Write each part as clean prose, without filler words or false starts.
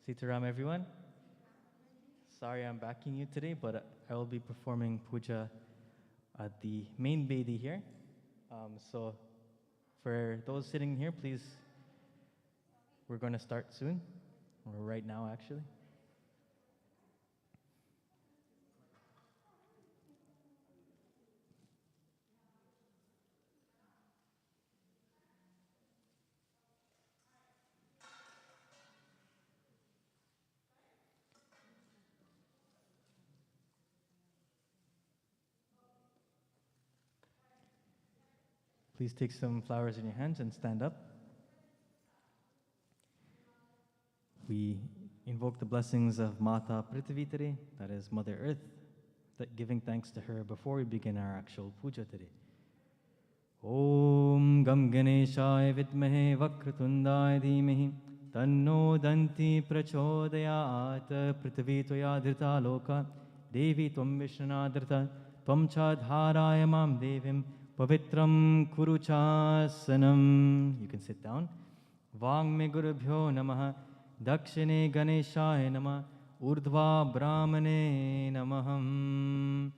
Sitaram, everyone. Sorry I'm backing you today, but I will be performing puja at the main Bedi here. So for those sitting here, please, we're going to start soon, or right now actually. Please take some flowers in your hands and stand up. We invoke the blessings of Mata Prithvi today, that is Mother Earth, that giving thanks to her before we begin our actual puja today. Om Gam Ganeshaya Vidmahe Vakratundaya Dhimahi Tanno Danti Prachodayat Prithvi Toya Dhrita Loka Devi Tvam Vishnadhrita Tvam Cha Dharaya Mam Devim Pavitram Kuruchasanam. You can sit down. Vang me Gurubhyo Namaha Dakshine Ganeshaya Namah Urdhva Brahmane Namaham.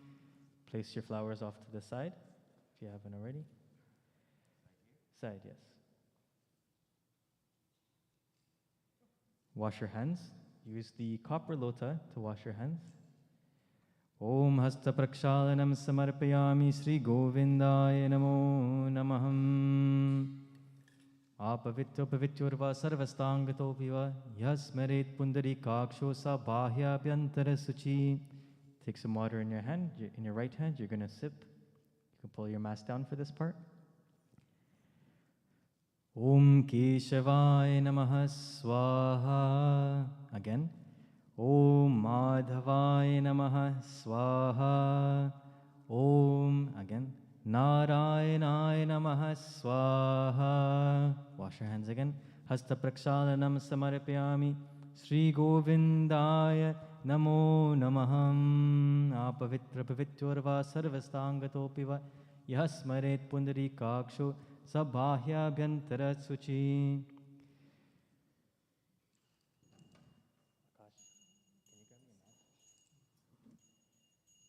Place your flowers off to the side if you haven't already. Side, yes. Wash your hands. Use the copper lota to wash your hands. Om Hasta Prakshalanam Samarpayami Sri Govindaya Namo Namaham. Apavityo Pavityorva Sarvastangatopiva Yasmaret Pundari Kaksho Sa Bahya Pyantara Suchi. Take some water in your hand, in your right hand, you're going to sip. You can pull your mask down for this part. Om Keshavaya Namaha Swaha. Again. Om Madhavaya Namaha Swaha. Om. Again. Narayanaya Namaha Swaha. Wash your hands again. Hasta Prakshalanam Samarpayami Sri Govindaya Namo Namaham. Apavitra Pavityorva Sarvastangatopiva Yasmaret Pundari Kaksho Sabahya Bhyantara Suchi.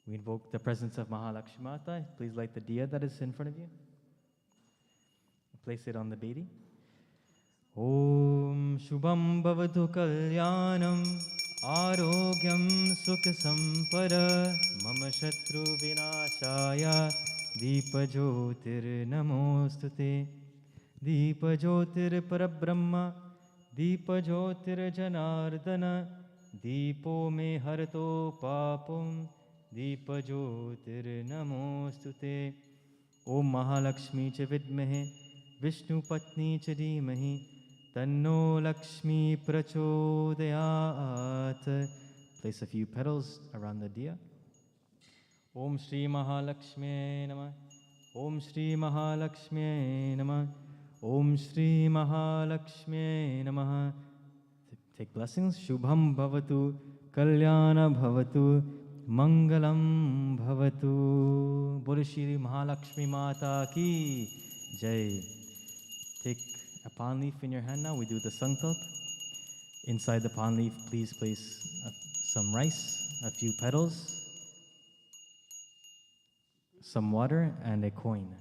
We invoke the presence of Mahalakshmi Mata. Please light the diya that is in front of you. Place it on the Bedi. Om Shubham Bhavatu Kalyanam Arogyam Sukha Sampara Mama Shatru Vinashaya Deepa Jyotir Namostute. Deepa Jyotir Parabrahma Deepa Jyotir Janardana Deepo Me Harato Papum Deepa Jyotir Namostute. Om Mahalakshmi Cha Vidmahe Vishnu Patni Cha Dhimahi Tanno Lakshmi Prachodayat. Place a few petals around the diya. Om Shri Mahalakshmi Namah. Om Shri Mahalakshmi Namah. Om Shri Mahalakshmi Namah. Take blessings. Shubham Bhavatu Kalyana Bhavatu Mangalam Bhavatu. Bolo Shri Mahalakshmi Mata Ki Jai. Take a palm leaf in your hand now. We do the Sankalp. Inside the palm leaf, please place some rice, a few petals, some water, and a coin.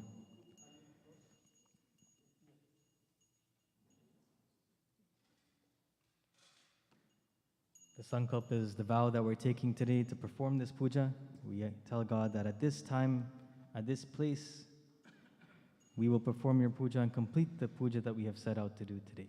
The Sankalp is the vow that we're taking today to perform this puja. We tell God that at this time, at this place, we will perform your puja and complete the puja that we have set out to do today.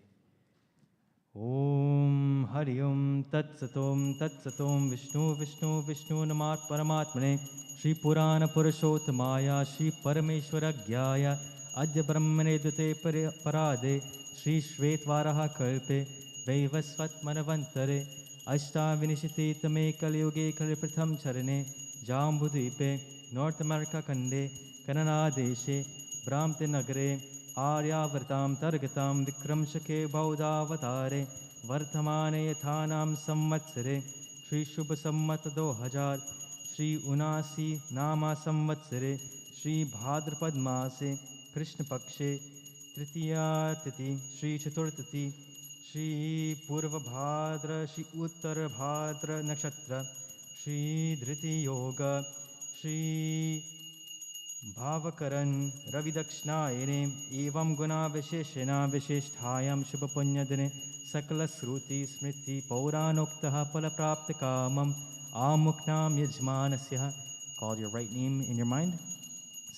Om Hari Om Tat Satom Vishnu Vishnu Vishnu Namat Paramatmane Shri Purana Purushottamaya Shri Parameshwara Gyaya Adya Brahmane Dute Parade Shri Shvetvaraha Kalpe Vaivasvat Manavantare Ashta Vinishite Tame Kaliyuge Kalipratham Charane Jambudvipe North America Kande Kanana Deshe Brahmte Nagare Aryavartam Targatam Vikramshake Baudavatare Vardhamane Yathanam Samvatsare Shri Shubha Sammat 2000 Shri Unasi Nama Samvatsare Shri Bhadrapad Mase Krishna Pakshe Tritiya Titi Shri Chaturtati Shri Purva Bhadra, Shri Uttara Bhadra Nakshatra, Shri Dhriti Yoga, Shri Bhavakaran, Ravidakshnaine, Evam Guna Visheshena Visheshthayam Shubha Punyadine, Sakala Sruti Smriti Pauranoktaha Palaprapta Kamam, Amuknam Yajmanasya. Call your right name in your mind.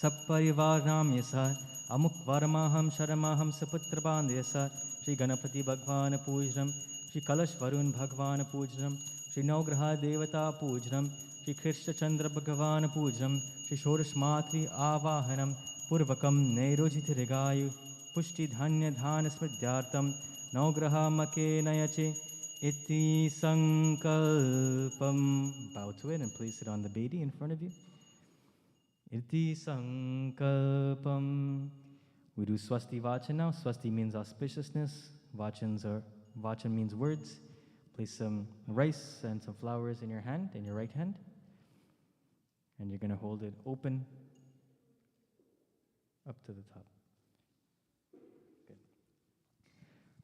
Sapparivarnam Yasa, Amuk Varmaham Sharamaham Saputra Bandhyasa, Shri Ganapati Bhagwan Pujram, Shri Kalash Varun Bhagwan Pujram, Shri Naugraha Devata Pujram, Shri Krishna Chandra Bhagavan Pujram, Shri Shorash Matri Avahanam, Purvakam Neirojitirigayu, Pushti Dhanya Dhana Smridyartam, Naugraha Make Nayache, Iti Sankalpam. Bow to it and place it on the deity in front of you. Iti Sankalpam. We do Swasti Vachan now. Swasti means auspiciousness. Vachan means words. Place some rice and some flowers in your hand, in your right hand. And you're going to hold it open up to the top. Good.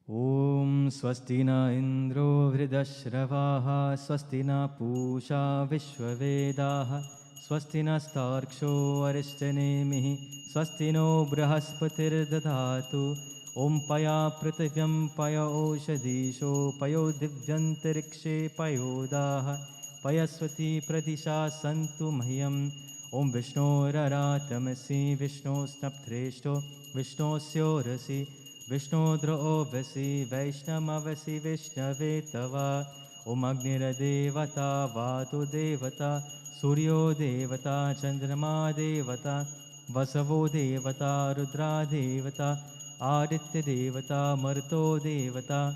Om Swastina Indro Vridashravaha Swastina Pusha Vishwavedaha Swastina Starksho Arishtanemihi Swastino Brahaspatir Dadhatu Om Paya Prativyam Paya Oshadisho Payo Divyantarikshe Payodaha Payaswati Pradisha Santu Mahyam Om Vishno Raratamasi Vishno Snaptreshto Vishno Syorasi Vishno Drovasi Vaishnamavasi Vishnavetava Om Agnira Devata Vato Devata Suryo Devata Chandrama Devata Vasavo Devata Rudra Devata Aditya Devata Marto Devata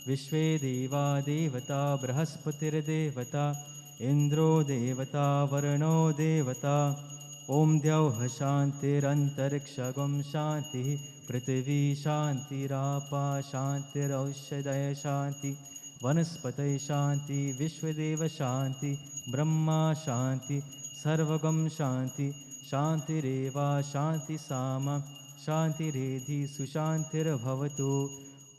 Vishve Deva Devata Brahaspatir Devata Indro Devata Varano Devata Om Dyauha Shantir Antarikshagam Shanti Prithvi Shanti Rapa Shanti Raushadaya Shanti Vanaspataya Shanti Vishwadeva Shanti Brahma Shanti Sarvagam Shanti Shanti Reva Shanti Sama Shanti Redhi Sushantir Bhavatu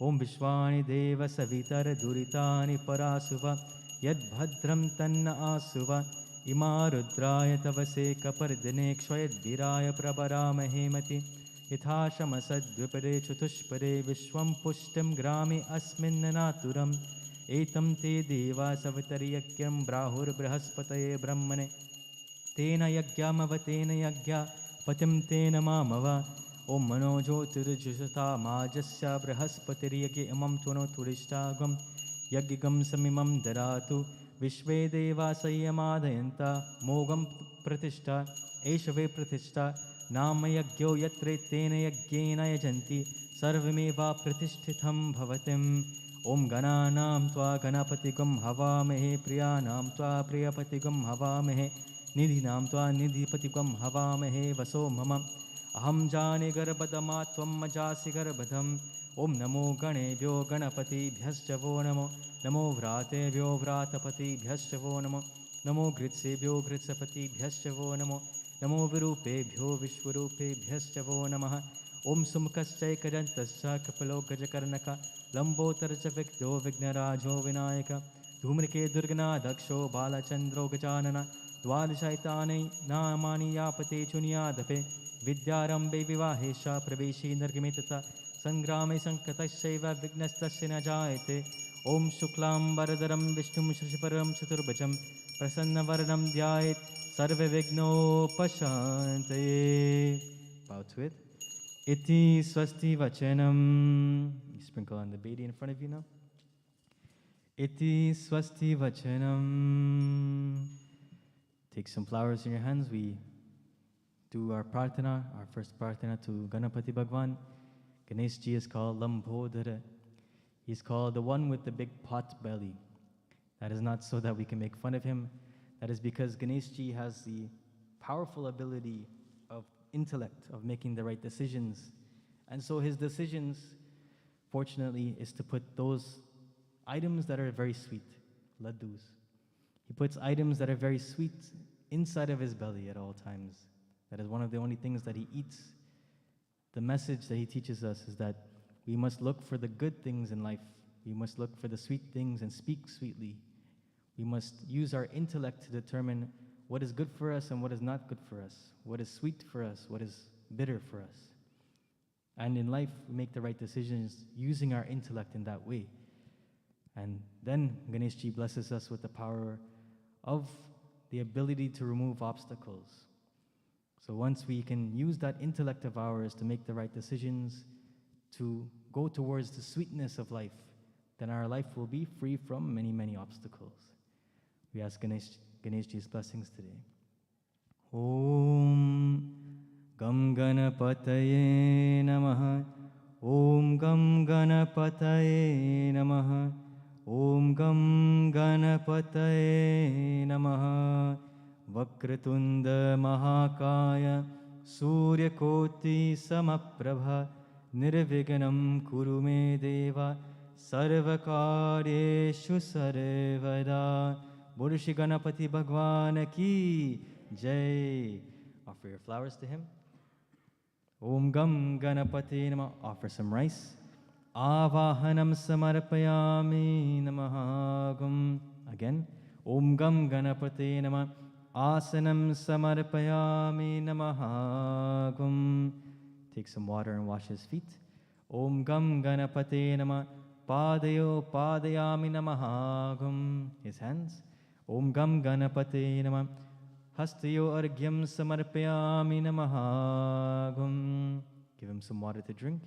Om Vishwani Deva Savitar Duritani Parasuva Yad Bhadram Tanna Asuva Ima Rudraya Tavase Kapardane Kshayad Viraya Prabara Mahemati Yithashamasad Dvipade Chutushpade Vishwam Pushtam Grami Asmin Naturam Etam Te Deva Savitariyakyam Brahur Brahaspataye Brahmane Tena Yagyamavatena Yagya Patim Tena Mamava Om Manojo Tirujusata Majasya Brahaspatiriyak Imam Tuno Turistagam Yagigam Samimam Daratu Vishve Deva Sayamadayanta Mogam Pratishta Eshave Pratishta Namayagyo Yatre Tena Yagyena Yajanti Sarvameva Pratishthitham Bhavatim Om Gananam Tva Ganapatigam Havamehe Priyanam Tva Priyapatigam Havamehe Nidhinam Tva Nidhipatigam Havamehe Vaso Mama Aham Jani Garbhadama Tvam Majasi Garbhadam Om Namo Ganebhyo Ganapati Bhyasjavo Namo Namo Vratebhyo Vratapati Bhyasjavo Namo Namo Gritsebhyo Gritsapati Bhyasjavo Namo Namo Virupebhyo Vishwarupe Bhyasjavo Namaha Om Sumkaschai Kajantascha Kapalo Gajakarnaka Lambotarcha Vikto Vignarajo Vinayaka Dhumrike Durgana Daksho Balachandro Gajanana Dwadashaitane Namani Yapate Chunyadape Vidyarambe Vivahesha Praveshi Nargimitata Sangrame Sankatashaiva Vignastasya Najayate Om Shuklam Baradaram Vishnum Shashiparam Chaturbhajam Prasanna Varanam Dhyayet Sarve Vigno Pashantaye. Bow to it. Iti Swasti Vachanam. You sprinkle on the deity in front of you now. Iti Swasti Vachanam. Take some flowers in your hands. We do our prarthana, our first prarthana to Ganapati Bhagwan. Ganesh ji is called Lambodhara. He's called the one with the big pot belly. That is not so that we can make fun of him. That is because Ganesh ji has the powerful ability of intellect, of making the right decisions. And so his decisions, fortunately, is to put those items that are very sweet, laddus. He puts items that are very sweet inside of his belly at all times. That is one of the only things that he eats. The message that he teaches us is that we must look for the good things in life We must look for the sweet things and speak sweetly. We must use our intellect to determine what is good for us and what is not good for us, what is sweet for us, what is bitter for us. And in life, we make the right decisions using our intellect in that way. And then Ganeshji blesses us with the power of the ability to remove obstacles. So once we can use that intellect of ours to make the right decisions, to go towards the sweetness of life, then our life will be free from many, many obstacles. We ask Ganeshji's blessings today. Om Gam Ganapataye Namaha. Om Gam Ganapataye Namaha. Om Gam Ganapataye Namaha. Vakratunda Mahakaya Surya Koti Samaprabha Nirviganam Kuru Me Deva Sarvakaryeshu Sarvada. Bolo Shri Ganapati Bhagwan Ki Jai. Offer your flowers to him. Om Gam Ganapati Namah. Offer some rice. Avahanam Samarpayami Namahagam. Again. Om Gam Ganapati Namah. Asanam Samarpayami Namahagam. Take some water and wash his feet. Om Gam Ganapati Namah. Padayo Padayami Namahagam. His hands. Om Gam Ganapati Namah. Hastayo Argyam Samarpayami Namahagam. Give him some water to drink.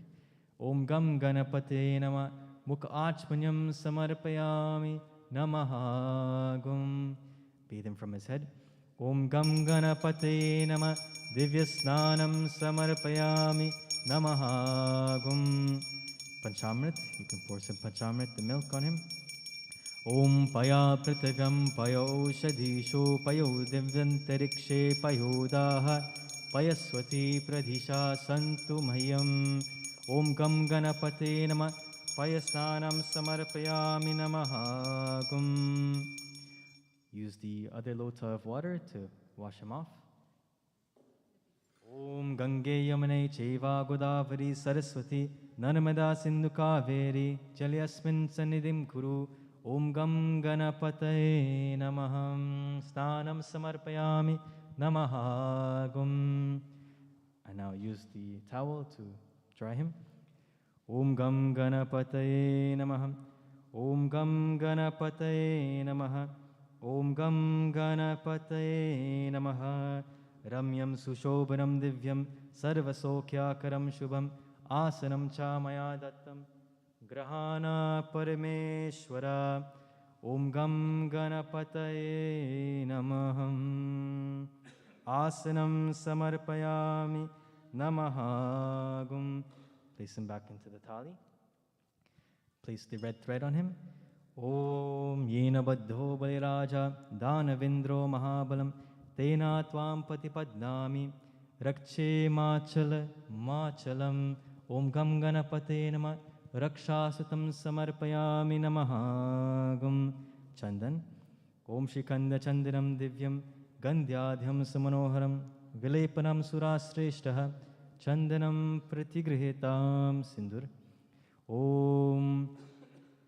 Om Gam Ganapate Namah. Mukha Achmanyam Samarpayami Namahagam. Bathe him from his head. Om Gam Ganapate Namah. Divya Snanam Samarpayami Namahagam. Panchamrit. You can pour some Panchamrit, the milk, on him. Om Paya Pritagam Payo Shadhisho Payo Divyantarikshe Payodaha Payaswati Pradhisha Santu Mayam. Om Gam Ganapate Namah. Payasnanam Samarpayami Namahagam. Use the other lota of water to wash him off. Om Gange Yamane Cheva Godavari Saraswati Narmada Sindhu Kaveri Jalyasmin Sannidhim Kuru. Om Gam Ganapataye Namaham. Snanam Samarpayami Namahagam. And now use the towel to dry him. Om Gam Ganapataye Namaham. Om Gam Ganapataye Namaha. Om Gam Ganapataye Namaha. Ramyam Sushobhanam Divyam Sarvasokyakaram Shubham Asanam Chamaya Dattam Grahana Parameshwara. Om Gam Ganapataye Namaham. Asanam Samarpayami Namahagam. Place him back into the thali. Place the red thread on him. Om Yena Baddho Baliraja Danavindro Mahabalam Tena Tvam Patipadnami Rakshe Machala Machalam. Om Gam Ganapate Namah. Rakshasutam Samarpayami Namahagam. Chandan. Om Shikanda Chandanam Divyam Gandhyadhyam Samanoharam Vilepanam Surasreshtaha Chandanam Pratigrihitam. Sindur. Om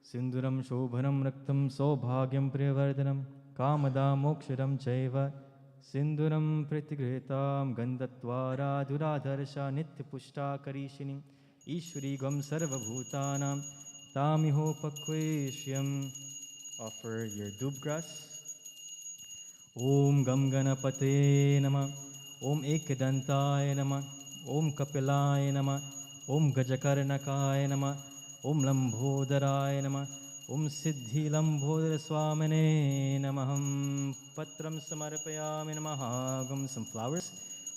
Sinduram Shobhanam Raktam Sobhagyam Priyavardhanam Kamada Moksharam Chaiva Sinduram Pratigrihitam. Gandhatvara Duradharsha Nitya Pushta Karishini Ishwari Gam Sarva Bhutanam Tamiho Pakveshyam. Offer your doob grass. Om Gam Ganapate Namah. Om Ekadantaya Namah. Om Kapilaya Namah. Om Gajakarnakaya Namah. Om Lambodharaya Namah. Om Siddhi Lambodhara Swamane Namaham. Patram Samarpayami Namahagam. Some flowers.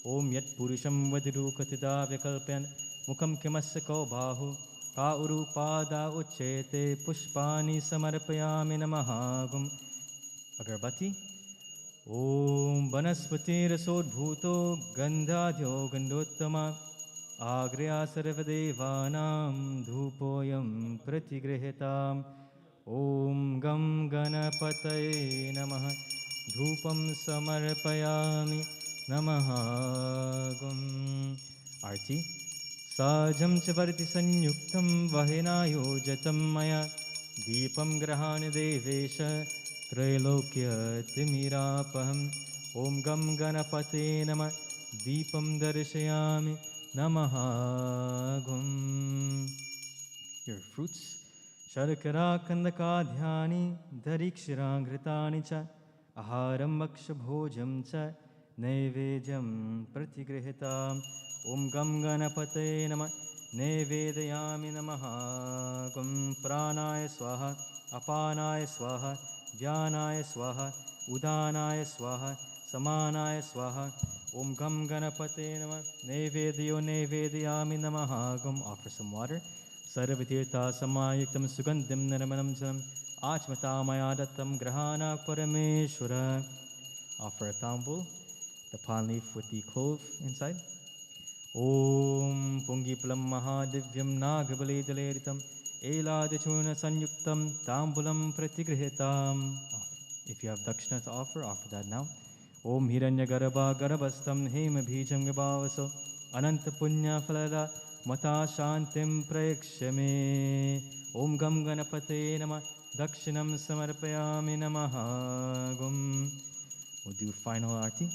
Om Yat Purusham Vadiru Katida Vikalpyan Mukham Kimasako Bahu Ka Urupada Uchete Pushpani Samarpayami Namahagam. Agarbati. Om Banaspati Rasodbhuto Gandhadhyo Gandottama Agrya Sarvadevanam Dhupoyam Pratigrihitam. Om Gam Ganapataye Namaha. Dhupam Samarpayami Namahagam. Aarti. Sajam Chavarti Sanyuktam Vahinayo Jatam Maya Deepam grahana devesha Trailokyatimirapaham Om Gam Ganapate Nama Deepam Darshayami Namaha Gum. Your fruits Sharkara Kandaka Dhyani Darikshirangritani cha Aharam Makshabhojam cha Naivedyam Pratigrihita Om Gam Ganapate Nama Nevedayami Namaha Gum Pranaya Swaha Apanaya Swaha Dhyanaya Swaha Udanaya Swaha Samanaya Swaha Om Gam Ganapate Nama Nevedyo Nevedayami Namaha Gum. Offer some water. Sarvatirtha Samayuktam Sugandhim Nirmanam Jam Achmata Mayadatam Grahana Parameshwara. Offer a tambul, the palm leaf with the clove inside. Om Pungipulam Mahadivyam Nagabali Daleritam Eladachuna Sanyuktam Tambulam Pratigrihitam. If you have dakshina to offer that now. Om Hiranya Garabha Garabastam Hema Bhijam Gabavaso Ananta Punya Falada Mata Shantim Prakshame. Om Gam Ganapate Nama Dakshinam Samarpayami Namaha Gum. We'll do final Aarti.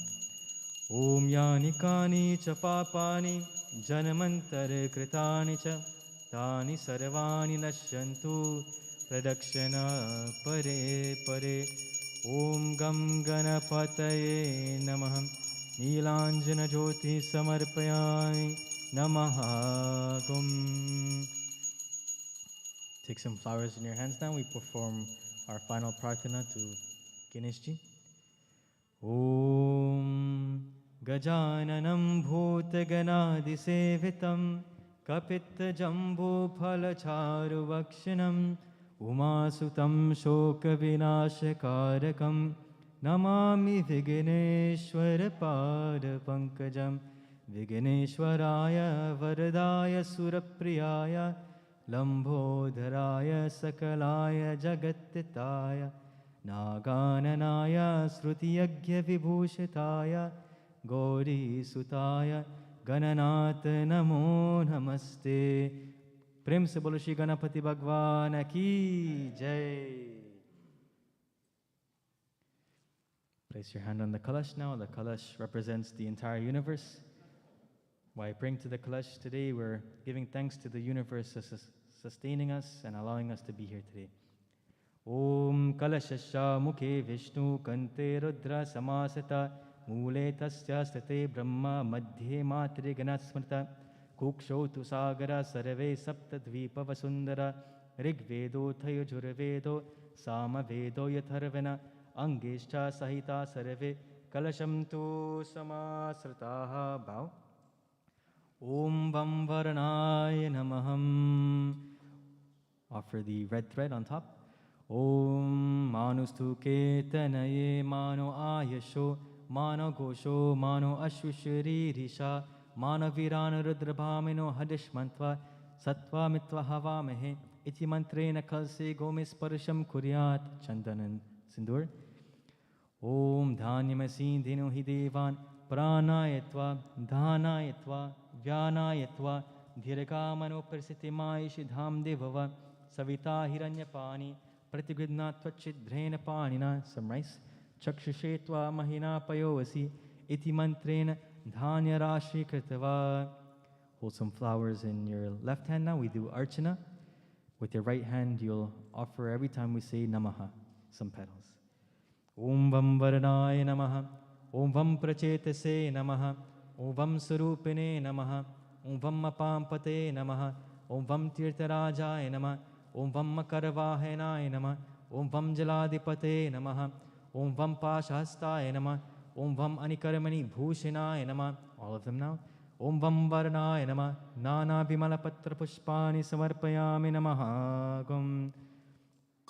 Om Yani Kani Cha Papani Janamantare Kritani Cha Tani Sarvani Nashyantu Pradakshana Pare Pare. Om Gam Ganapataye Namah Neelanjana Jyoti Samarpayami Namaha Gum. Take some flowers in your hands now. We perform our final prarthana to Ganeshji. Om Gajananam Bhutaganadi Sevitam Kapita Jambu Phalacharu Vakshinam Umasutam Shoka Vinashakarakam Namami Vigneshwara Pada Pankajam Vigneshwaraya Varadaya Surapriyaya Lambodharaya Sakalaya Jagattitaya Nagananaya Srutiyagya Vibhushitaya Gauri Sutaya Gananata Namo Namaste. Prem se bolo Shri Ganapati Bhagwan ki Jai. Place your hand on the Kalash now. The Kalash represents the entire universe. While praying to the Kalash today, we're giving thanks to the universe for sustaining us and allowing us to be here today. Om Kalashasya Mukhe Vishnu Kante Rudra Samasata Mule Tasya State Brahma Madhye Matri Ganasmrta Kuksho Tu Sagara Sarve Sapta Dvipa Vasundara Rigvedo Thayujurvedo Sama Vedo Yatharvena Angeshcha Sahita Sarve Kalasham Tu Samasrtaha. Bow. Om Vam Varanaya Namaham. Offer the red thread on top. Om Manustu Ketanaye Mano Ayasho Mano Gosho Mano Ashwishri Risha Mano Virana Rudrabhamino Hadishmantva Sattva Mitva Havamahe Iti Mantrena Kalse Gomis Parasham Kuryat Chandanan Sindur. Om Dhanyamasi Dino Hidevan Pranayatva Dhanayatva Vyanayatva Dhirakamano Persitimayishi Dham Devava Savita Hiranyapani Pratigridnatva Chidhrena Panina. Some rice. Chakshushetva Mahina Payovasi Iti Mantrena Dhanya Rashi Kritava. Hold some flowers in your left hand now. We do Archana. With your right hand, you'll offer every time we say Namaha some petals. Om Vam Varanaya Namaha. Om Vam Prachetase Namaha. Om Vam Surupine Namaha. Om Vam Apampate Namaha. Om Vam Tirtharajaya Namaha. Om Vam Makaravahenaya Namaha. Om Vam Jaladipate Namaha. Om Vam Pashahastaya Namaha. Om Vam Anikaramani Bhushinaya Namaha. All of them now. Om Vam Varanaya Namaha. Nana Bimala Patra Pushpani Samarpayami Namaha Gum.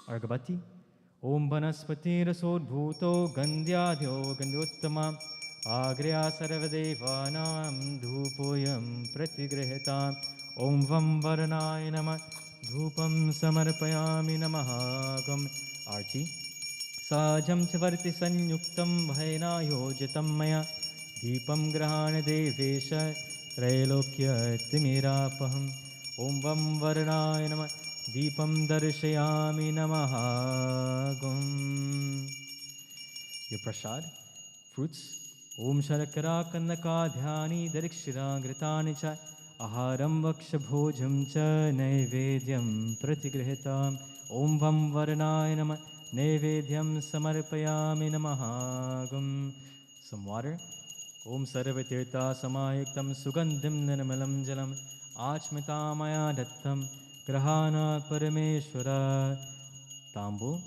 Argabati. Om Banaspati Rasodbhuto Gandhyadhyo Gandhuttama Agriya Sarvadevanam Dhupoyam Pratigrihita. Om Vam Varanaya Namaha. Dhupam Samarpayami Namaha Gum. Aarti. Sajam Chavarti Sanyuktam Bhaina Yojitam Maya Deepam Grahana Devesha Trailokya Timirapaham. Om Vam Varanaya Namaha. Deepam darshayami namaha gum. Your prasad, fruits. Om sharakara kannaka dhyani darikshira gritani cha aharam vakshabhojam cha naivedyam pratigrhitam. Om vam varnaya namah naivedyam samarpayami namaha gum. Some water. Om sarvatirtha samayuktam sugandhim nirmalam jalam achmitamaya dattam grahana parameshwara. Tambul.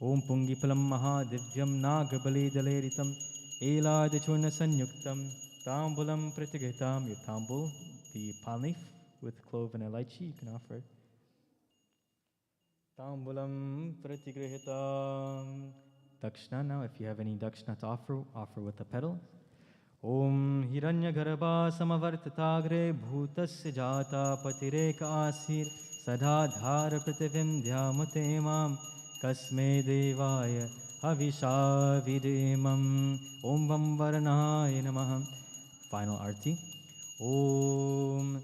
Om pungipalam mahadivyam nagabali daleritam eladachurna sanyuktam tambulam pratigritam. Your tambul, the palm leaf with clove and elaichi, you can offer. Tambulam pratigrihitam. Dakshina now, if you have any dakshina to offer, offer with the petal. Om hiranyagarbha samavartatagre bhutasya jata patireka asir sadhadhara prativim dhyamute mam kasme devaya havisha videmam. Om vam varnaya namah. Final Aarti. Om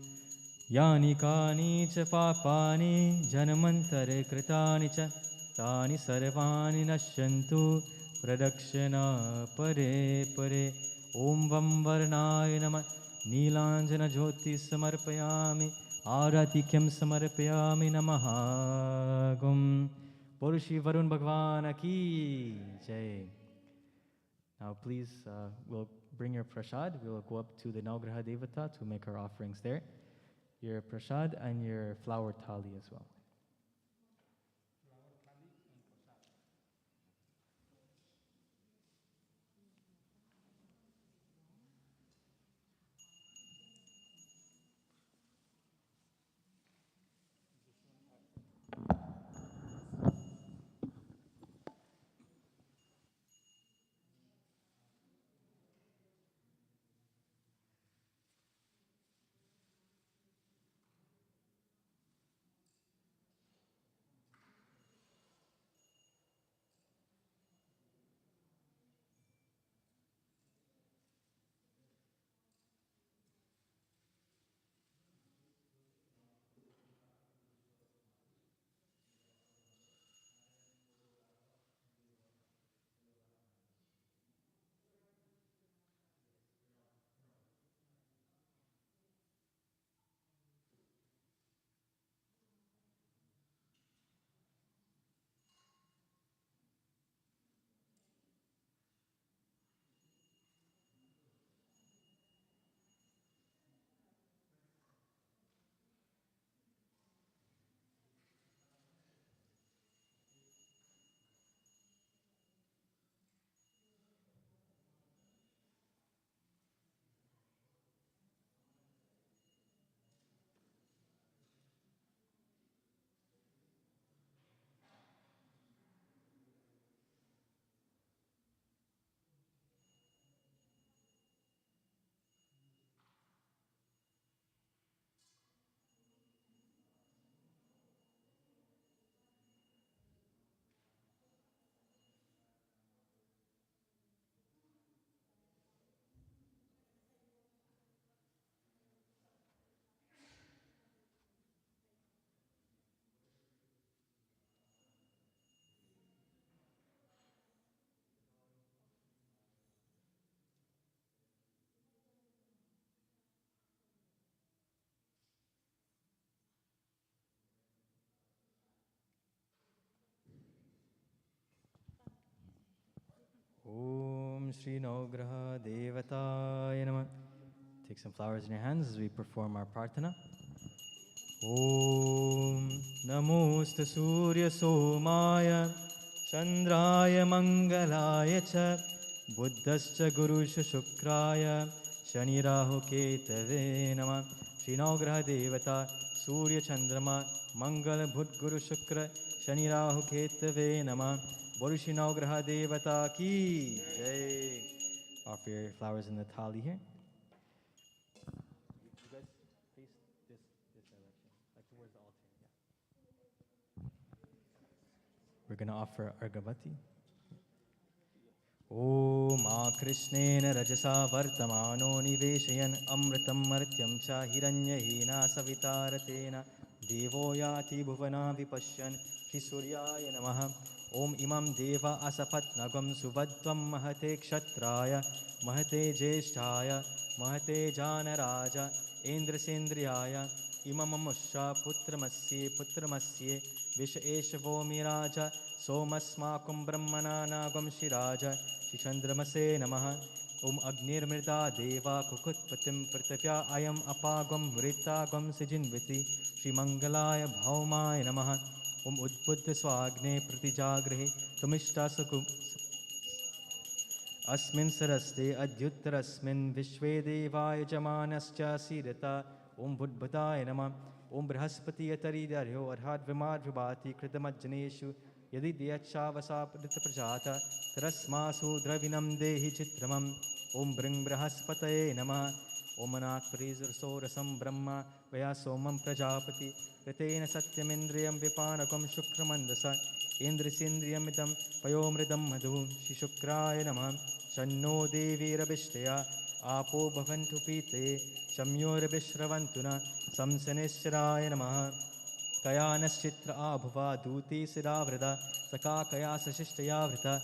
yani kani cha papani janamantare kritani cha tani sarvani nashyantu pradakshina pare pare. Om vam varnaya namah neelanjana jyoti samarpayami aratikyam samarpayami namaha gum. Purushi Varun Bhagwan ki jai. Now please, we'll bring your prasad. We'll go up to the Navgraha Devata to make our offerings there. Your prasad and your flower thali as well. Om Shri Navgraha Devataya Namah. Take some flowers in your hands as we perform our prarthana. Om Namosta Surya Somaya Chandraya Mangalaya Cha Buddhascha Gurusha Shukraya Shani Rahu Ketave Namah. Shri Navgraha Devata Surya Chandrama Mangala Bhut Guru Shukra Shani Rahu Ketave Namah. Bolu Shri Navgraha Devata ki jai. Offer your flowers in the thali here. You guys face this direction, like towards the altar. Yeah. We're gonna offer Argavati. Om Krishnena Rajasa Vartamano Niveshayan Amritam Martyam Cha Hiranyahina Savitaratena देवो याति भुवना विपश्यन् श्रीसूर्याय नमः। ॐ इमं देव असपत्नगं सुभद्वं महते क्षत्राय महते ज्येष्ठाय महते जानराज इन्द्रसेन्द्रियाय इमममुष्य पुत्रमस्ये विष एष वो मिराज सोमस्माकं ब्रह्मणा नागं शिराज श्रीचन्द्रमसे नमः। ॐ अग्निर्मृदा देवा कुकुत्पतिं पृथिव्या अयम् अपागं मृतागं सिजिन्विति श्रीमङ्गलाय भौमाय नमः। ॐ उद्बुद्ध स्वाग्ने प्रतिजागृहे तुमिष्टासुकु अस्मिन् सरस्ते अद्युत्तरस्मिन् विश्वे देवाय जमानश्च सीदता। ॐ बुद्बुदाय नमः। ॐ बृहस्पतियतरिदर्यो अर्हाद्विमाद्विभाति कृतमज्जनेषु यदि देयच्छावसापृतप्रजात तरस्मासु द्रविणं देहि चित्रमम्। ॐ बृं बृहस्पतये नमः। ॐ अनात्परिसोरसं ब्रह्म वया सोमं प्रजापति ऋतेन सत्यमिन्द्रियं विपानकं शुक्रमन्दस इन्द्रसेन्द्रियमिदं पयोमृदं मधु श्रीशुक्राय नमः। शन्नो देवीरभिष्टया आपो भवन्तु पीते शम्योरभिश्रवन्तु न शंसनिश्चराय नमः। कयानश्चित्र आभुवा दूती शिरावृता सका कया सशिष्टया वृता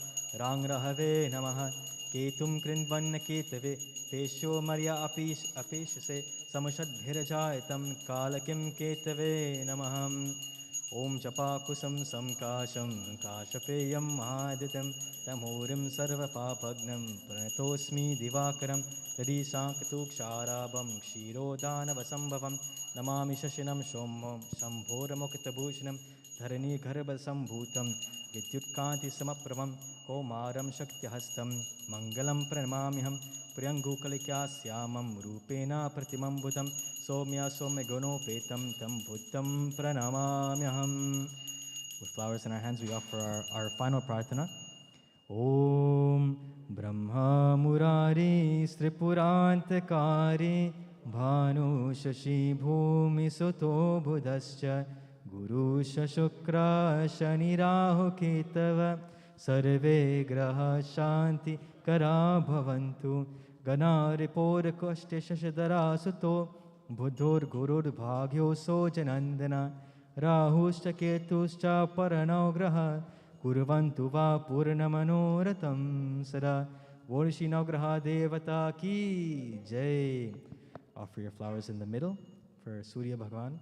राङ्रहवे नमः। केतुं कृण्वन्न केतवे पेश्यो मर्या अपेशसे समुषद्भिरजायतं कालकिं केतवे नमः। ॐ जपाकुशं संकाशं काशपेयं महादितं तमोरिं सर्वपापघ्नं प्रणतोऽस्मि दिवाकरं हरीशाङ्कतुक्षाराभं क्षीरोदानवसम्भवं नमामि शशिनं सोमं शम्भोरमुक्तभूषणं धरणीगर्भसम्भूतं विद्युत्कान्तिसमप्रभं कौमारं शक्तिहस्तं मङ्गलं प्रणमाम्यहं प्रियङ्गुकलिकाश्यामं रूपेण प्रतिमं बुधं सौम्या सौम्यगुणोपेतं तं बुद्धं प्रणमाम्यहं। With flowers in our hands, we offer our final prarthana. Om Brahma Murari Sripurantakari Bhanu Shashi Bhumi Suto Buddhascha Guru Shukra Shani Rahu Ketava Sarve Graha Shanti Kara Bhavantu Ganari Pora Koshte Shashadara Suto Buddhur Gurur Bhagyo Sojanandana Rahuscha Ketuscha Paranau Graha Kurvantu va Purnamanoratam Sada Vorshi Nagraha Devata Ki Jai. Offer your flowers in the middle for Surya Bhagavan.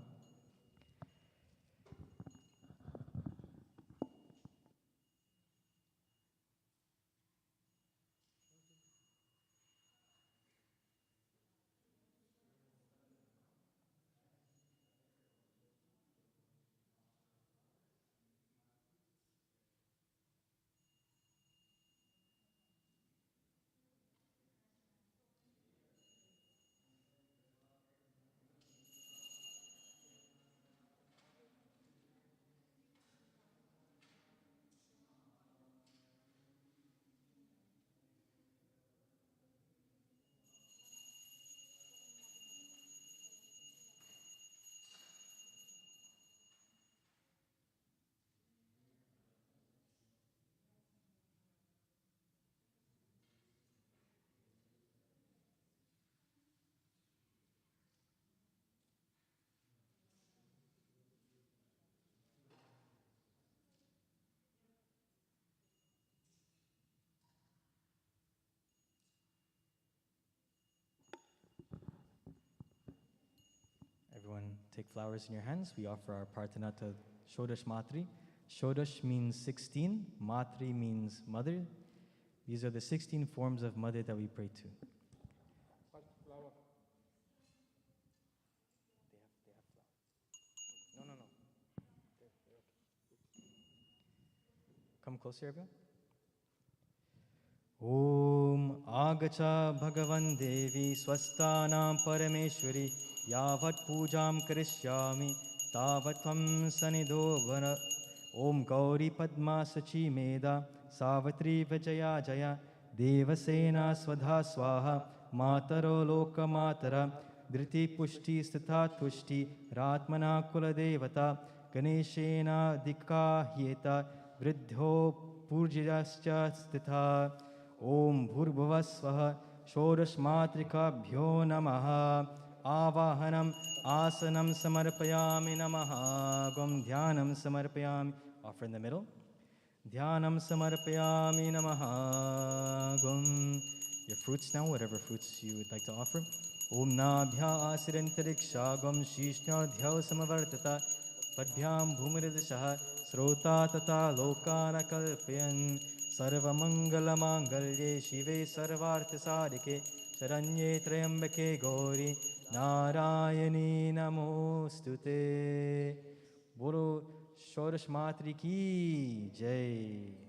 Everyone take flowers in your hands. We offer our prarthana to Shodash Matri. Shodash means 16, Matri means mother. These are the 16 forms of mother that we pray to. Flower. They have flower. No. They're okay. Come closer, everyone. Om Agacha Bhagavan Devi Swasthanam Parameshwari Yavat Pujam Karishyami Tavatvam Sanido Vara Om Gauri Padma Sachi Meda Savatri Vijaya Jaya Devasena Swadha Swaha Mataro Loka Matara Driti Pushti Stitha Tushti Ratmana Kula Devata Ganeshena Dikka Hyeta Vridho Purjyascha Stitha Om Bhurbhuvasvaha Shodash Matrikabhyo Namaha आवाहनम आसनम samarpayami namaha gum dhyanam samarpayami. Offer in the middle. Dhyanam samarpayami namaha gum. Your fruits now, whatever fruits you would like to offer. Om nabhya asirantariksha shishnyadhyau samavartata padbhyam bhumiridashaha srota tata lokana kalpayan sarvamangala mangalye shive sarvartha sadike Charanye Trayambake Gauri Narayani Namostute. Bolo Shoresh Matri ki Jai.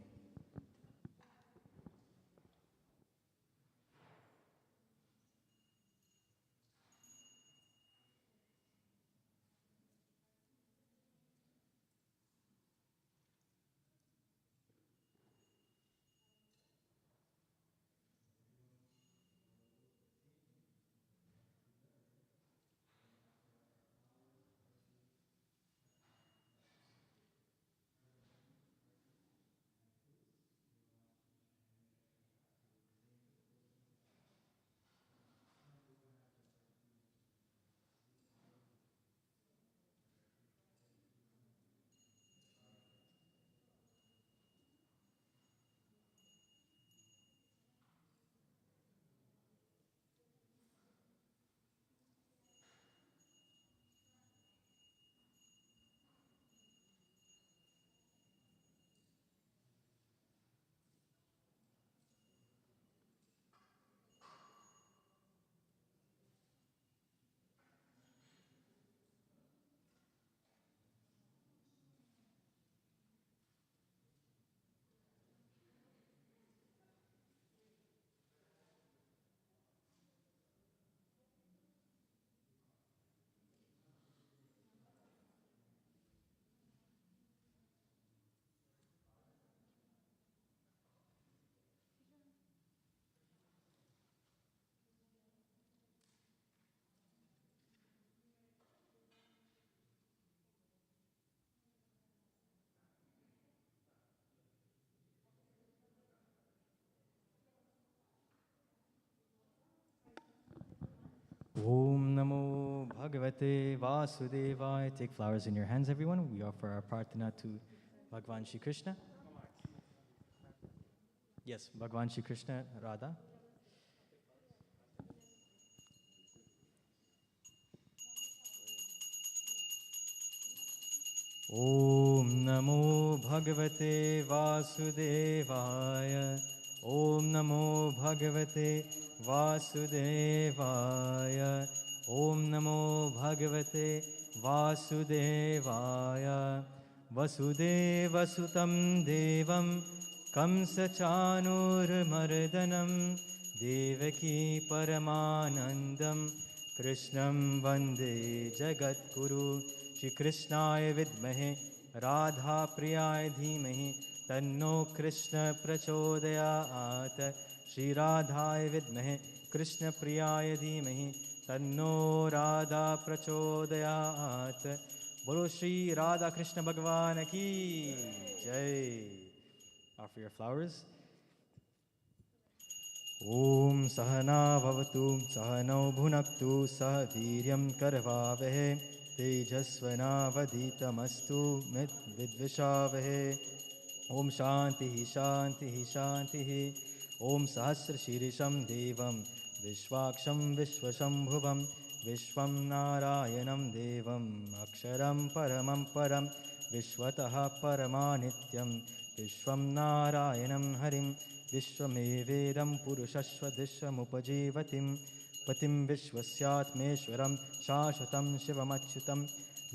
Om Namo Bhagavate Vasudevaya. Take flowers in your hands, everyone. We offer our prarthana to Bhagwan Shri Krishna. Yes, Bhagwan Shri Krishna, Radha. Om Namo Bhagavate Vasudevaya. Om Namo Bhagavate Vasudevaya. Om Namo Bhagavate Vasudevaya. Vasudeva Sutam Devam Kamsa Chanur Mardanam Devaki Paramanandam Krishnam Vande Jagat Guru. Shri Krishnaya Vidmahe Radha Priyaya Dhimahi Tanno Krishna Prachodayat. Shri Radhaya Vidmahe Krishna Priyaya Dhimahi Tanno Radha Prachodayat. Bolo Shri Radha Krishna Bhagwan ki Jai. Offer your flowers. Om Sahana Bhavatu Sahano Bhunaktu Sah Viryam Karvavahe Tejasvanavaditamastu Vidvishavahe. Om Shanti Shanti Shanti. Om Sahasra Shirisham Devam Vishwaksham Vishwashambhuvam Vishwam Narayanam Devam Aksharam Paramam Param Vishwataha Paramanityam Vishwam Narayanam Harim Vishwamevedam Purushashva Dishwamupajivatim Patim Vishwasyatmeshwaram Shashwatam Shivamachyutam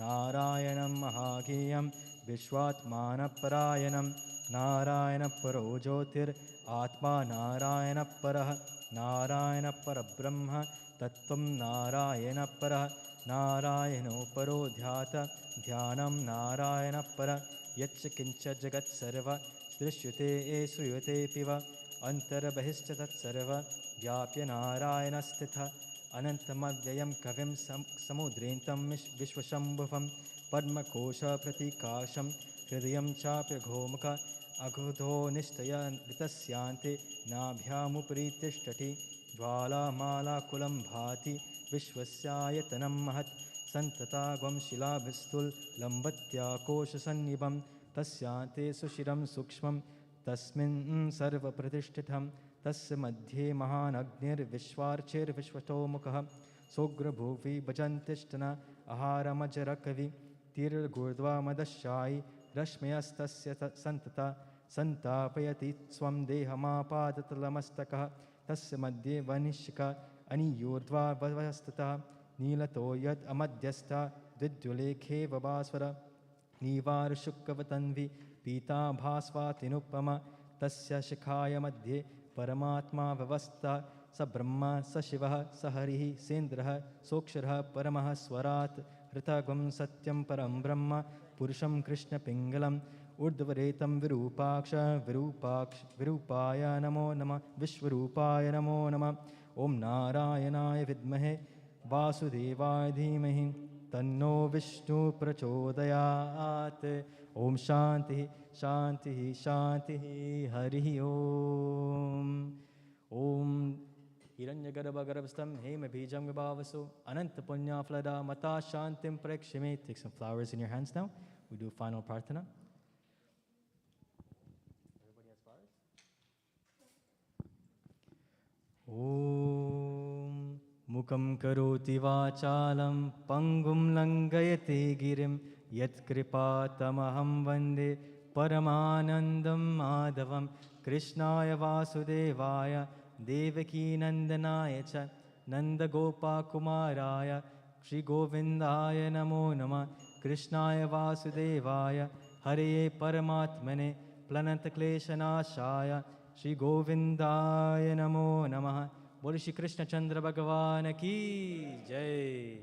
Narayanam Mahagiyam Vishwatmana Parayanam Narayana Paro Jyotir Atma Narayana Parah Narayana Parabrahma Tattvam Narayana Parah Narayano Paro Dhyata Dhyanam Narayana Parah Yatcha Kincha Jagat Sarva Srishyute Suyate Piva Antara Bahischa Tat Sarva Vyapya Narayana Stitha Anantamavyayam Kavim Samudrentam Vishwashambhavam Padma Kosha Pratikasham Hridayam Chapya Ghomaka Agudho Nishtaya Vitasyanti Nabhyamuparithishtati ज्वालामालाकुलं भाति विश्वस्यायतनं महत् सन्तताग्वं शिलाभिस्तुल्लम्बत्याकोशसन्निभं तस्यान्ते सुशिरं सूक्ष्मं तस्मिन् सर्वप्रतिष्ठितं तस्य मध्ये महानग्निर्विश्वार्चिर्विश्वतोमुखः सोग्रभुवि भजन्तिष्ठन आहारमजरकवि तीर्घूर्ध्वा मदशायि रश्मयस्तस्य सन्तता सन्तापयति स्वं देहमापादतलमस्तकः तस्य मध्ये वनिशिका अनियोर्ध्वा वस्ततः नीलतो यद् अमध्यस्था द्विद्युलेखे वभास्वर नीवारशुक्कवतन्वि पीताभास्वातिनुपमा तस्य शिखाय मध्ये परमात्मा व्यवस्था स ब्रह्मा स शिवः स हरिः सेन्द्रः सोऽक्षरः परमः स्वरात् हृतगुं सत्यं परं ब्रह्म पुरुषं कृष्णपिङ्गलम् ऊर्ध्वरेतं विरूपाय नमो नमः विश्वरूपाय नमो नमः ॐ नारायणाय विद्महे वासुदेवाय धीमहि तन्नो विष्णु प्रचोदयात् ॐ शान्तिः शान्तिः शान्तिः हरिः ॐ हिरण्यगर्भगर्भस्थं हेमबीजं विभावसो अनन्तपुण्याफलदा मता शान्तिं प्रेक्षमे. Take some flowers in your hands now. We do final prarthana. Everybody has flowers? Om Mukam karoti vachalam pangum langayate girim yat kripatamaham vande paramanandam madhavam krishnaya vasudevaya devaki nandanaya cha nandagopa kumaraya Shri Govindaya namo namah Krishnaya Vasudevaya Hare Paramatmane Plananta Kleshanashaya Shri Govindaya namo namah. Boli Shri Krishna Chandra Bhagavan ki Jai.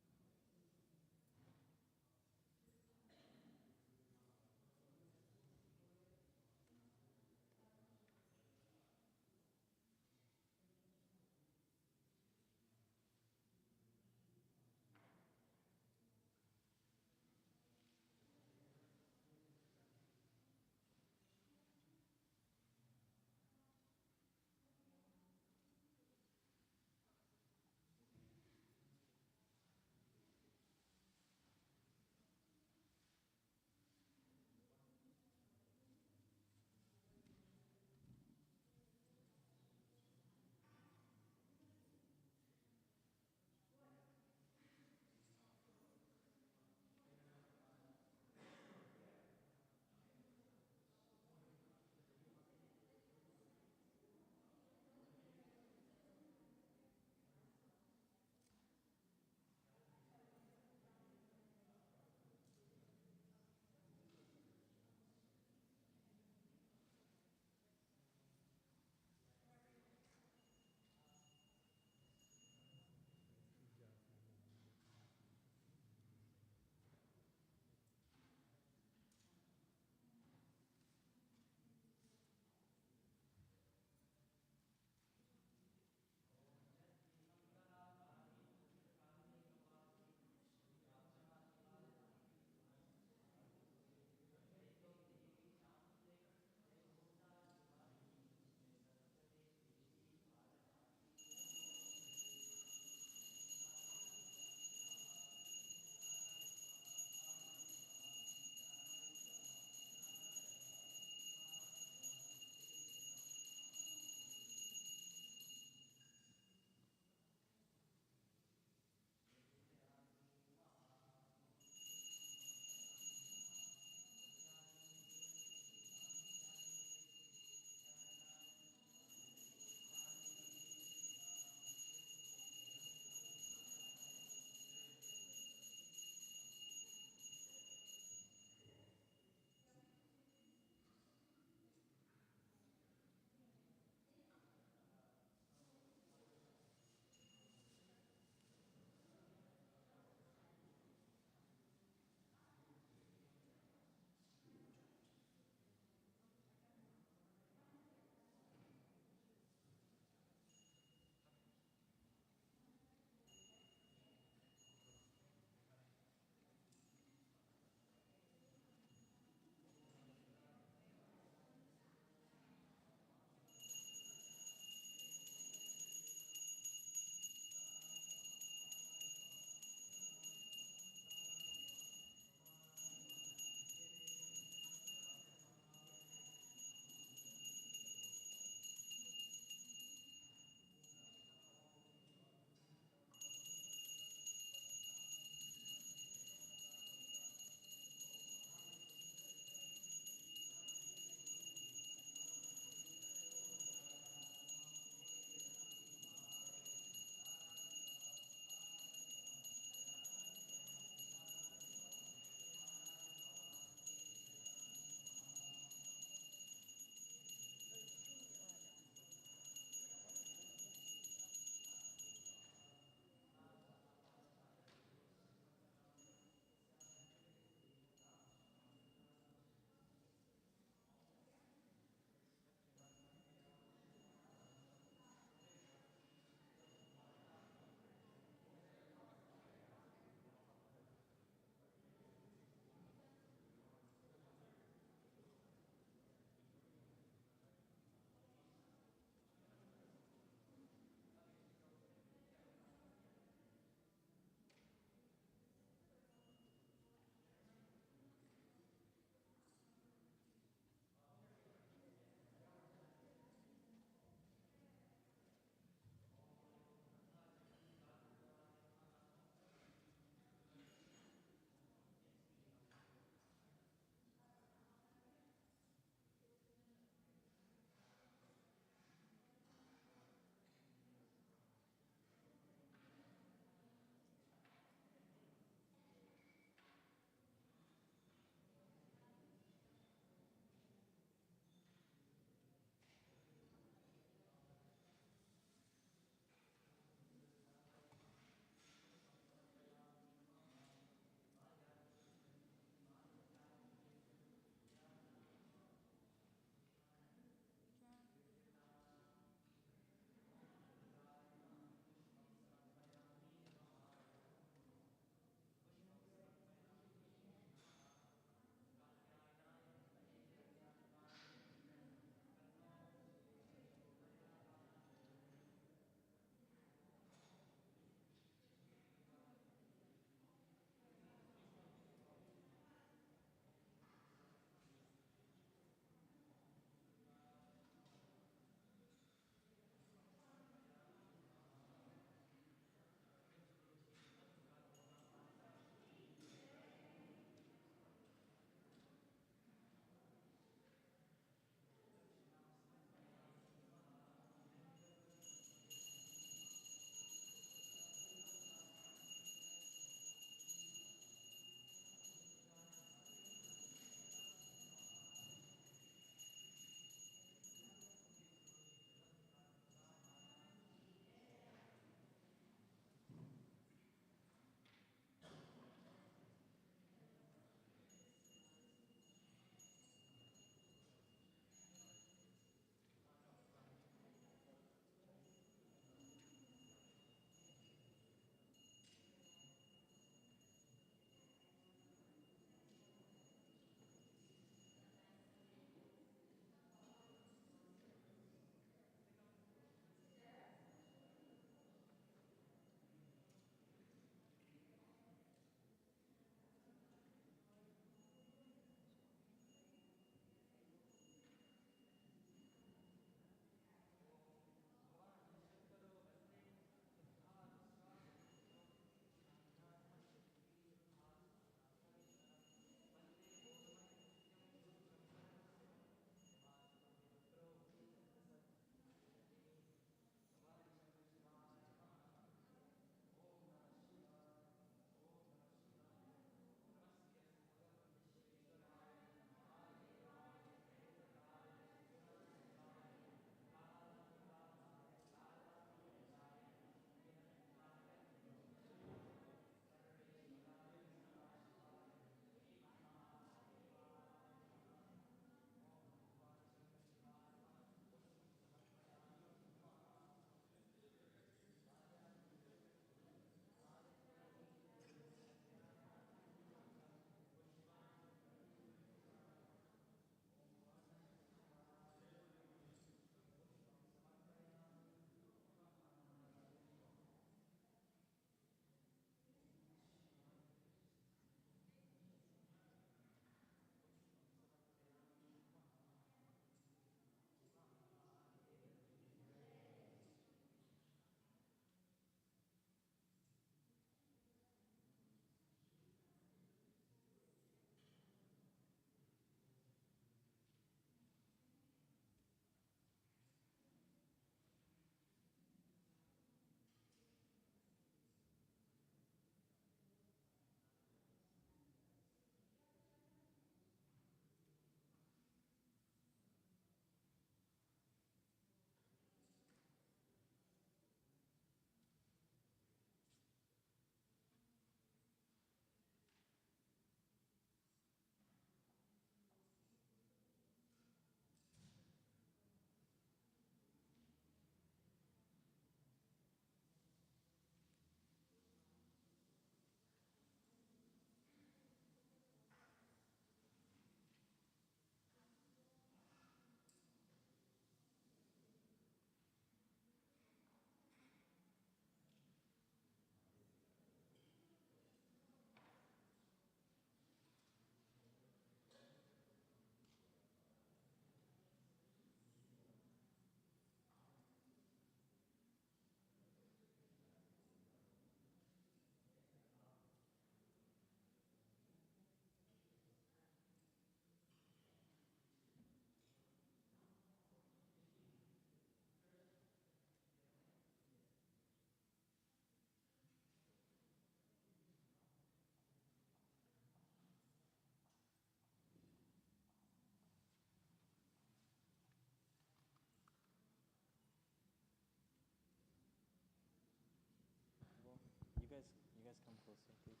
closer, please.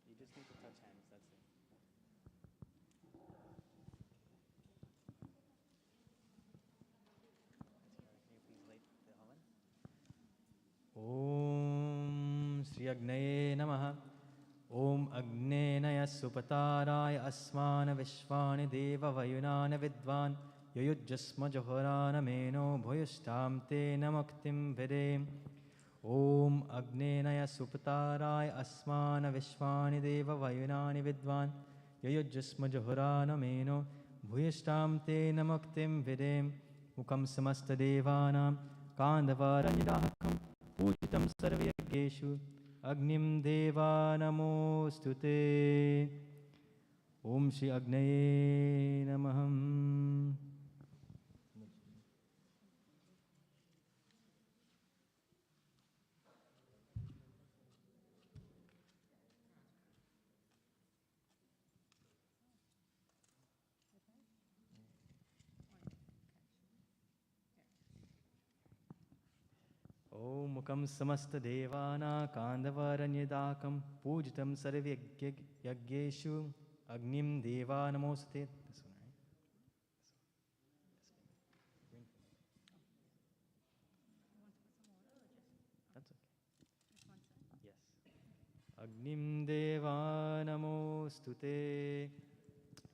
You just need to touch hands, that's it. Can you please light the oven? Om Shri Agnaye Namaha. Om Agnenaya Supataraya Asmana Vishvani Deva Vayunana Vidvan Yayujjasma Johorana Meno Bhuyashtam Te Namaktim Vedem. Om Agnenaya Supataraya Asmana Vishvani Deva Vayunani Vidvan Yayujjasma Johorana Meno Bhuyashtam Te Namaktim Vedem. Mukam Samasta Devanam Kandavaranyadahakam Pujitam Sarvyageshu Agnim Deva Namostute. Om Shri Agnaye Namaham. Om Mukam Samasta Devana Kandavaranyadakam Pujitam Sarvyageshu Agnim Deva Namostate. This one, right? That's okay. Yes. Agnim Deva Namostute.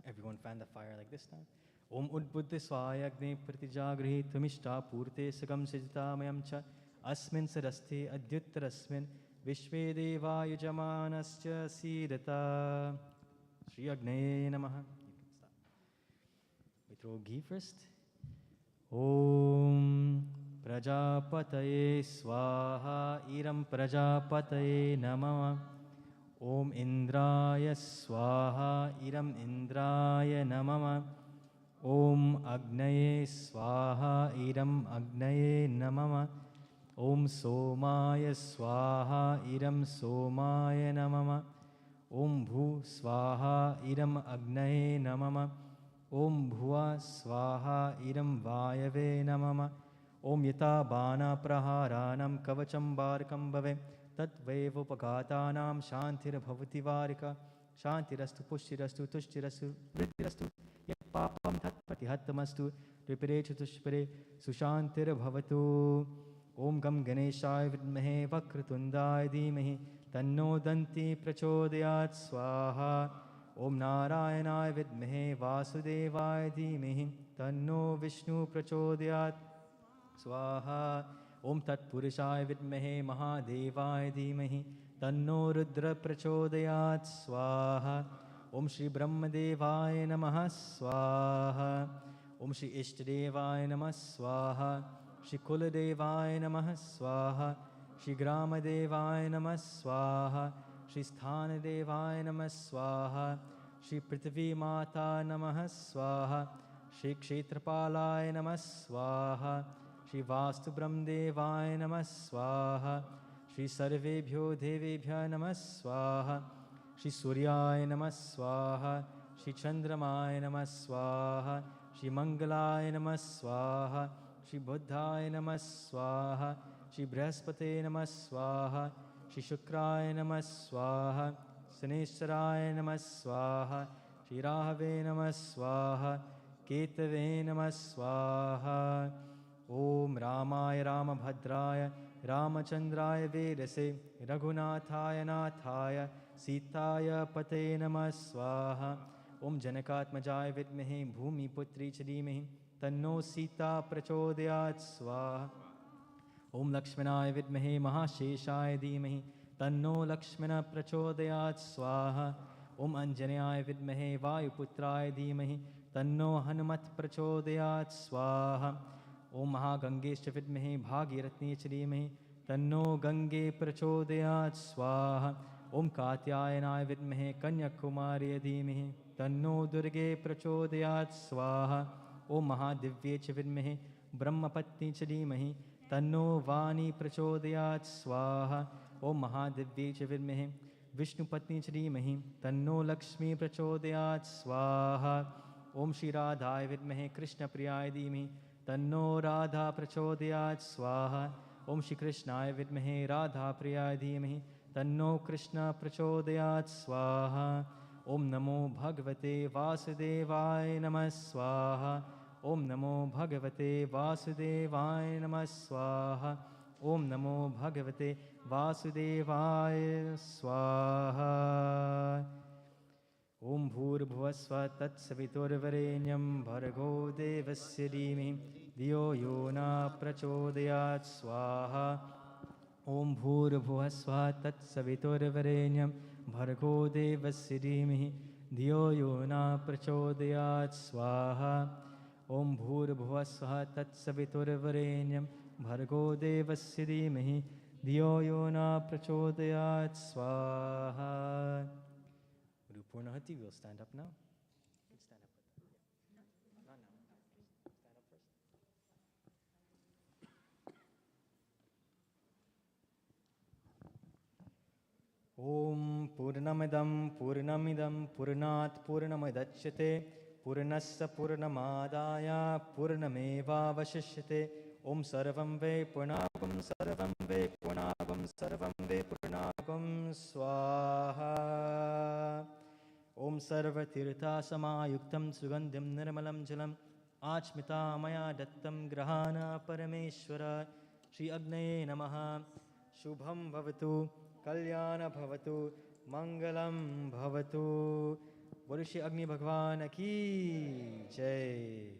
Everyone fan the fire like this time. Om Udbuddhi Swaya Agni Pratijagrihi Tumishta Purte Sakam Sijita Mayamcha Asmin Sarasthe Adyuttarasmin Vishve Deva Yujamanascha Sidata. Shri Agnaye Namaha. You can stop. We throw ghee first. Om Prajapataye Swaha Iram Prajapataye Namah. Om Indraya Swaha Iram Indraya Namah. Om Agnaye Swaha Iram Agnaye Namah. Om Somaya Swaha Iram Somaya Namah. Om Bhu Swaha Iram Agnaye Namah. Om Bhuva Swaha Iram Vayave Namah. Om Yata Bana Praharanam Kavacham Barkam Bhave Tatvevopagatanam Shantir Bhavati Varika Shantirastu Pushirastu Tushirastu Vriddirastu Yat Papam Tatpati Hattamastu Tripirechu Tushpire Sushantir Bhavatu. Om Gam Ganeshaya Vidmahe Vakrtundaya Dhimahi Tanno Danti Prachodayat Swaha. Om Narayanaya Vidmahe Vasudevaya Dhimahi Tanno Vishnu Prachodayat Swaha. Om Tat Purushaya Vidmahe Mahadevaya Dhimahi Tanno Rudra Prachodayat Swaha. Om Shri Brahmadevaya Namaha Swaha. Om Shri Ishtadevaya Namaha Swaha. Shri Kuladevaya Namaha Swaha. Shri Gramadevaya Namaha Swaha. Shri Sthanadevaya Namaha Swaha. Shri Prithvi Mata Namaha Swaha. Shri Kshetrapalaya Namaha Swaha. Shri Vastu Brahmdevaya Namaha Swaha. Shri Sarvebhyo Devebhya Namaha Swaha. Shri Suryaya Namaha Swaha. Shri Chandramaya Namaha Swaha. Shri Mangalaya Namaha Swaha. Shri Buddhaya Namaha Swaha. Shri Brihaspate Namaha Swaha. Shri Shukraya Namaha Swaha. Saneshwaraya Namaha Swaha. Shri Rahave Namaha Swaha. Ketave Namaha Swaha. Om Ramaya Ramabhadraya Ramachandraya Vedase Raghunathaya Nathaya Sitaya Pate Namaha Swaha. Om Janakatmajaya Vidmahe Bhumi Putri Chadimahi Tanno Sita Prachodayat Swaha. Om Lakshmanaya Vidmahe Mahasheshaya Dhimahi Tanno Lakshmana Prachodayat Swaha. Om Anjaneyaya Vidmahe Vayuputraya Dhimahi Tanno Hanumat Prachodayat Swaha. Om Mahagangesha Vidmahe Bhagiratni Dhimahi Tanno Gange Prachodayat Swaha. Om Katyayanaya Vidmahe Kanyakumari Dhimahi Tanno Durge Prachodayat Swaha. Om Mahadivye Vidmahe Brahmapatni Dhimahi Tanno Vani Prachodayat Swaha. Om Mahadivye Vidmahe Vishnupatni Dhimahi Tanno Lakshmi Prachodayat Swaha. Om Shri Radhaya Vidmahe Krishna Priyaya Dhimahi Tanno Radha Prachodayat Swaha. ओम श्री कृष्णाय विद्महे राधा प्रियाय धीमहि तन्नो कृष्ण प्रचोदयात् स्वाहा। ओम नमो भगवते वासुदेवाय नमः स्वाहा। ओम नमो भगवते वासुदेवाय नमः स्वाहा। ओम नमो भगवते वासुदेवाय स्वाहा। ओम भूर्भुवस्व तत्सवितुर्वरेण्यं भर्गो देवस्य धीमहि धियो यो न प्रचोदयात् स्वाहा। ओम भूर्भुवस्व तत्सवितुर्वरेण्यं भर्गो देवस्य धीमहि धियो यो न प्रचोदयात् स्वाहा। ओम भूर्भुवस्व तत्सवितुर्वरेण्यं भर्गो देवस्य धीमहि धियो यो न प्रचोदयात् स्वाहा। Guru Purnahati will stand up now. You can stand up with them. Yeah. Not now. Stand up first. Om Purnamidam Purnamidam Purnat Purnamidachyate Purnassa Purnamadaya Purnameva Vashishyate Om Sarvam Ve Purnagam Sarvam Ve Purnagam Sarvam Ve Purnagam Swaha. Om Sarvatirtha Samayuktam Sugandhim Nirmalam Jalam Achmita Maya Dattam Grahana Parameshwara Shri Agnaye Namaha Shubham Bhavatu Kalyana Bhavatu Mangalam Bhavatu. Boलो Shri अग्नि भगवान की जय।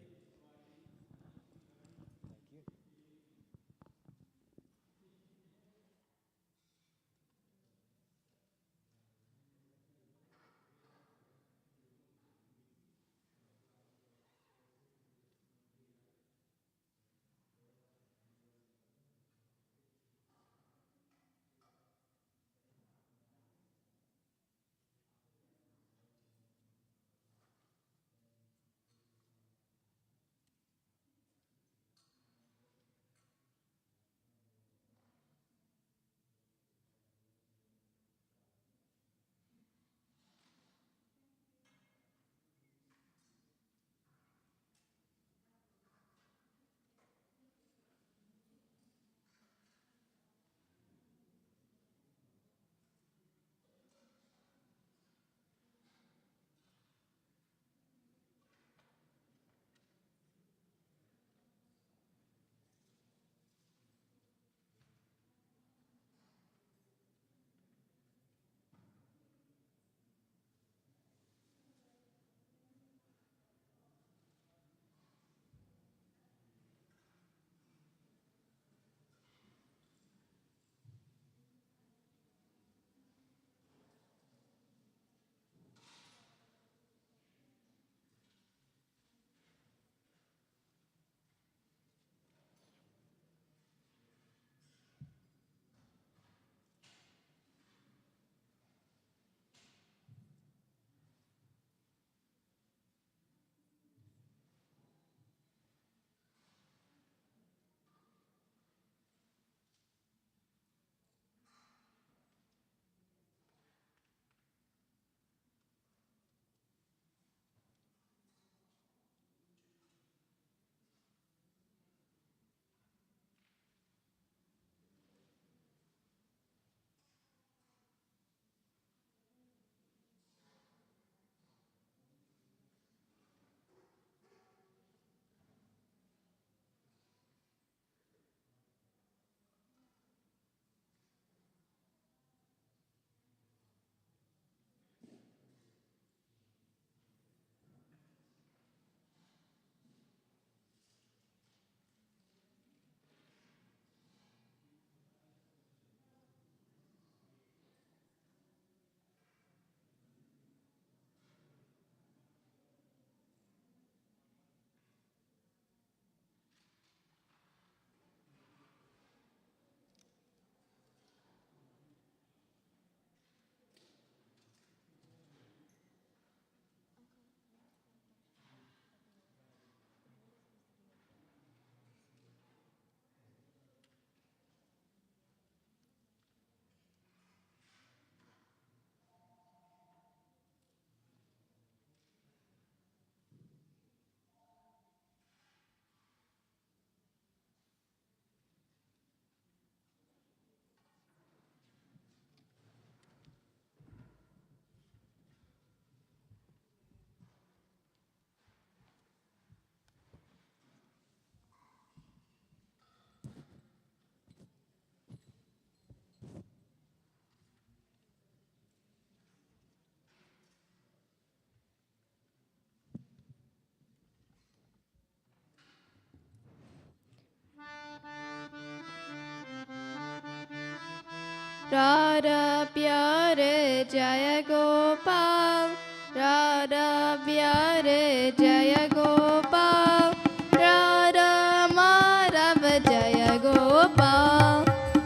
Radha Pyare Jaya Gopal, Radha Pyare Jaya Gopal, Radha Madhava Jaya Gopal,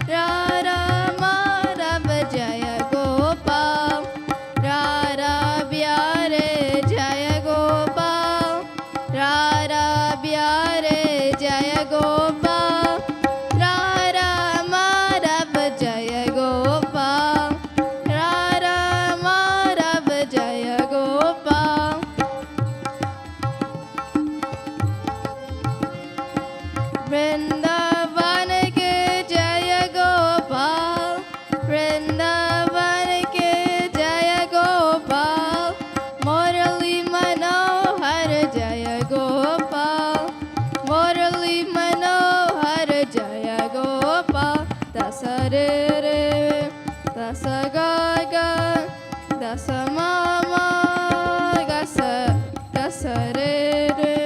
Radha Madhava Jaya Gopal, Radha Pyare Jaya Gopal, Radha Pyare Jaya Gopal, Radha Madhava Jaya Gopal, Radha Madhava Jaya Gopal. Vrindavan ke Jaya Gopal, Vrindavan ke Jaya Gopal, Murali Manohar Jaya Gopal, Murali Manohar Jaya Gopal, Dasa re re, Dasa ga ga, Dasa mama, Dasa re re.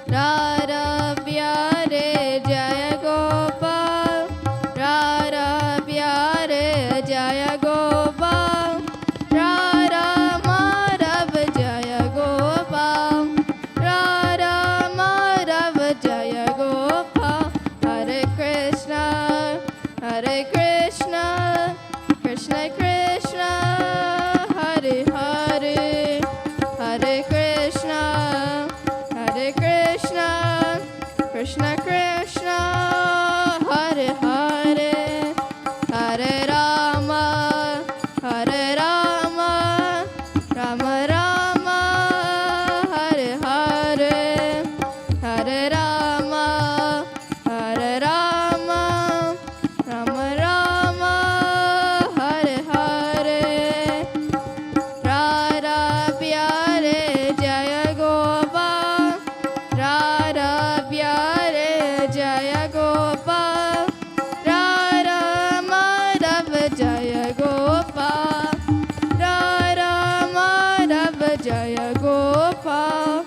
Radha Pyare Jaya Gopal, Radha Pyare Jaya Gopal, Radha Madhava Jaya Gopal, Radha Madhava Jaya Gopal. Hare Krishna, Hare Krishna, Krishna Krishna, Hare Hare, Hare Krishna, Hare Krishna, Krishna Krishna, Hare Hare, Hare Rama, Hare Rama, Rama Rama, Hare Hare, Hare Rama, Hare Rama, Rama Rama, Hare Hare. Radha Pyare Jaya Gopal, Radha Pyare Jaya Gopal, Radha Madhava Jaya Gopal, Radha Madhava Jaya Gopal.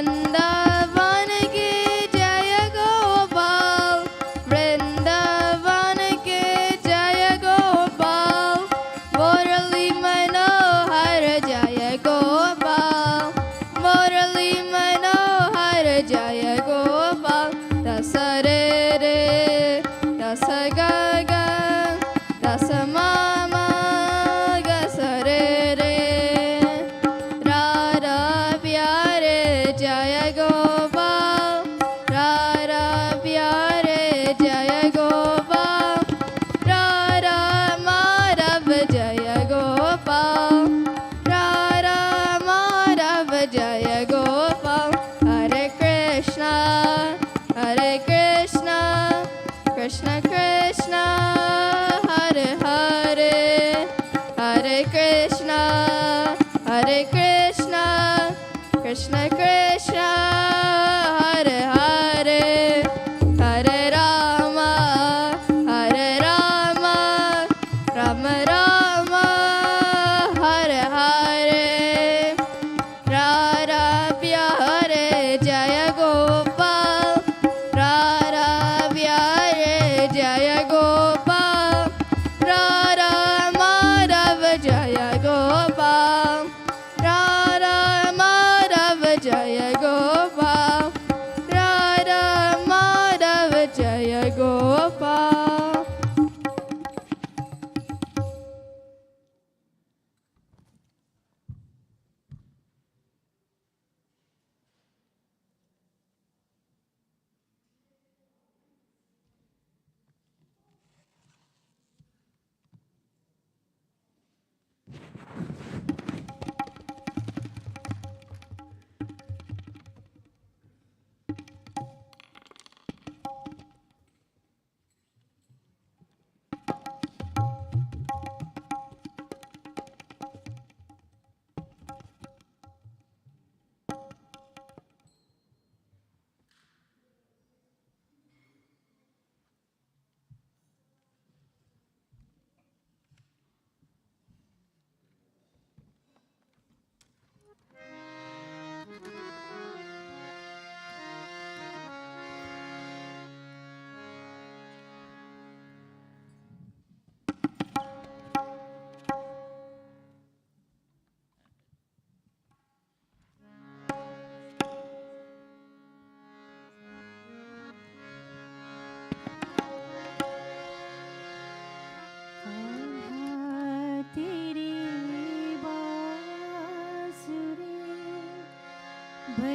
Vrindavan ke Jaya Gopal, Vrindavan ke Jaya Gopal, Murali Manohar Jaya Gopal, Murali Manohar Jaya Gopal, Dasa re re, Dasa ga ga, Dasa mama, Dasa re re. Radha Pyare Jaya Gopal, Radha Pyare Jaya Gopal, Radha Madhava Jaya Gopal, Radha Madhava Jaya Gopal. Hare Krishna, Hare Krishna, Krishna Krishna, Hare Hare, Hare Krishna, Hare Krishna, Krishna Krishna, Hare Hare, Hare Rama, Hare Rama, Rama Rama, Hare Hare. Radha Pyare Jaya Gopal, Radha Pyare Jaya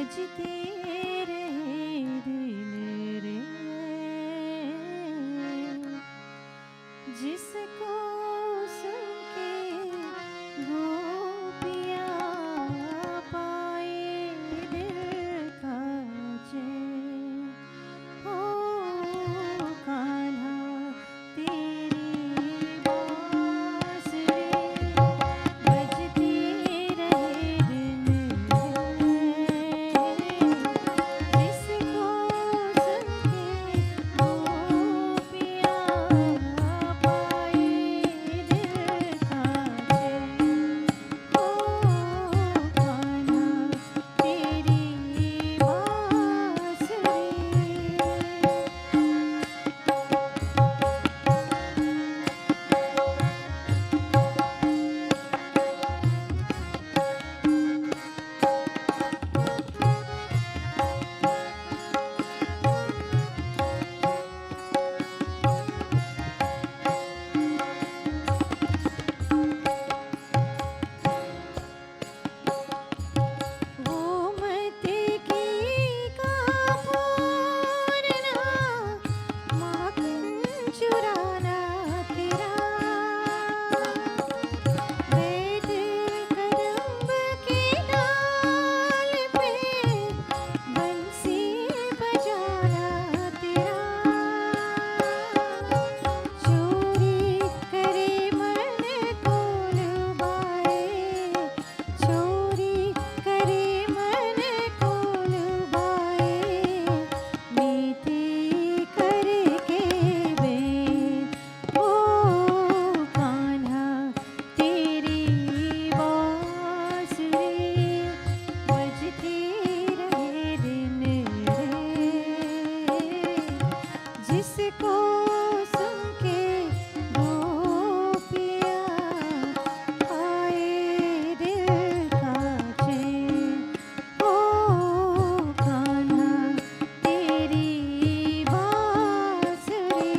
बजते रहे दिल रे, जिसको सुन के गोपियाँ पाए दिल का चैन। ओ कान्हा तेरी बांसुरी बजती रहे दिन रे, जिसको सुन के गोपियाँ पाए दिल का चैन। ओ कान्हा तेरी बांसुरी। वो मत की का पूरना, माखन चुराना तेरा, बैठ करम्ब के डाल पे बंसी बजाना तेरा, चोरी करे मन को लुभाए, चोरी करे मन को लुभाए, नीति करके बेन। ओ कान्हा तेरी बांसुरी बजती रहे दिन रे, जिसको सुन के गोपियाँ आए दिल का चैन। ओ कान्हा तेरी बांसुरी।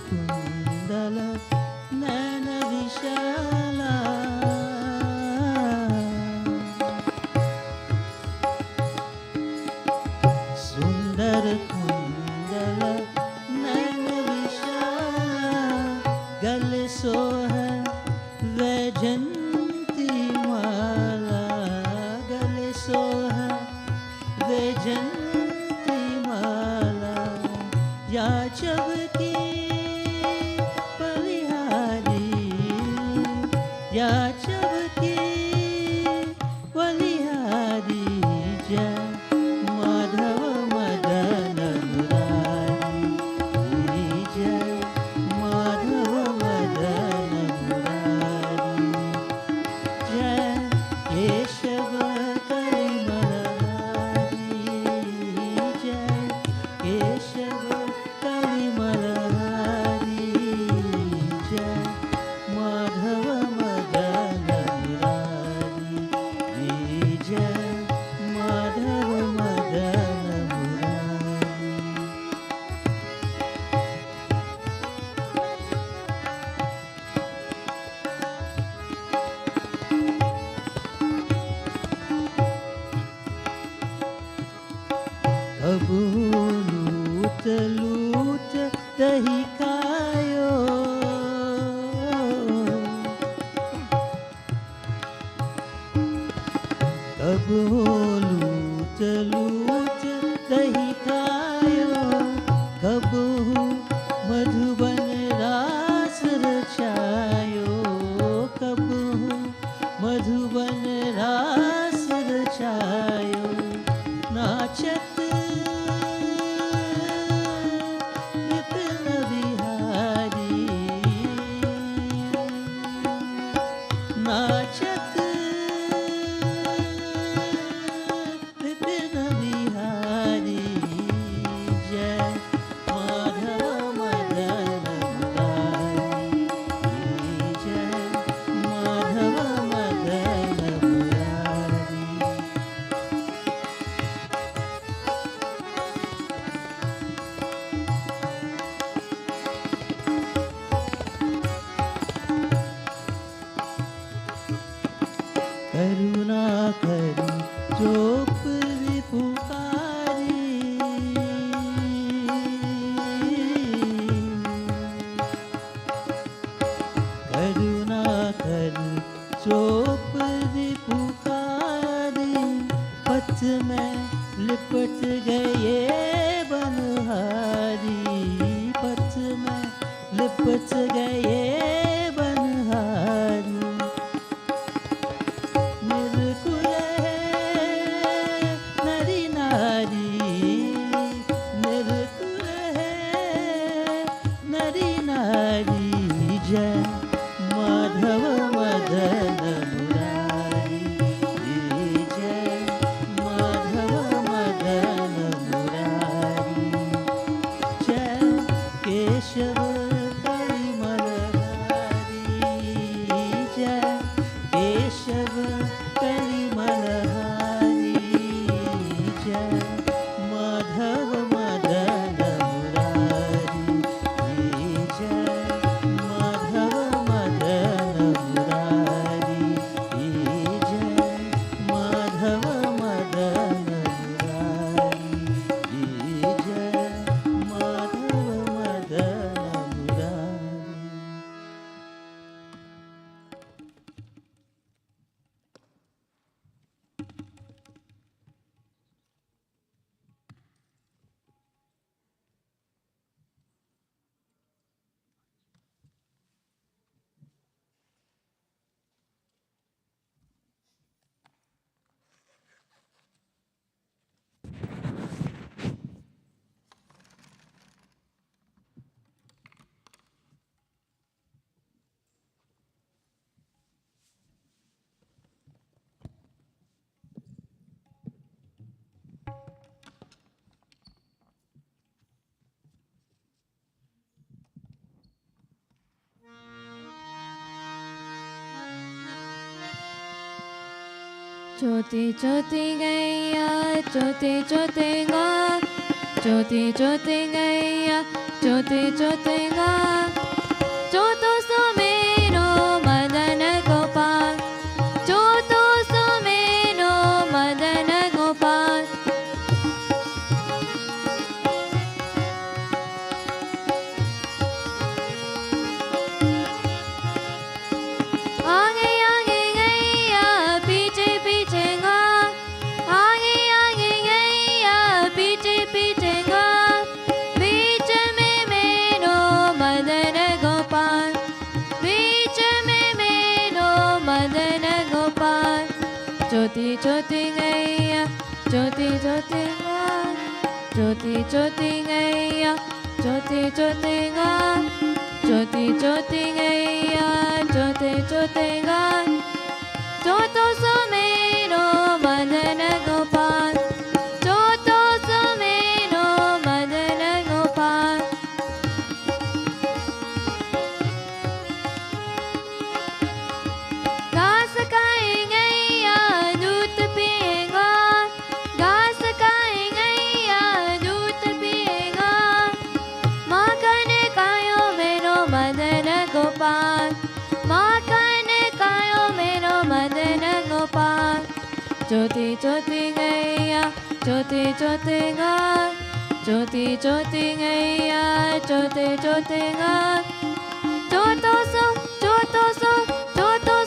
कुंडल नैन विशाला सुंदर कुंडल नैन विशाला गले सोह वैजंती माला गले सोह वैजंती माला याचव की बलिहारी याचव की बलिहारी जय माधव मदन मुरारी जय माधव मदन मुरारी जय केशव कलिमलहारी जय केशव कलिमलहारी जय माधव मदन मुरारी जय माधव मदन मुरारी कबू लूट लूट दही खायो कबू लूट लूट दही खायो कबू मधुबन रास रचायो कबू मधुबन रास रचायो नाचत विपिन बिहारी नाचत विपिन बिहारी जय माधव मदन मुरारी जय माधव मदन मुरारी करुणा करी चोप पुकारी करुणा करी चोप पुकारी पथ में लिपट गए बनहारी पथ में लिपट गए बनहारी निर्कुल है नरी नारी निर्कुल है नरी नारी जय माधव मदन मुरारी जय माधव मदन मुरारी जय केशव कलिमलहारी जय केशव कलिमलहारी जय माधव मदन मुरारी जय माधव मदन मुरारी जय माधव मदन मुरारी जय Madhav Madan Murari Jyoti Jyoti Gaya, Jyoti Jyoti Ga, Jyoti Jyoti Gaya, ज्योति ज्योतिर्गा ज्योतो सुमेरो मदन गोपाल ज्योतो सुमेरो मदन गोपाल आगे आगे गैया पीछे पीछे गा आगे आगे गैया पीछे पीछे गा बीच में मेरो मदन गोपाल बीच में मेरो मदन गोपाल ज्योति ज्योति गैया ज्योति ज्योति गा ज्योति ज्योति गैया ज्योति ज्योति गा ज्योति ज्योति गैया ज्योति ज्योति गा ज्योतो सुमेरो मदन गोपाल ज्योतो सुमेरो मदन गोपाल घास खाए गैया दूध पिएगा घास खाए गैया दूध पिएगा माखन खायो मेरो मदन गोपाल माखन खायो मेरो मदन गोपाल ज्योति ज्योति गैया ज्योति ज्योति गा ज्योति ज्योति गैया ज्योति ज्योति गा ज्योतो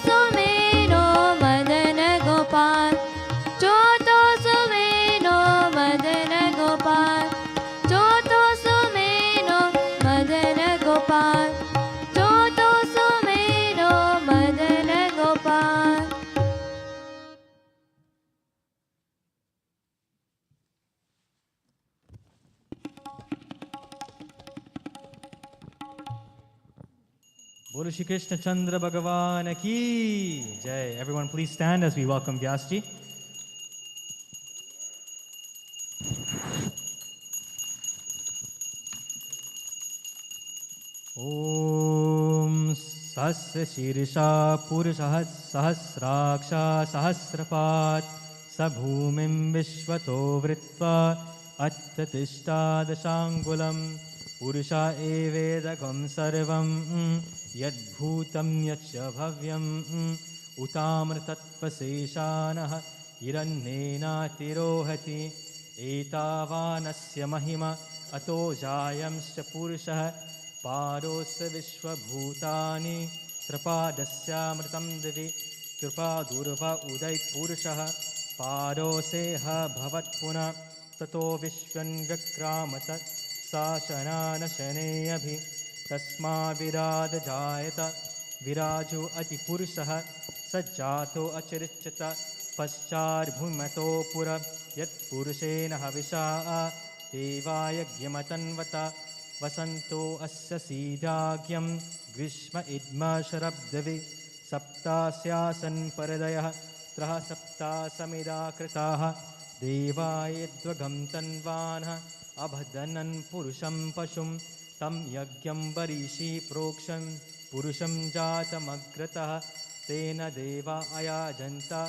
सो मेरो मदन गोपाल ज्योतो सो मेरो मदन गोपाल ज्योतो सो मेरो मदन गोपाल ज्योतो सो मेरो Madan Gopal Bolo Shri Krishna Chandra Bhagavan ki Jai. Everyone please stand as we welcome Vyasji. Om Sasya Shirisha Purushah Sahasraksha Sahasrapat Sabhumim Vishwato Vritva Attatishta Dashangulam Purusha Evedagam Sarvam Yadbhutam Yacha Bhavyam Utamrtatpaseshanah Irannena Tirohati Etavanasya Mahima Ato Jayamscha Purushah Paros Vishwabhutani Trapadasya Devi Trupadurva Uday Purushah Paroseha Bhavatpuna Tato Vishwan Vyakramata Sashanana Shaneyabhi Tasma Virada Jayata Viraju Ati Purushaha Sajjato Acharichata Paschar Bhumato Pura Yat Purushena Havishaa Devaya Gyamatanvata Vasanto Asya Siddhagyam Grishma Idma Sharabdavi Saptasyasan Paradayah Traha Sapta Samida Kritaha Devayedvagam Tanvanha Abhadanan Purusham Pashum Tam Yagyam Barishi Proksham Purusham Jatamagratah Tena Deva Ayajanta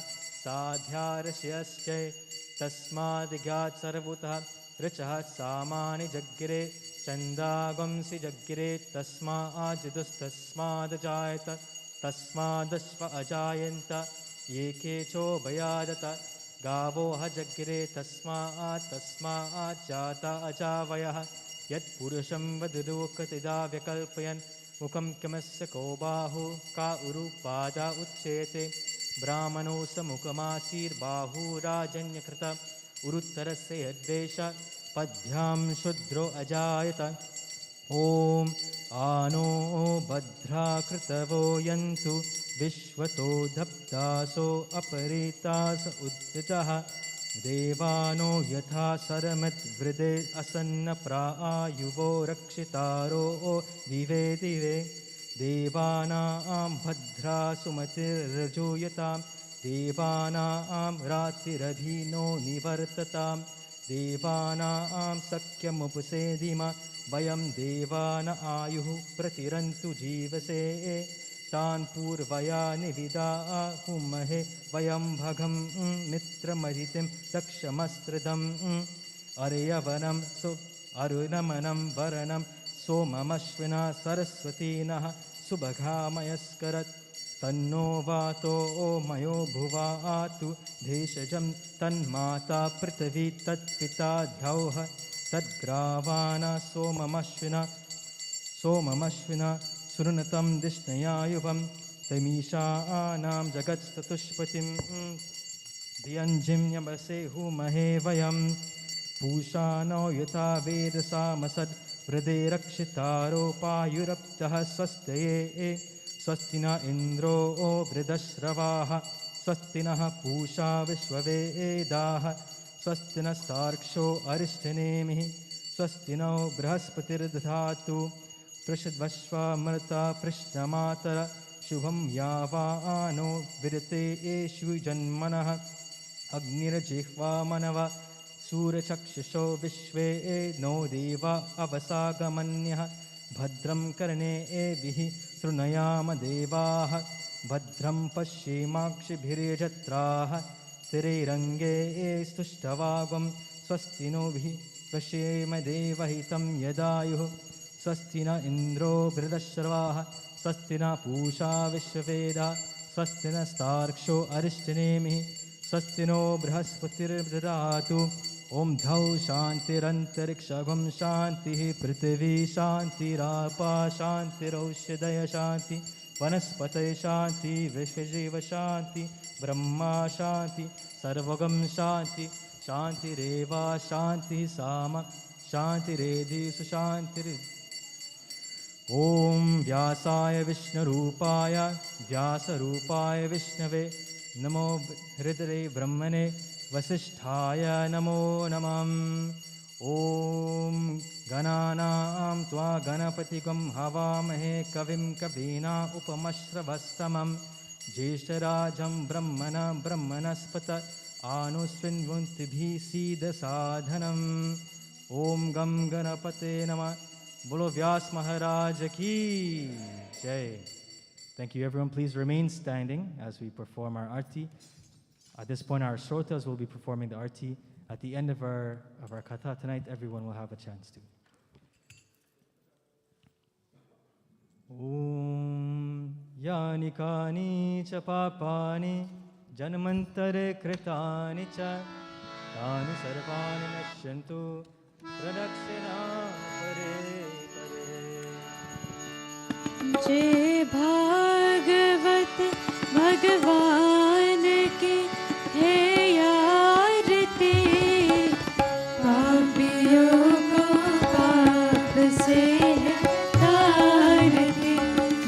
Sadhyarashyasya Tasmadigyat Sarvutah Richaha Samani Jaggire Chandagam Si Jaggire Tasma Ajidus Tasmad Jayata Tasmadashva Ajayanta Yekecho Bayadata Gavo Hajagire Tasma Jata Ajavayah Yat Purusham Vadurukatida Vyakalpayan Mukam Kamasya Kobahu Ka Urupada Uchete Brahmano Samukamasir Bahu Rajanyakrata Uruttarasya Yadvesha Padhyam Shudro Ajayata Om Ano Badra Kritavo Yantu Vishwato Dhabdaso Aparitasa Udditaha Devano Yatha Saramat Vride Asanna Praayuvo Rakshitaro Dive Dive Devanaam Bhadra Sumatir Rajuyatam Devanaam Ratiradhino Nivartatam Devanaam Sakyamupsedima Vayam Devana Ayuhu Pratirantu Jivase Tan Purvaya Nivida Humahe Vayam Bhagam Mitramaditim Dakshamastradam Aryavanam Su Arunamanam Varanam सोममश्विना Saraswati नः सुभगामयस्करत् तन्नो वातो मयो भुवातु भेषजं तन्माता पृथिवी तत्पिता द्यौः तद्ग्रावाणा सोममश्विना सुनतं दिष्णयायुवं तमीशानां जगत्चतुष्पतिं धियञ्जिं यमसे हुमहे वयं पूषाणो यथा वेदसामसद् हृदे रक्षितारोपायुरप्तः स्वस्त्यये स्वस्ति न इन्द्रो वृधश्रवाः स्वस्ति नः पूषा विश्ववेदाः स्वस्ति नस्तार्क्ष्यो अरिष्टनेमिः स्वस्ति नो बृहस्पतिर्दधातु पृषद्वश्वामृता पृष्णमातर शुभं यावानो विरते येषु जन्मनः अग्निर्जिह्वामनव सूर्यचक्षुषो विश्वे नो देवा अवसागमन्यः भद्रं कर्णेभिः शृणुयाम देवाः भद्रं पश्येमाक्षिभिर्यजत्राः स्थिरैरङ्गे स्तुष्टवागं स्वस्ति नोभिः पश्येम देवहितं यदायुः स्वस्ति न इन्द्रो बृहश्रवाः स्वस्ति न पूषा विश्ववेदाः स्वस्ति नस्तार्क्ष्यो अरिष्टनेमिः स्वस्ति नो बृहस्पतिर्दधातु ॐ द्यौ शान्तिरन्तरिक्षगं शान्तिः पृथिवी शान्तिरापा शान्तिरौषधय शान्ति वनस्पतय शान्ति विश्वजीव शान्ति ब्रह्मा शान्ति सर्वगं शान्ति शान्तिरेवा शान्तिः साम शान्तिरेधीषु शान्तिर् ॐ व्यासाय विष्णुरूपाय व्यासरूपाय विष्णवे नमो हृदये ब्रह्मणे वसिष्ठाय नमो नमः ॐ गणानां त्वा गणपतिगं हवामहे कविं कवीना उपमश्रवस्तमं ज्येष्ठराजं ब्रह्मणस्पत आनुस्विन्वन्तिभिः सीदसाधनम् ॐ गं गणपते नमः बोलो व्यास महाराज की जय. Thank you everyone. Please remain standing as we perform our Aarti. At this point our Shrotas will be performing the Aarti. At the end of our Katha tonight, everyone will have a chance to. Om Yani Kani Cha Papani Janmantare Kritani Cha Tani Sarvani Nashyantu Pradakshina Pare Pare. जय भागवत भगवान की है आरती पापियों को पाप से है तारती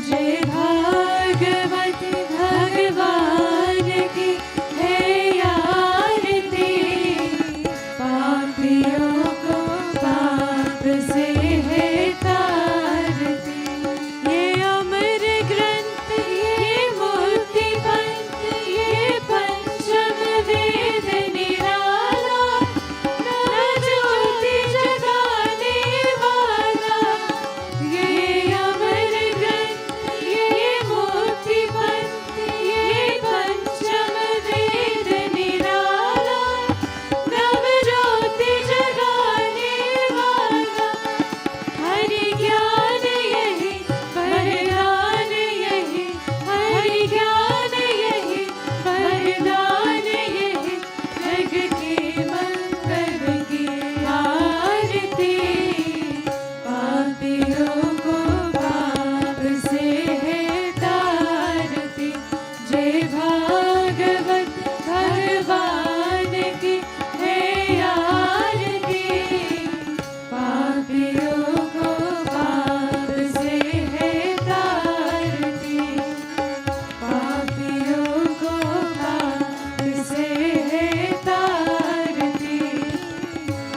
जय भागवत भगवान की है आरती पापियों को पाप से है तारती ये अमर ग्रंथ ये मुक्ति पंथ ये पंचम वेद निराला ज्योति जगाने वाला ये अमर ग्रंथ ये मुक्ति पंथ ये पंचम वेद निराला नव ज्योति जगाने वाला हरि ज्ञान यही वरदान यही हरि ज्ञान यही वरदान यही जग के मंगल की आरती पापियों को पाप से है तारती जय भागवत भगवान की है आरती पापियों को पाप से है तारती पापियों को पाप से है तारती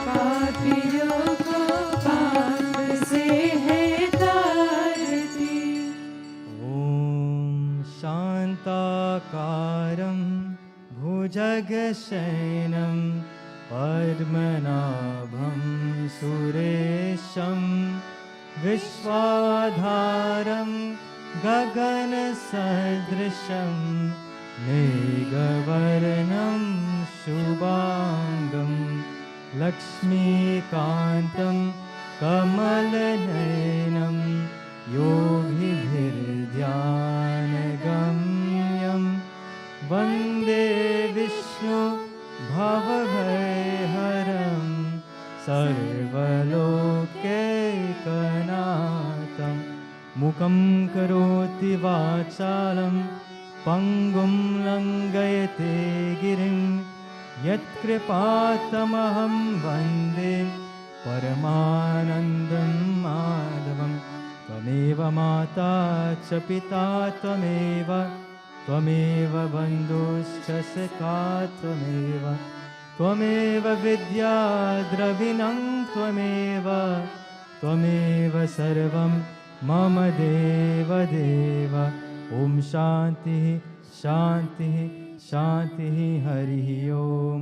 पापियों को पाप से है तारती ॐ शान्ताकारं भुजगशयनं पद्मनाभं सुरेशं विश्वाधारं गगनसदृशं मेघवर्णं शुभाङ्गं लक्ष्मीकान्तं कमलनयनं योगिभिर्ध्यानगम्यं वन्दे विष्णु भवभयहरं सर्वलोकैकनाथं मुखं करोति वाचालं पङ्गुं लङ्घयते गिरिं यत्कृपातमहं वन्दे परमानन्दं माधवं त्वमेव माता च पिता त्वमेव बन्धुश्च सखा त्वमेव विद्या द्रविणं त्वमेव सर्वं मम देव ॐ शान्तिः शान्तिः शान्तिः हरिः ओम।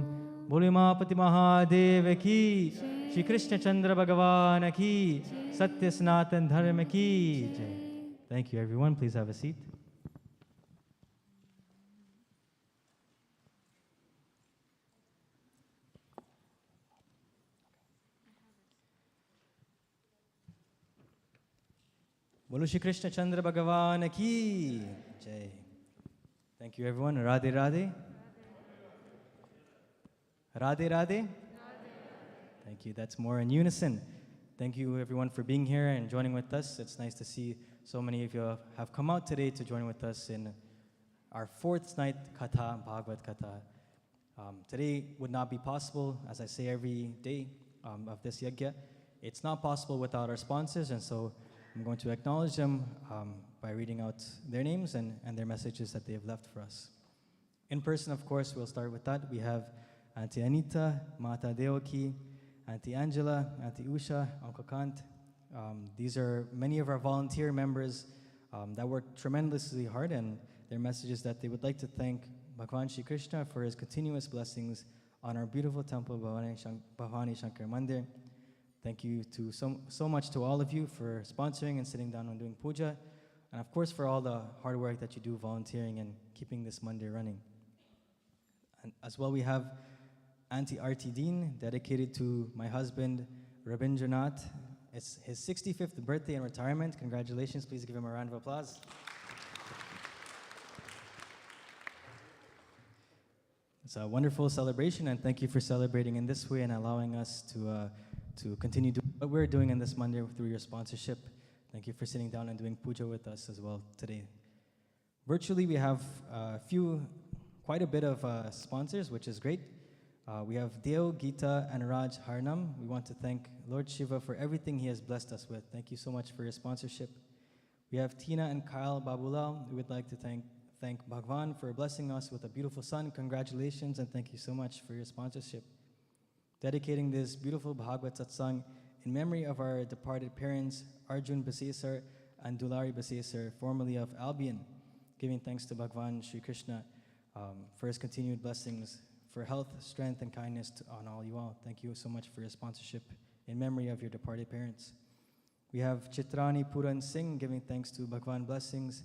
बोले महापति महादेव की, श्री कृष्ण चंद्र भगवान की, सत्य सनातन धर्म की जय। Thank you everyone. Please have a seat. बोलो श्री कृष्ण चंद्र भगवान की जय। Thank you everyone. Radhe Radhe. Radhe Radhe. Thank you. That's more in unison. Thank you everyone for being here and joining with us. It's nice to see so many of you have come out today to join with us in our fourth night Katha, Bhaagvat Katha. Today would not be possible, as I say every day of this yajna. It's not possible without our sponsors, and so I'm going to acknowledge them by reading out their names and their messages that they have left for us. In person, of course, we'll start with that. We have Auntie Anita, Mata Deoki, Auntie Angela, Auntie Usha, Uncle Kant. These are many of our volunteer members that work tremendously hard, and their messages that they would like to thank Bhagwan Shri Krishna for his continuous blessings on our beautiful temple, Bhavani Shankar Mandir. Thank you to so much to all of you for sponsoring and sitting down and doing puja, and of course for all the hard work that you do volunteering and keeping this Mandir running. And as well, we have Auntie Aarti Deen, dedicated to my husband, Rabindranath. It's his 65th birthday and retirement. Congratulations. Please give him a round of applause. It's a wonderful celebration, and thank you for celebrating in this way and allowing us to continue doing what we're doing in this Mandir through your sponsorship. Thank you for sitting down and doing puja with us as well today. Virtually, we have quite a bit of sponsors, which is great. We have Deo, Gita, and Raj Harnam. We want to thank Lord Shiva for everything he has blessed us with. Thank you so much for your sponsorship. We have Tina and Kyle Babulal. We would like to thank Bhagwan for blessing us with a beautiful son. Congratulations, and thank you so much for your sponsorship. Dedicating this beautiful Bhagvat Satsang in memory of our departed parents, Arjun Basesar and Dulari Basesar, formerly of Albion, giving thanks to Bhagwan Shri Krishna for his continued blessings, for health, strength, and kindness on all you all. Thank you so much for your sponsorship in memory of your departed parents. We have Chitrani Puran Singh giving thanks to Bhagwan blessings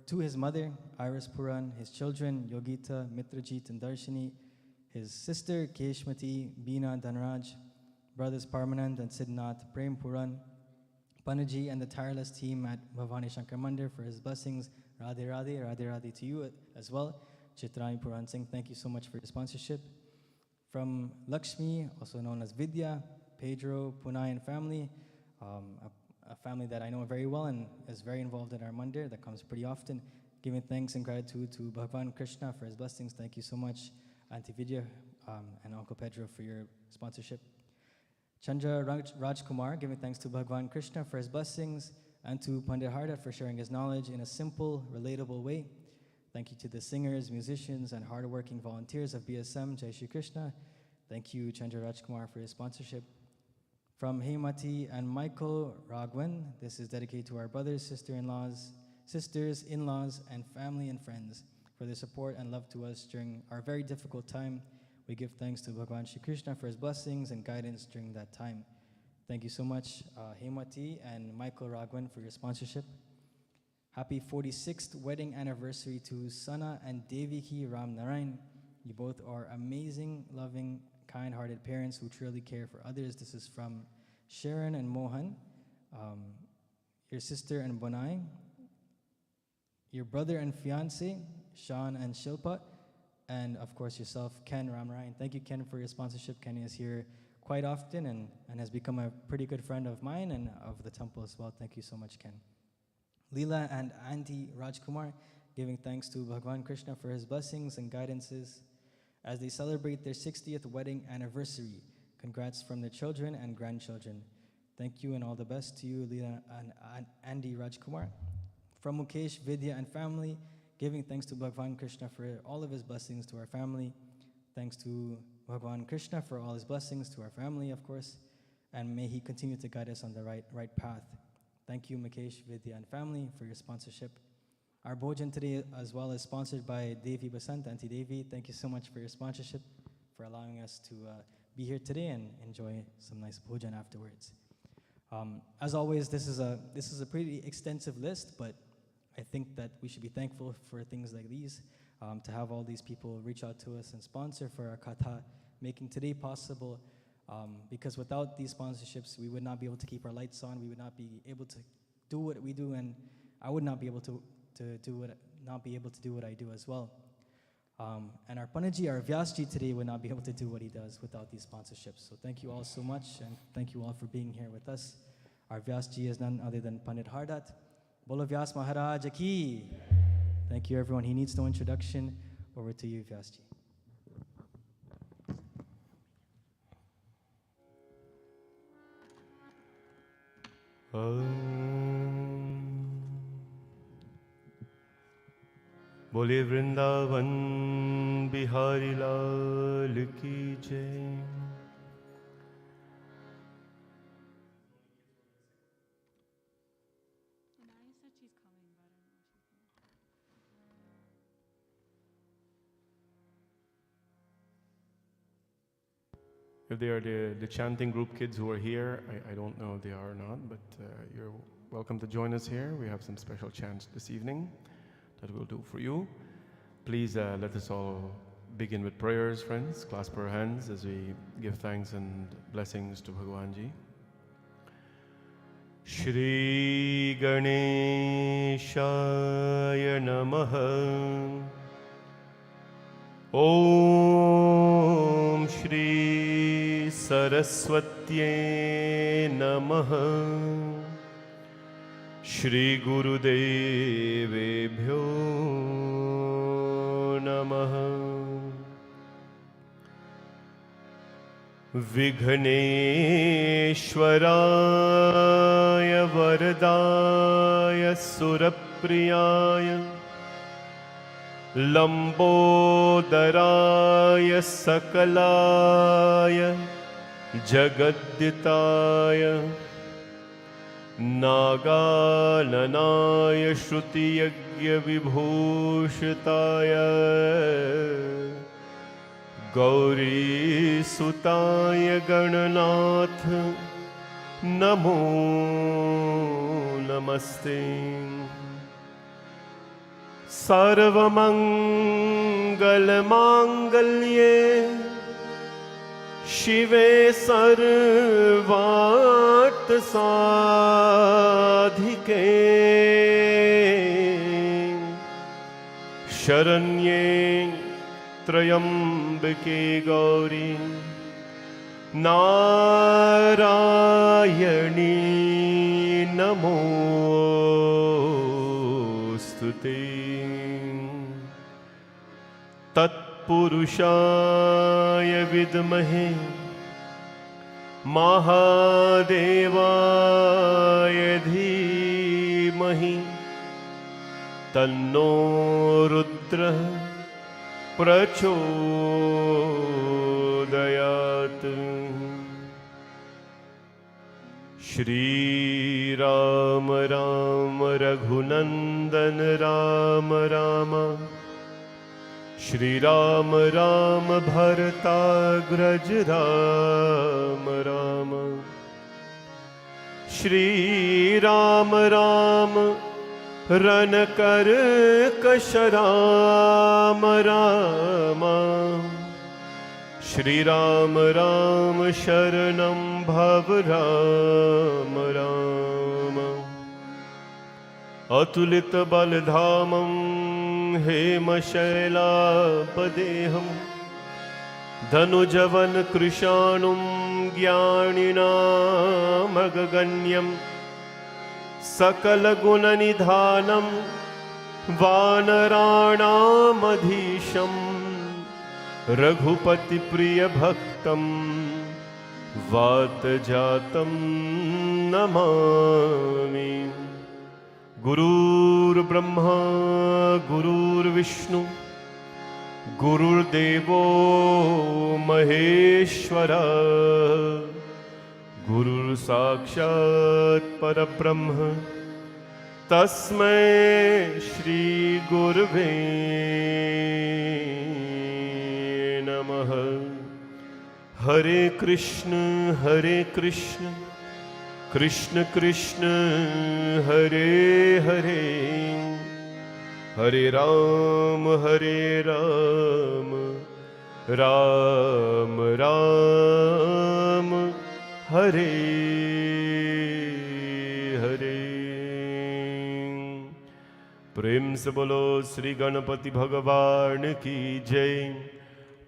to his mother, Iris Puran, his children, Yogita, Mitrajit, and Darshini, his sister, Keshmati, Beena, Dhanraj, brothers Parmanand and Siddhnath, Prem Puran, Panaji, and the tireless team at Bhavani Shankar Mandir for his blessings. Radhe Radhe, Radhe Radhe to you as well. Chitrani Puran Singh, thank you so much for your sponsorship. From Lakshmi, also known as Vidya, Pedro, Punay, and family, a family that I know very well and is very involved in our mandir that comes pretty often, giving thanks and gratitude to Bhagwan Krishna for his blessings. Thank you so much, Auntie Vidya and Uncle Pedro for your sponsorship. Chandra Rajkumar, giving thanks to Bhagwan Krishna for his blessings, and to Pandit Harda for sharing his knowledge in a simple, relatable way. Thank you to the singers, musicians, and hardworking volunteers of BSM, Jai Shri Krishna. Thank you, Chandra Rajkumar, for his sponsorship. From Hemati and Michael Ragwan, this is dedicated to our brothers, sisters, in-laws, and family and friends for their support and love to us during our very difficult time. We give thanks to Bhagwan Shri Krishna for his blessings and guidance during that time. Thank you so much, Hemati and Michael Ragwan, for your sponsorship. Happy 46th wedding anniversary to Sana and Deviki Ram Narayan. You both are amazing, loving, kind-hearted parents who truly care for others. This is from Sharon and Mohan, your sister and Bonai, your brother and fiance, Sean and Shilpa, and of course yourself, Ken Ramarayan. Thank you, Ken, for your sponsorship. Ken is here quite often and has become a pretty good friend of mine and of the temple as well. Thank you so much, Ken. Leela and Auntie Rajkumar, giving thanks to Bhagwan Krishna for his blessings and guidances as they celebrate their 60th wedding anniversary. Congrats from their children and grandchildren. Thank you and all the best to you, Leela and Andy Rajkumar. From Mukesh, Vidya, and family, giving thanks to Bhagwan Krishna for all of his blessings to our family. Thanks to Bhagwan Krishna for all his blessings to our family, of course, and may he continue to guide us on the right path. Thank you, Mukesh, Vidya, and family for your sponsorship. Our bhojan today as well is sponsored by Devi Basant, Auntie Devi. Thank you so much for your sponsorship, for allowing us to be here today and enjoy some nice bhojan afterwards. As always, this is a pretty extensive list, but I think that we should be thankful for things like these, to have all these people reach out to us and sponsor for our katha, making today possible, because without these sponsorships, we would not be able to keep our lights on, we would not be able to do what we do, and I would not be able to do what I do as well. And our Panaji, our Vyasji today would not be able to do what he does without these sponsorships. So thank you all so much, and thank you all for being here with us. Our Vyasji is none other than Pandit Hardat. Bolo Vyas Maharaj Ki. Thank you, everyone. He needs no introduction. Over to you, Vyasji. बोले वृंदावन बिहारी लाल की जय। If they are the chanting group kids who are here, I don't know if they are or not, but you're welcome to join us here. We have some special chants this evening that we'll do for you. Please let us all begin with prayers, friends. Clasp our hands as we give thanks and blessings to Bhagwanji. Shri Ganeshaya Namaha. Om Shri Saraswatye Namaha. Shri Gurudevebhyo Namaha. Vighneshwaraya Varadaya Surapriyaya Lambodaraya Sakalaya Jagaditaya Nagananaya Shrutiyagya Vibhushitaya Gauri Sutaya Gananath Namo Namaste. Sarvamangalmangalye Shive Sarvat Sadhike Sharanye Trayambake Gauri Narayani Namostute. Tatpurushaya Vidmahe Mahadevaya Dhimahi Tanno Rudra Prachodayat. Shri Ram Ram Raghunandan Ram Rama Shri Ram Ram Bharatagraj Ram Rama Shri Ram Ram Ranakar Kasharam Rama Shri Ram Ram Sharanam Bhav Ram Ram Atulit Baldhamam Hema Shaila Padeham Dhanujavan Krishanum Gyanina Magaganyam Sakala Gunanidhanam Vanaranam Adhisham Raghupati Priya Bhaktam Vatajatam Namami Gurur Brahma Gurur Vishnu Gurur Devo Maheshwara Gurur Sakshat Parabrahma Tasmai Shri Gurave Namaha Hare Krishna Krishna Krishna Hare Hare Hare Ram Ram Ram Hare Hare Prem se bolo Shri Ganapati Bhagavan ki Jai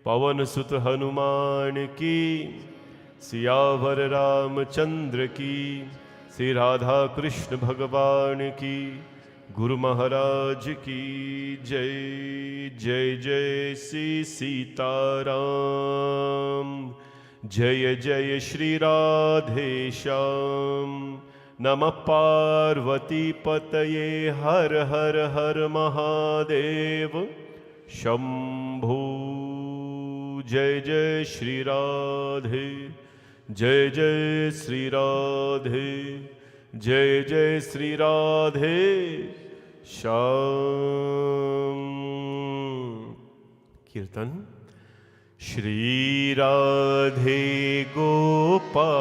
Pavan Sut Hanuman ki Siyavar Ramchandra ki Sri Radha Krishna Bhagavan ki Guru Maharaj ki Jai Jai Jai Sri Sita Ram Jai Jai Shri Radhe Shyam Namah Parvati Pataye Har Har Har Mahadev Shambhu Jai Jai Shri Radhe Jai Jai Shri Radhe Jai Jai Shri Radhe Shyam Kirtan Shri Radhe Gopal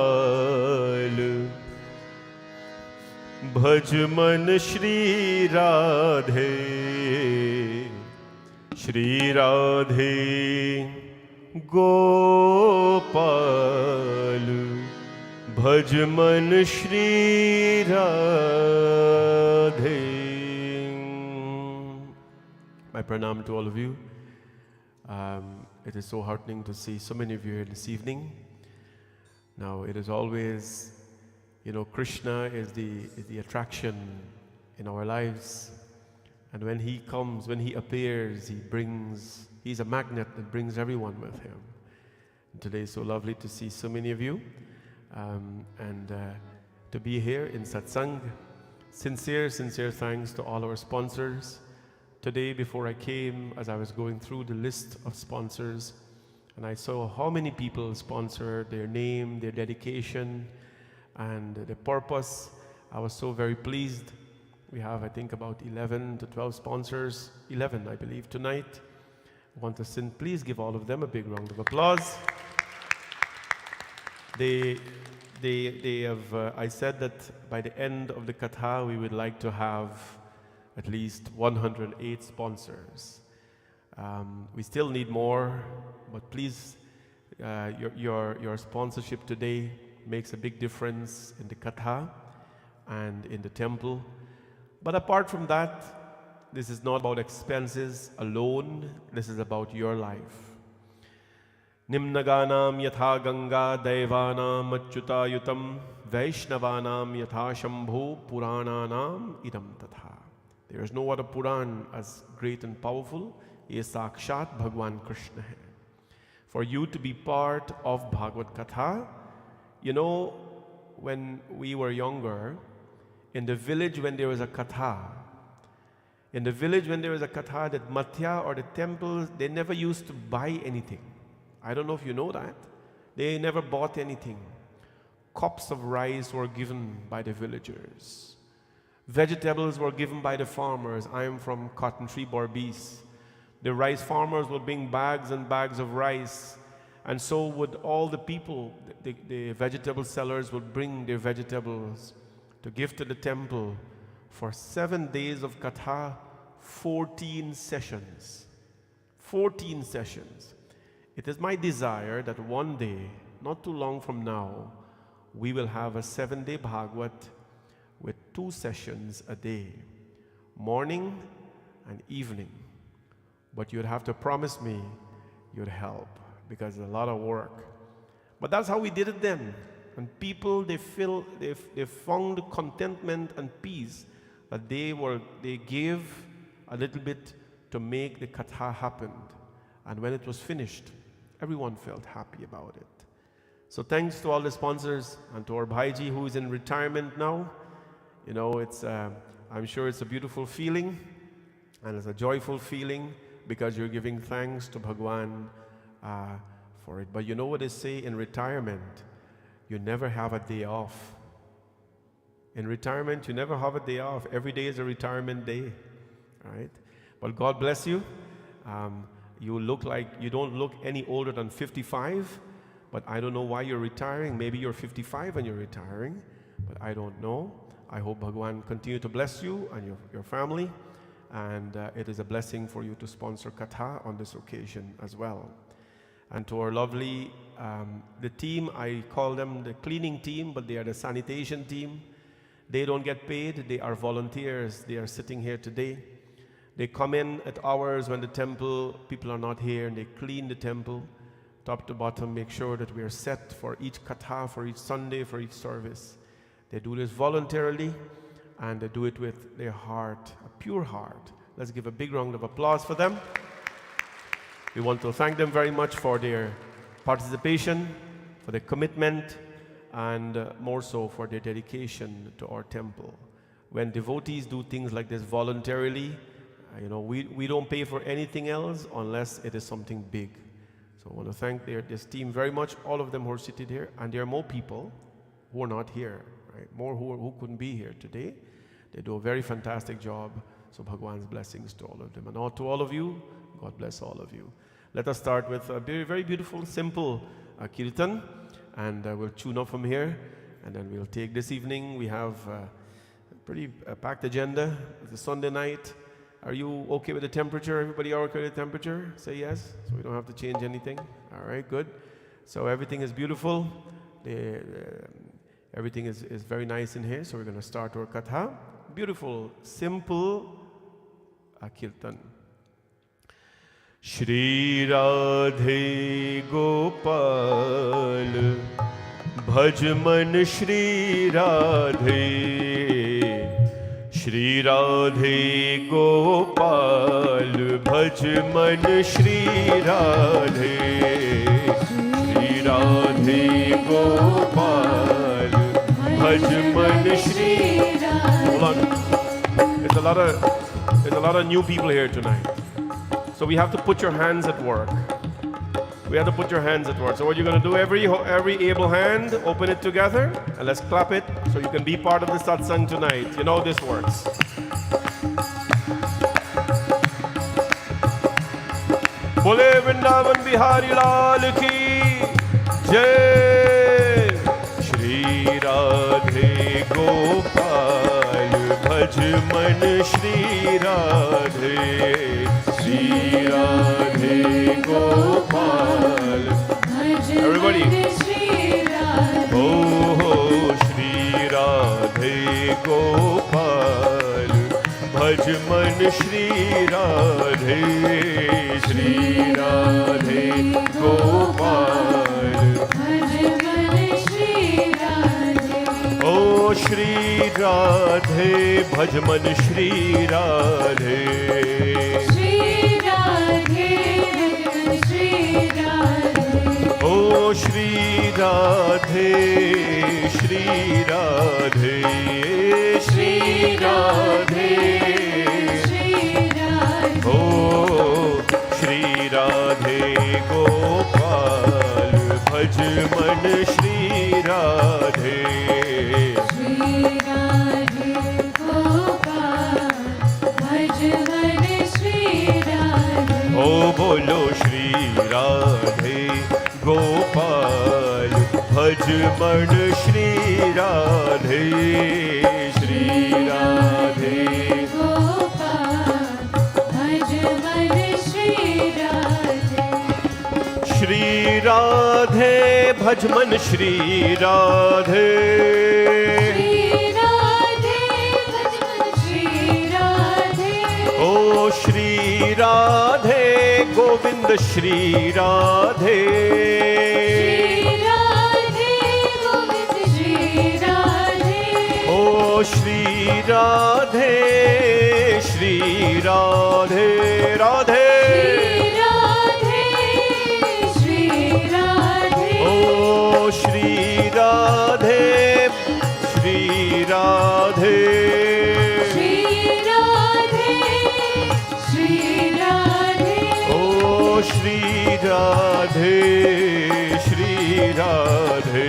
Bhaj man Shri Radhe Shri Radhe Gopal Bhaj man Shri Radhe. My pranam to all of you. It is so heartening to see so many of you here this evening. Now it is always, Krishna is the attraction in our lives. And when he comes, when he appears, he's a magnet that brings everyone with him. And today is so lovely to see so many of you and to be here in satsang. Sincere thanks to all our sponsors. Today, before I came, as I was going through the list of sponsors, and I saw how many people sponsored, their name, their dedication, and the purpose, I was so very pleased. We have, I think, about 11 to 12 sponsors, 11, I believe, tonight. I want to please give all of them a big round of applause. They have, I said that by the end of the Katha, we would like to have at least 108 sponsors. We still need more, but please, your sponsorship today makes a big difference in the Katha and in the temple. But apart from that, this is not about expenses alone. This is about your life. Nimnaganam yatha ganga devanam achyutayutam vaishnavanam yatha shambho purananam idam tatha. There is no other Puran as great and powerful. Ye Sakshat Bhagwan Krishna hai. For you to be part of Bhaagvat Katha, when we were younger, in the village when there was a Katha, that Mathya or the temples, they never used to buy anything. I don't know if you know that. They never bought anything. Cups of rice were given by the villagers. Vegetables were given by the farmers. I am from Cotton Tree, Borbis. The rice farmers would bring bags and bags of rice. And so would all the people, the vegetable sellers would bring their vegetables to give to the temple. For 7 days of Katha, 14 sessions. 14 sessions. It is my desire that one day, not too long from now, we will have a 7-day Bhagavad with 2 sessions a day, morning and evening. But you'd have to promise me you'd help, because it's a lot of work. But that's how we did it then. And people, they found contentment and peace that they gave a little bit to make the katha happen. And when it was finished, everyone felt happy about it. So thanks to all the sponsors and to our Bhaiji, who is in retirement now. You know, I'm sure it's a beautiful feeling and it's a joyful feeling, because you're giving thanks to Bhagwan for it. But you know what they say in retirement? You never have a day off. In retirement, you never have a day off. Every day is a retirement day, right? But God bless you. You don't look any older than 55, but I don't know why you're retiring. Maybe you're 55 and you're retiring, but I don't know. I hope Bhagwan continue to bless you and your family, and it is a blessing for you to sponsor Katha on this occasion as well. And to our lovely, the team, I call them the cleaning team, but they are the sanitation team. They don't get paid, they are volunteers. They are sitting here today. They come in at hours when the temple people are not here, and they clean the temple, top to bottom, make sure that we are set for each katha, for each Sunday, for each service. They do this voluntarily, and they do it with their heart, a pure heart. Let's give a big round of applause for them. We want to thank them very much for their participation, for their commitment, and more so for their dedication to our temple. When devotees do things like this voluntarily, we don't pay for anything else unless it is something big. So I want to thank this team very much, all of them who are seated here, and there are more people who are not here, right? More who couldn't be here today. They do a very fantastic job. So Bhagwan's blessings to all of them. And all to all of you, God bless all of you. Let us start with a very, very beautiful, simple Kirtan, and we'll tune up from here, and then we'll take this evening. We have a pretty packed agenda. It's a Sunday night. Are you okay with the temperature? Everybody are okay with the temperature? Say yes, so we don't have to change anything. All right, good. So everything is beautiful. Everything is very nice in here. So we're going to start our katha. Beautiful, simple Kirtan. Shri Radhe Gopal Bhaj Man Shri Radhe Shri Radhe Gopal Bhaj Man Shri Radhe Shri Radhe Gopal Bhaj Man Shri Radhe. Hold on. There's a lot of new people here tonight. So we have to put your hands at work. We have to put your hands at work. So what you're going to do, every able hand, open it together, and let's clap it so you can be part of the satsang tonight. You know this works. Bole Vrindavan Bihari Lal ki Jai. Shri Radhe Gopal Bhaj Man Shri Radhe Shri Radhe Gopal. Everybody. Oh, Shri Radhe Gopal Bhaj Man Shri Radhe Shri Radhe Gopal Bhaj Man Shri Radhe. Oh, Shri Radhe Bhaj Man Shri Radhe. Oh, Shri Radhe, Shri Radhe, Shri Radhe, Shri Radhe. Oh, Shri Radhe Gopal Bhaj Man Shri Radhe. Shri Radhe Gopal Bhaj Man Shri Radhe. Oh, bolo Shri Radhe Gopal Bhaj Man Shri Radhe. Shri Radhe Gopal Bhaj Man Shri Radhe. Shri Radhe भजमन श्री राधे ओ श्री राधे गोविंद श्री राधे ओ श्री राधे राधे ओ श्री राधे ओ श्री राधे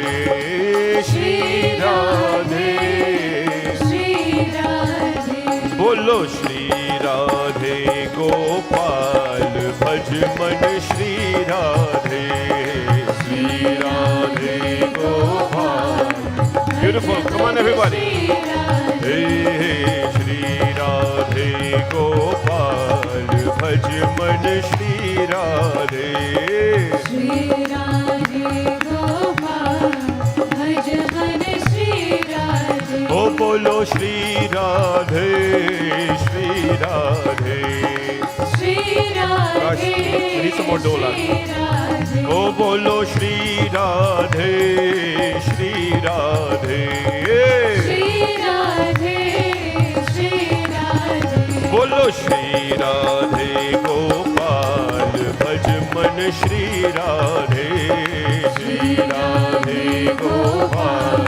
बोलो श्री राधे गोपाल भज मन Shri Radhe Gopal beautiful come on everybody hey Shri Radhe Gopal भज मन श्री राधे ओ बोलो Shri Radhe Gosh, we need some more dola. ओ बोलो श्री राधे बोलो श्री राधे गोपाल भज मन श्री राधे गोपाल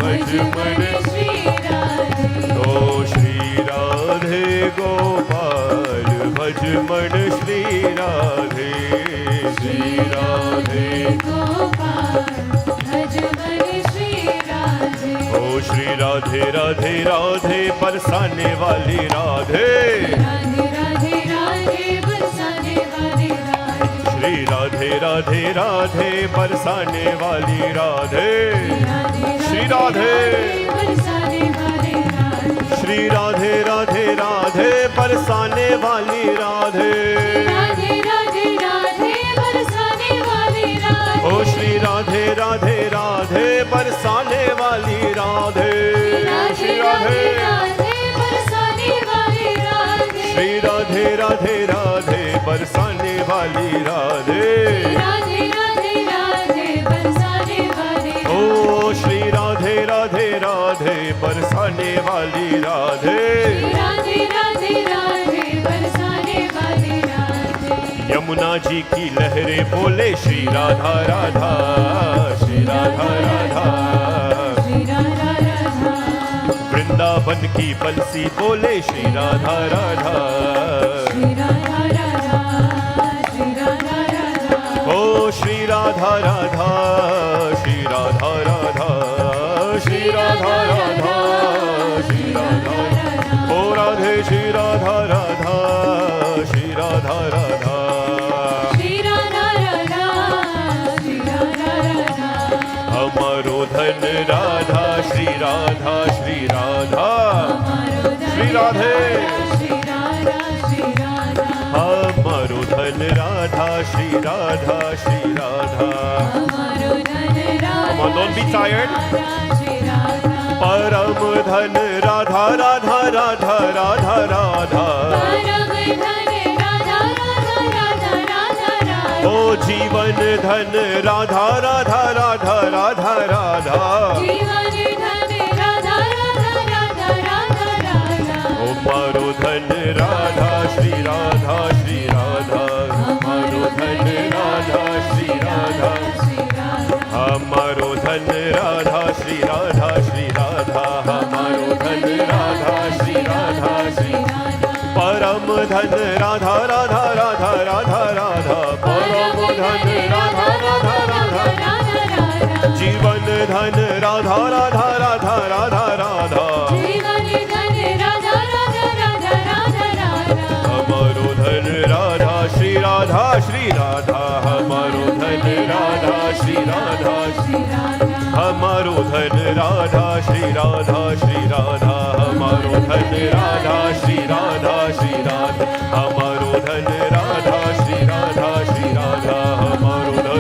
भज मन ओ श्री राधे गोपाल भज मन श्री राधे ओ श्री राधे राधे राधे बरसाने वाली राधे श्री राधे राधे राधे बरसाने वाली राधे श्री राधे श्री राधे राधे राधे बरसाने वाली राधे ओ श्री राधे राधे राधे बरसाने वाली राधे श्री राधे श्री राधे राधे राधे बरसाने वाली राधे ओ श्री राधे राधे राधे बरसाने वाली राधे यमुना जी की लहरें बोले श्री राधा राधा श्री राधा राधा वृंदावन की बंसी बोले श्री राधा राधा ओ श्री राधा राधा श्री राधा राधा श्री राधा राधा श्री राधा ओ राधे श्री राधा राधा श्री राधा राधा हमारो धन राधा श्री राधा श्री राधा श्री राधे हमारो धन Radha Shri Radha Shri Radha Come on, don't be tired. परम धन राधा राधा राधा राधा राधा ओ जीवन धन राधा राधा राधा राधा राधा ओ मारो धन राधा श्री राधा श्री राधा हमारो धन राधा श्री राधा हमारो धन राधा श्री राधा श्री राधा हमारो धन राधा श्री राधा श्री परम धन राधा राधा राधा राधा राधा परम धन राधा राधा राधा जीवन धन राधा राधा राधा राधा राधा हमारो धन राधा श्री राधा श्री राधा हमारो धन राधा श्री राधा हमारो धन राधा श्री राधा श्री राधा हमारो धन राधा श्री राधा श्री राधा हमारो धन राधा श्री राधा श्री राधा हमारो धन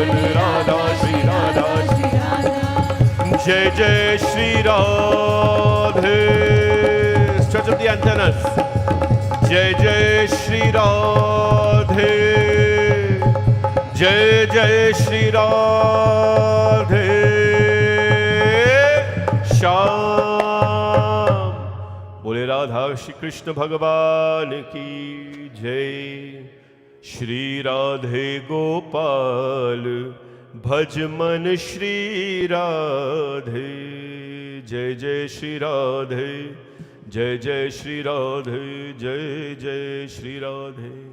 Jai Jai Shri Radhe. Stretch up the antennas. Jai Jai Shri Radhe. Jai Jai Shri Radhe. Sham. Bole Radha Shri Krishna Bhagavan ki Jai. Shri Radhe Gopal Bhaj Man Shri Radhe. Jai Jai Shri Radhe. Jai Jai Shri Radhe. Jai Jai Shri Radhe.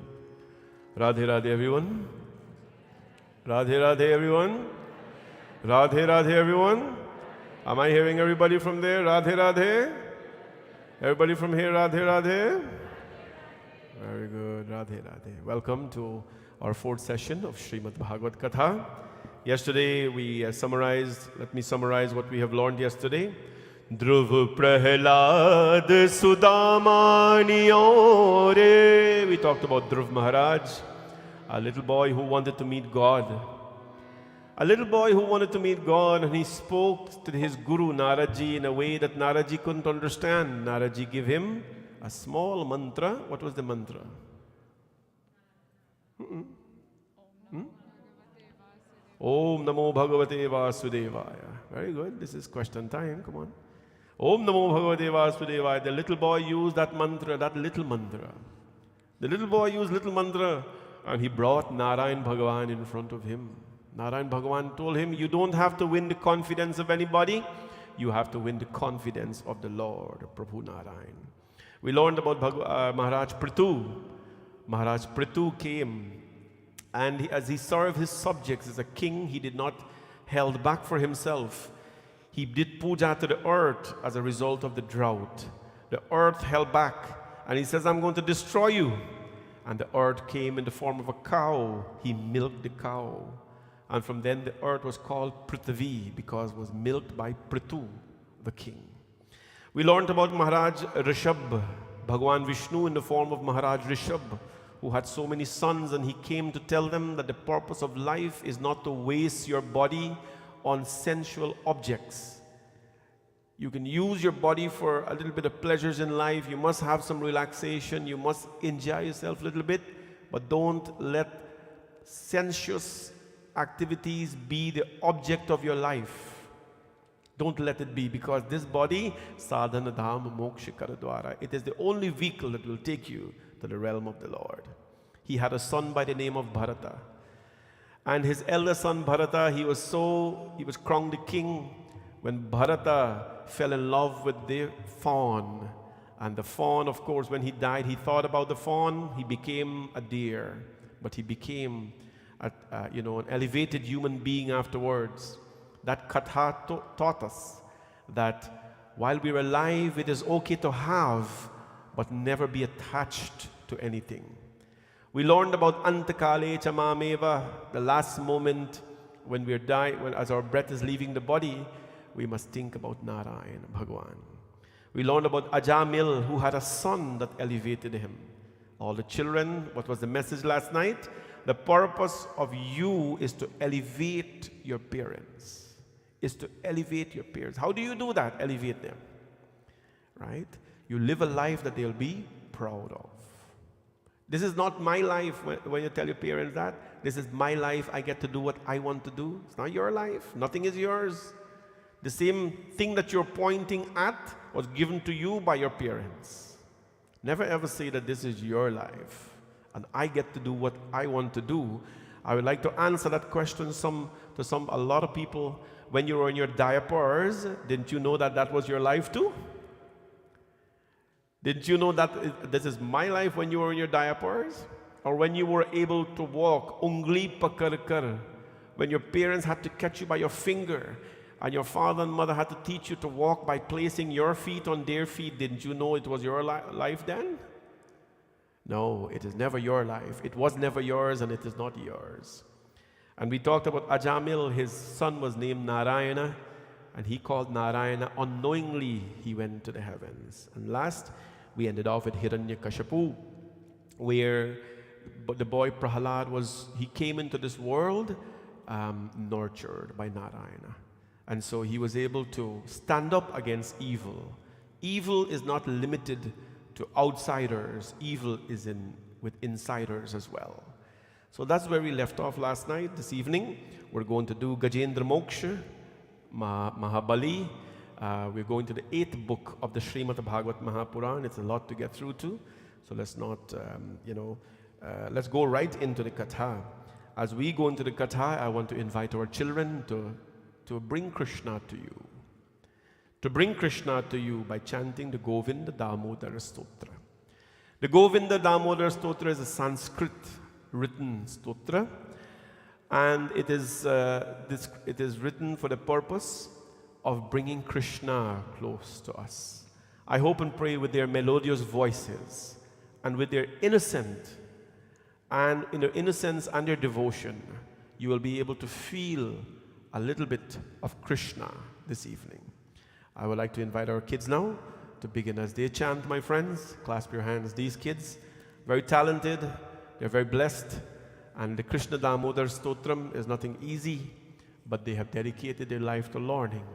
Radhe Radhe everyone. Radhe Radhe everyone. Radhe Radhe everyone. Am I hearing everybody from there? Radhe Radhe. Everybody from here, Radhe Radhe. Very good, Radhe Radhe. Welcome to our fourth session of Srimad Bhagvat Katha. Yesterday we summarized, let me summarize what we have learned yesterday. Dhruv Prahlad Sudamani Aure. We talked about Dhruv Maharaj, a little boy who wanted to meet God. A little boy who wanted to meet God, and he spoke to his guru Naraji in a way that Naraji couldn't understand. Naraji gave him a small mantra. What was the mantra? Om Namo Bhagavate Vasudevaya. Very good. This is question time. Come on. Om Namo Bhagavate Vasudevaya. The little boy used that mantra, that little mantra. The little boy used little mantra, and he brought Narayan Bhagavan in front of him. Narayan Bhagavan told him, you don't have to win the confidence of anybody. You have to win the confidence of the Lord, Prabhu Narayan. We learned about Maharaj Prithu. Maharaj Prithu came, and as he served his subjects as a king, he did not held back for himself. He did puja to the earth as a result of the drought. The earth held back, and he says, I'm going to destroy you. And the earth came in the form of a cow. He milked the cow. And from then the earth was called Prithvi because it was milked by Prithu, the king. We learned about Maharaj Rishabh, Bhagwan Vishnu in the form of Maharaj Rishabh, who had so many sons, and he came to tell them that the purpose of life is not to waste your body on sensual objects. You can use your body for a little bit of pleasures in life. You must have some relaxation. You must enjoy yourself a little bit, but don't let sensuous activities be the object of your life. Don't let it be, because this body, sadhana dham moksha karadwara, it is the only vehicle that will take you to the realm of the Lord. He had a son by the name of Bharata. And his elder son Bharata, he was crowned the king when Bharata fell in love with the fawn. And the fawn, of course, when he died, he thought about the fawn. He became a deer, but he became an elevated human being afterwards. That katha taught us that while we're alive, it is okay to have, but never be attached to anything. We learned about antakale chamameva, the last moment when we're dying, as our breath is leaving the body, we must think about Narayan, Bhagwan. We learned about Ajamil, who had a son that elevated him. All the children, what was the message last night? The purpose of you is to elevate your parents. Is to elevate your parents. How do you do that? Elevate them. Right? You live a life that they'll be proud of. This is not my life when you tell your parents that. This is my life. I get to do what I want to do. It's not your life. Nothing is yours. The same thing that you're pointing at was given to you by your parents. Never ever say that this is your life and I get to do what I want to do. I would like to answer that question to a lot of people. When you were in your diapers, didn't you know that that was your life too? Didn't you know that this is my life when you were in your diapers? Or when you were able to walk, ungli pakar kar, when your parents had to catch you by your finger, and your father and mother had to teach you to walk by placing your feet on their feet, didn't you know it was your life then? No, it is never your life. It was never yours, and it is not yours. And we talked about Ajamil. His son was named Narayana, and he called Narayana. Unknowingly, he went to the heavens. And last, we ended off with Hiranyakashipu, where the boy Prahlad he came into this world nurtured by Narayana. And so he was able to stand up against evil. Evil is not limited to outsiders. Evil is with insiders as well. So that's where we left off last night. This evening, we're going to do Gajendra Moksha, Mahabali. We're going to the 8th book of the Srimad Bhagvat Mahapuran. It's a lot to get through to. So let's not, let's go right into the Katha. As we go into the Katha, I want to invite our children to bring Krishna to you. To bring Krishna to you by chanting the Govinda Damodara Stotra. The Govinda Damodara Stotra is a Sanskrit written stotra, and it is written for the purpose of bringing Krishna close to us. I hope and pray with their melodious voices and with their innocence and their devotion, you will be able to feel a little bit of Krishna this evening. I would like to invite our kids now to begin as they chant, my friends. Clasp your hands. These kids, very talented, they're very blessed, and the Krishna Damodar Stotram is nothing easy, but they have dedicated their life to learning.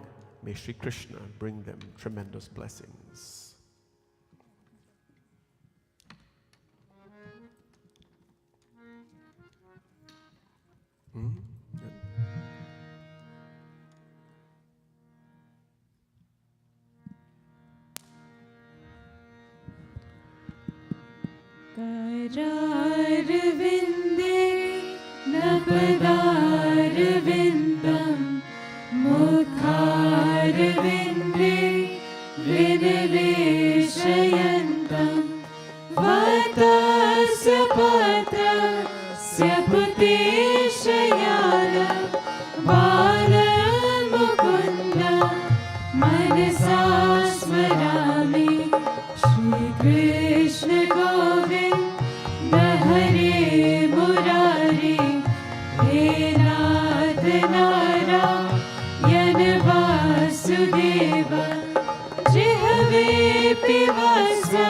May Shri Krishna bring them tremendous blessings. Kararvinde napadarvindam mukharvinde viniveshayantam vatasya patrasya puteshayana balamukunda manasa smarami Shri Krishna Govinda Hare Murari He Nath Narayana Vasudeva Jihave Pivasa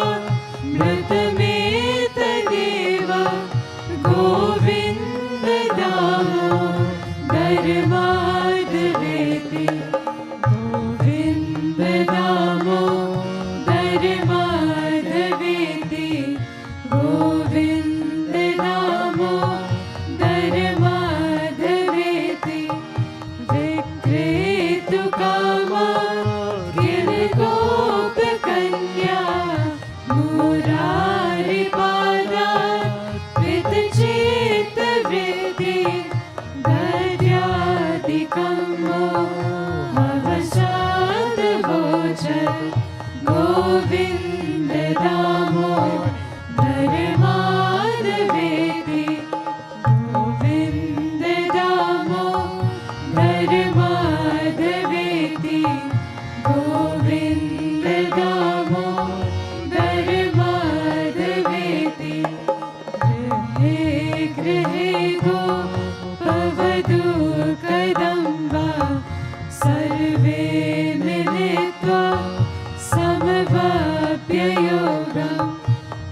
Mritameta Deva Govinda Damodar Madhaveti Govinda Damodar Madhaveti Govinda Damodar Madhaveti Vikritu Kama Girgopakanya Murari Pada Vitachita Vritti Daryadikamo Havasada Vocha Govinda Damodar Madhaveti Govinda Damodar Madhaveti Govinda Damodar Madhaveti Grahe Grahe Gopavadu Kadamba Sarve Militva Samavapya Yogam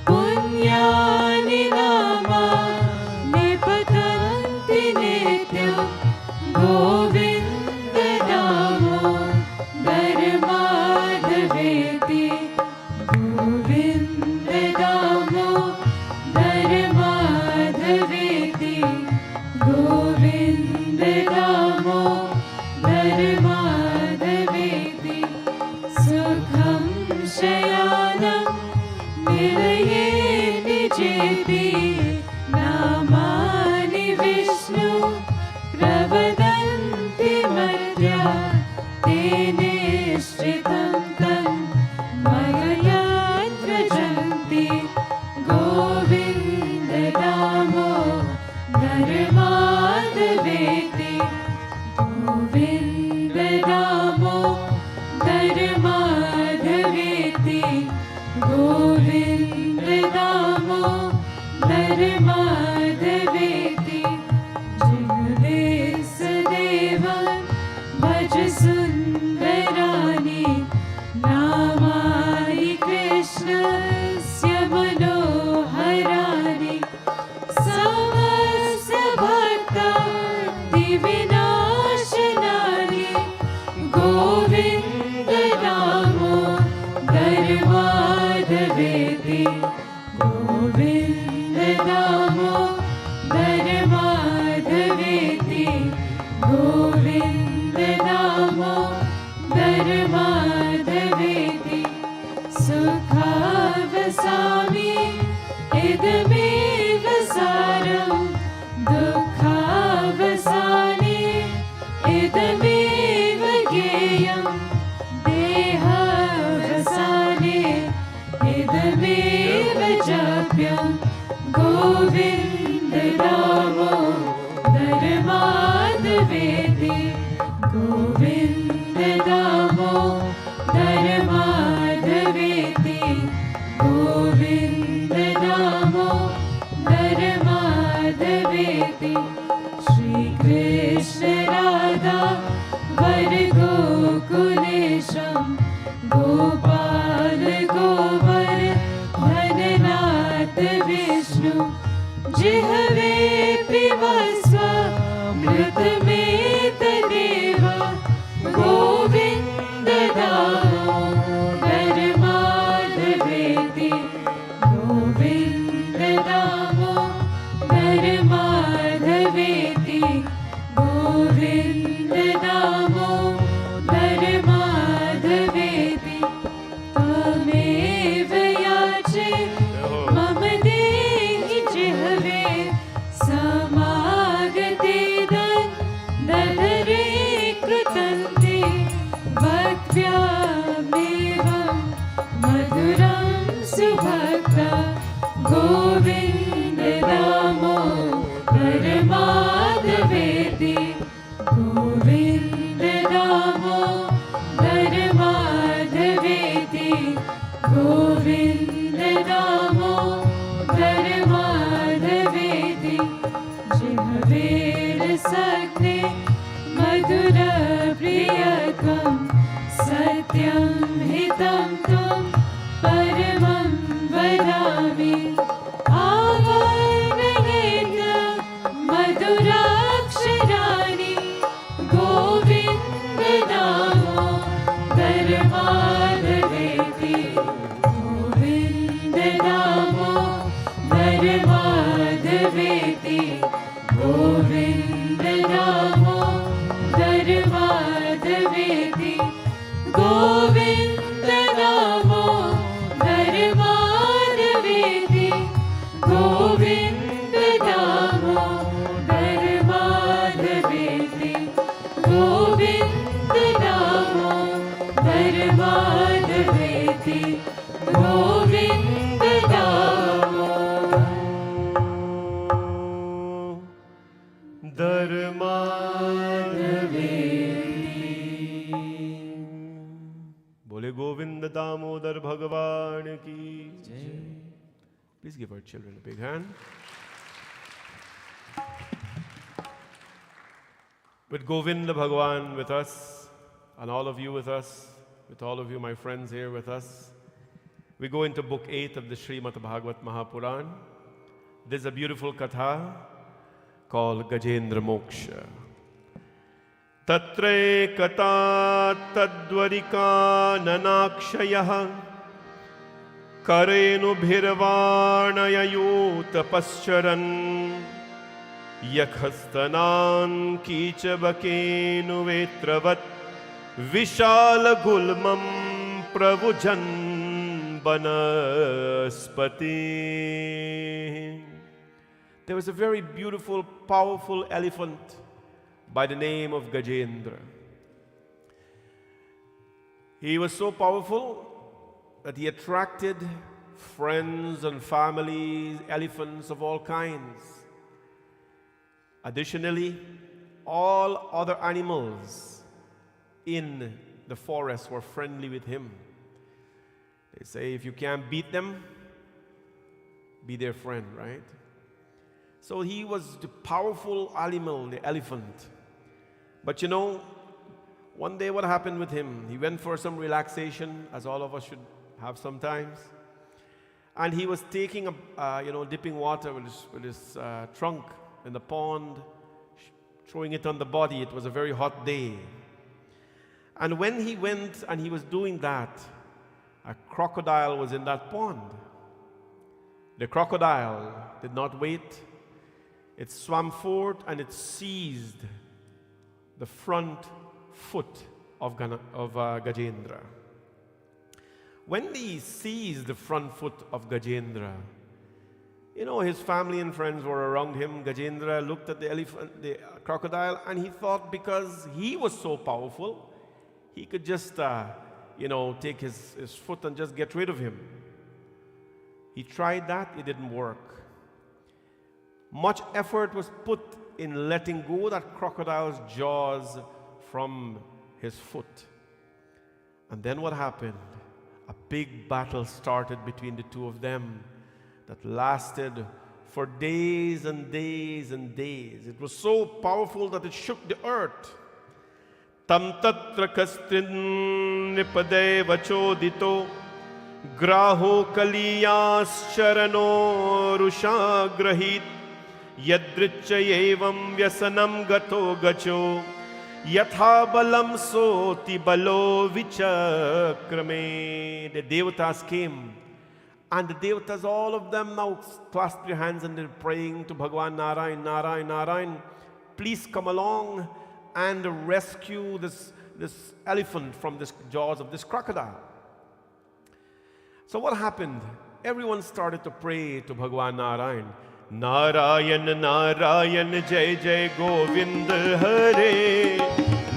Punyani Nama Nipatanti Nityam Govinda Damodar Madhaveti Govinda Damodar Madhaveti Govinda Damodar Madhaveti Sukham Shayanam Nilaye Nijepi Namani Vishnu Pravadanti Madhya Tene Shritam Tam Mayayantrajanti Govinda Damodar Madhaveti Govinda Damodar Madhaveti Govinda Damodar Madhaveti Jigave Sadevan Bhaj Sundarani Namani Krishnasya Manoharani Samasya Bhakta Divinashanani Govind Damodar माधवेति Govind Damodar माधवेति Govind Damodar माधवेति सुखावसामि इदमेव सारं दुःखावसाने इदमेव ज्ञेयं देहावसाने इदमेव जाप्यं गोविन्द दामोदर माधवेति गोविन्द दामोदर माधवेति गोविन्द दामोदर माधवेति श्रीकृष्ण राधा वर गोकुलेशं गोपाल गोवर धननाथ विष्णु जिह्वे पिबस्व मृतमेतदेव गोविन्द दामोदर माधवेति गोविन्द दामोदर माधवेति गोविन्द दामोदर माधवेति त्वमेव याचे मम देहि जिह्वे समागते दधरे कृतन्ते वक्त्यामेवं मधुरं सुभक्ता गोविन्द दामोदर माधवेति गोविन्द दामोदर माधवेति गोविन्द दामोदर माधवेति जिह्वेर सग्ने मधुर प्रियत्वं सत्यं हितं त्वं परमं वदामि आवर्णयेन मधुराक्षराणि गोविन्द दामोदर माधवेति गोविन्द दामोदर माधवेति गोविन्द दामोदर माधवेति गोविन्द दामोदर माधवेति गोविन्द दामोदर माधवेति गोविन्द दामोदर माधवेति गोविन्द दामोदर माधवेति। बोले गोविंद दामोदर भगवान की जय। Please give our children a big hand. With Govinda Bhagwan with us, and all of you with us, with all of you, my friends here with us, we go into book 8 of the Srimad Bhagvat Mahapuran. There's a beautiful katha called Gajendra Moksha. Tatre kata tadvarika nanakshayah karenu bhirvanayayut pascharan yakhastanan kichabakenu vetravat vishal gulmam pravujan banaspati. There was a very beautiful, powerful elephant by the name of Gajendra. He was so powerful that he attracted friends and families, elephants of all kinds. Additionally, all other animals in the forest were friendly with him. They say if you can't beat them, be their friend, right? So he was the powerful animal, the elephant. But you know, one day what happened with him? He went for some relaxation, as all of us should have sometimes. And he was taking dipping water with his trunk in the pond, throwing it on the body. It was a very hot day. And when he went and he was doing that, a crocodile was in that pond. The crocodile did not wait. It swam forth and it seized the front foot of Gajendra. When he seized the front foot of Gajendra, his family and friends were around him. Gajendra looked at the crocodile, and he thought because he was so powerful, he could just, take his foot and just get rid of him. He tried that, it didn't work. Much effort was put in letting go that crocodile's jaws from his foot. And then what happened? A big battle started between the two of them that lasted for days and days and days. It was so powerful that it shook the earth. Tam tatra kastrin nipade vachodito graho kaliyas charano rusha grahit yadrichayevam vyasanam gato gacho yatha balam soti balo vichakrame. The devatas came, and the devatas, all of them now clasped their hands and they're praying to Bhagwan Narayan, Narayan, Narayan, please come along and rescue this elephant from the jaws of this crocodile. So what happened? Everyone started to pray to Bhagwan Narayan. Narayan, Narayan, Jai Jai Govinda Hare.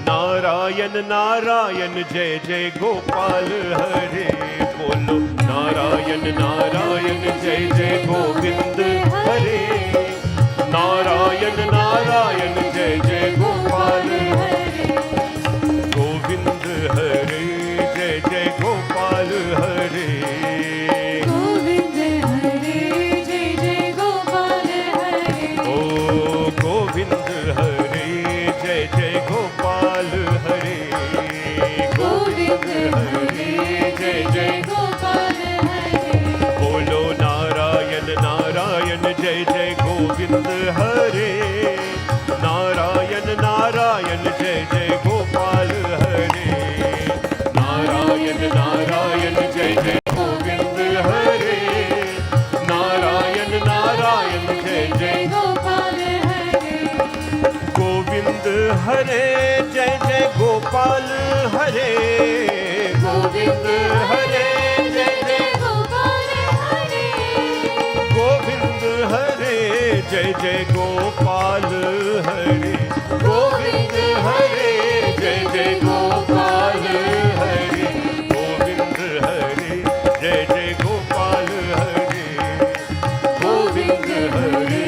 Narayan, Narayan, Jai Jai Gopal Hare. Bolo Narayan, Narayan, Jai Jai Govinda Hare. Narayan, Narayan, Jai Jai Gopal Hare. Govinda Hare, Jai Jai Gopal Hare. Jai Jai Govinda Hare. Narayan, Narayan, Jai Jai Gopal Hare. Narayan, Narayan, Jai Jai Govinda Hare. Narayan, Narayan, Jai Jai Gopal Hare. Govinda Hare, Jai Jai Gopal Hare. Govinda Hare, Jai Jai Gopal Hare. Govinda Hare, Jai Jai Gopal Hare. Govinda Hare, Jai Jai Gopal Hare. Govinda Hare, Jai Jai Gopal Hare. Govinda Hare,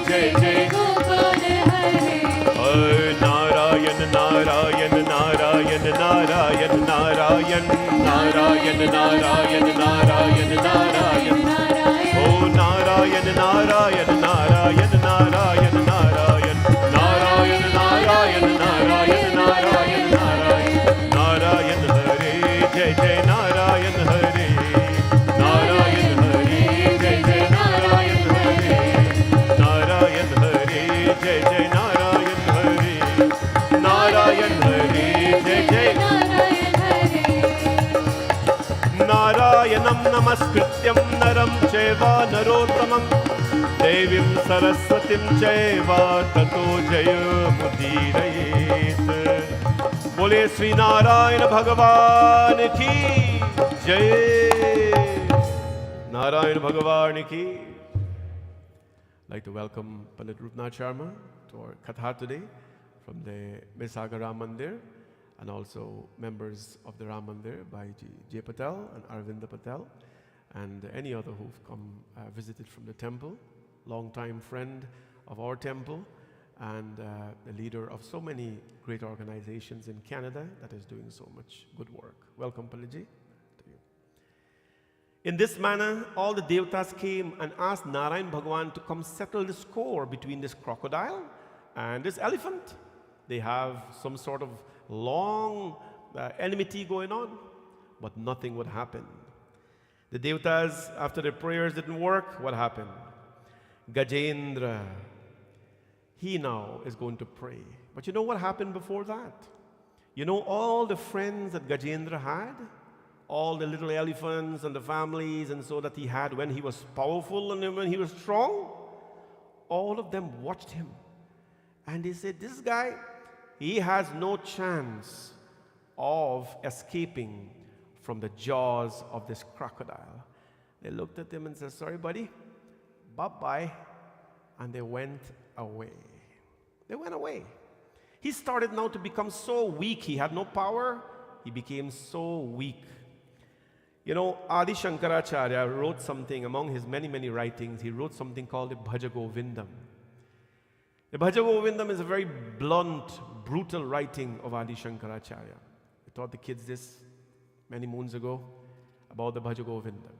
Jai Jai Gopal Hare. Narayan, Narayan, Narayan, Narayan, Narayan, Narayan, Narayan, Narayan, Narayan. Oh Narayan, Narayan, Narayan, Narayan, Narayan, Narayan, Narayan, Narayan, Narayan, Narayan, Narayan Hare, Jai Jai Narayan Hare. Narayan Hare, Jai Jai Narayan Hare. Narayan Hare, Jai Jai Narayan Hare. Narayan Hare, Jai Jai Narayan Hare. Narayanam namaskrityam naram chaiva narottamam devim saraswatim chaiva tato jayamudhirayet. Bole Sri Narayana Bhagavan ki jai. Narayana Bhagavan ki. I'd like to welcome Pandit Rupnath Sharma to our Katha today from the Mesaga Ram Mandir, and also members of the Ram Mandir by J. Patel and Arvinda Patel, and any other who've come visited from the temple, long-time friend of our temple, and the leader of so many great organizations in Canada that is doing so much good work. Welcome, Panditji, to you. In this manner, all the devatas came and asked Narayan Bhagavan to come settle the score between this crocodile and this elephant. They have some sort of long enmity going on, but nothing would happen. The devatas, after their prayers didn't work, what happened? Gajendra, he now is going to pray. But you know what happened before that? You know all the friends that Gajendra had? All the little elephants and the families and so that he had when he was powerful and when he was strong? All of them watched him. And they said, this guy, he has no chance of escaping from the jaws of this crocodile. They looked at him and said, sorry, buddy, bye-bye. And they went away. They went away. He started now to become so weak. He had no power. He became so weak. You know, Adi Shankaracharya wrote something among his many, many writings. He wrote something called the Bhaja Govindam. The Bhaja Govindam is a very blunt, brutal writing of Adi Shankaracharya. I taught the kids this many moons ago about the Bhaja Govindam.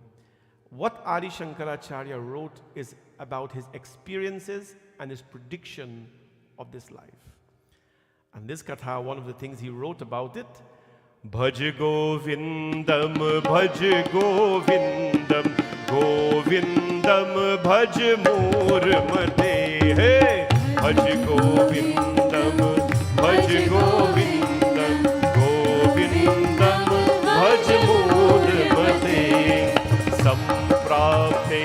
What Adi Shankaracharya wrote is about his experiences and his prediction of this life. And this katha, one of the things he wrote about it, Bhaj Govindam, Bhaj Govindam, Govindam Bhaj Murmate. Hey! Bhaj Govindam, Bhaj Govindam, Govindam Bhaj Murmate. Samprapte